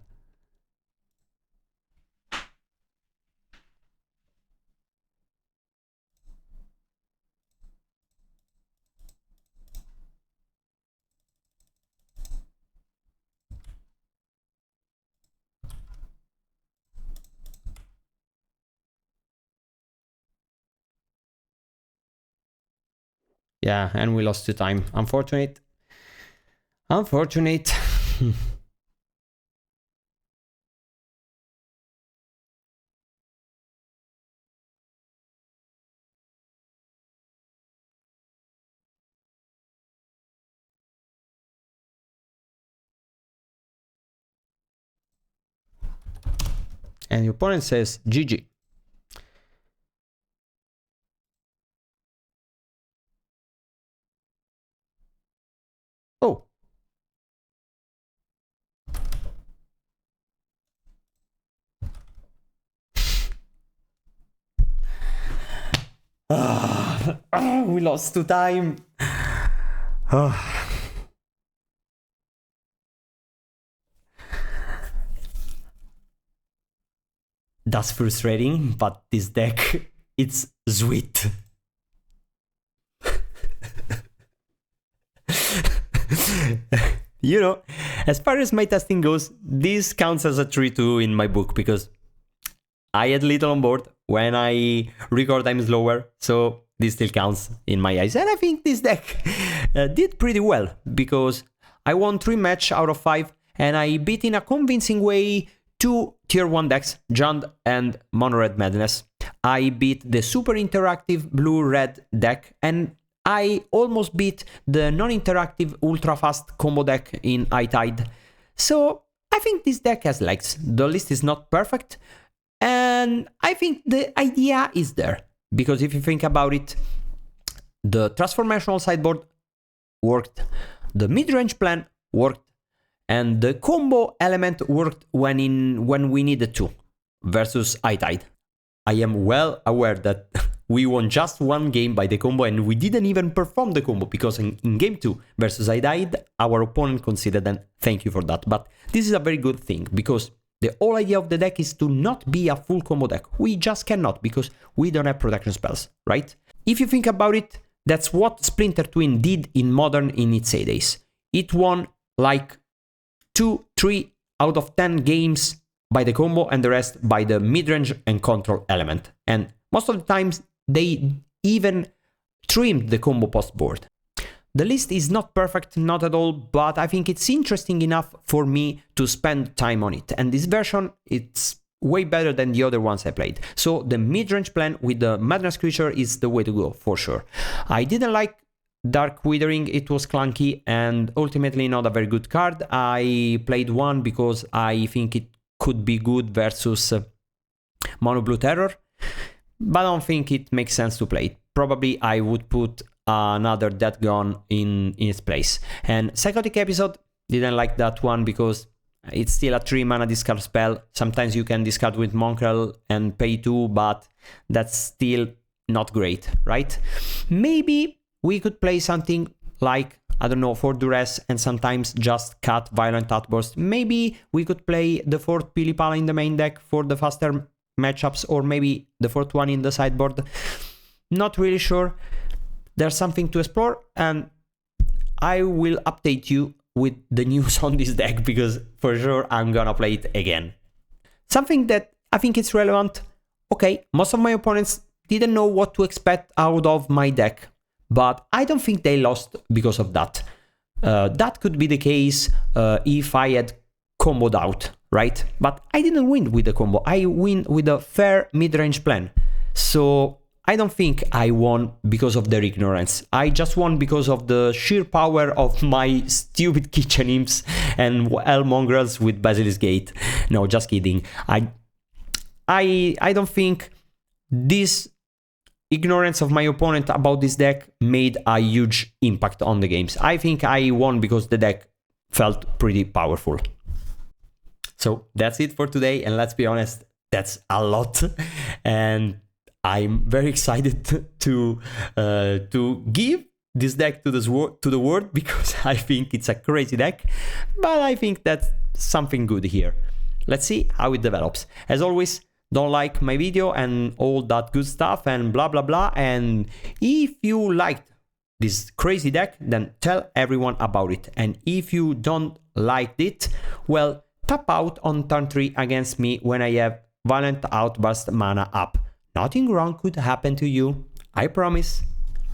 Yeah, and we lost 2 time. Unfortunate. Unfortunate. And the opponent says GG. Oh. We lost 2 time. That's frustrating, but this deck, it's sweet. You know, as far as my testing goes, this counts as a 3-2 in my book because I had little on board. When I record, I'm slower, so this still counts in my eyes. And I think this deck did pretty well because I won 3 matches out of 5 and I beat in a convincing way 2 tier 1 decks, Jund and Mono Red Madness. I beat the super interactive blue-red deck and I almost beat the non-interactive ultra-fast combo deck in High Tide. So I think this deck has legs. The list is not perfect. And I think the idea is there, because if you think about it, the transformational sideboard worked, the mid-range plan worked, and the combo element worked when we needed to, versus High Tide. I am well aware that we won just 1 game by the combo and we didn't even perform the combo, because in game 2 versus High Tide, our opponent conceded, and thank you for that. But this is a very good thing, because the whole idea of the deck is to not be a full combo deck. We just cannot, because we don't have protection spells, right? If you think about it, that's what Splinter Twin did in Modern in its heydays. It won like 2-3 out of 10 games by the combo and the rest by the midrange and control element. And most of the times they even trimmed the combo post board. The list is not perfect, not at all, but I think it's interesting enough for me to spend time on it. And this version, it's way better than the other ones I played. So the mid-range plan with the Madness Creature is the way to go, for sure. I didn't like Dark Withering, it was clunky and ultimately not a very good card. I played one because I think it could be good versus Mono Blue Terror, but I don't think it makes sense to play it. Probably I would put another Death Gone in its place. And Psychotic Episode, didn't like that one because it's still a 3 mana discard spell. Sometimes you can discard with Mongrel and pay 2, but that's still not great, right? Maybe we could play something like, I don't know, for duress and sometimes just cut Violent Outburst. Maybe we could play the 4th Pili-Pala in the main deck for the faster matchups, or maybe the 4th one in the sideboard. Not really sure. There's something to explore, and I will update you with the news on this deck because for sure I'm gonna play it again. Something that I think it's relevant. Okay, most of my opponents didn't know what to expect out of my deck, but I don't think they lost because of that. That could be the case if I had comboed out, right? But I didn't win with the combo. I win with a fair mid-range plan. So I don't think I won because of their ignorance. I just won because of the sheer power of my stupid kitchen imps and Hell Mongrels with Basilisk Gate. No, just kidding. I don't think this ignorance of my opponent about this deck made a huge impact on the games. I think I won because the deck felt pretty powerful. So that's it for today, and let's be honest, that's a lot. And I'm very excited to give this deck to the world because I think it's a crazy deck, but I think that's something good here. Let's see how it develops. As always, don't like my video and all that good stuff and blah blah blah. And if you liked this crazy deck, then tell everyone about it. And if you don't like it, well, tap out on turn 3 against me when I have Violent Outburst mana up. Nothing wrong could happen to you, I promise.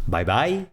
Bye bye.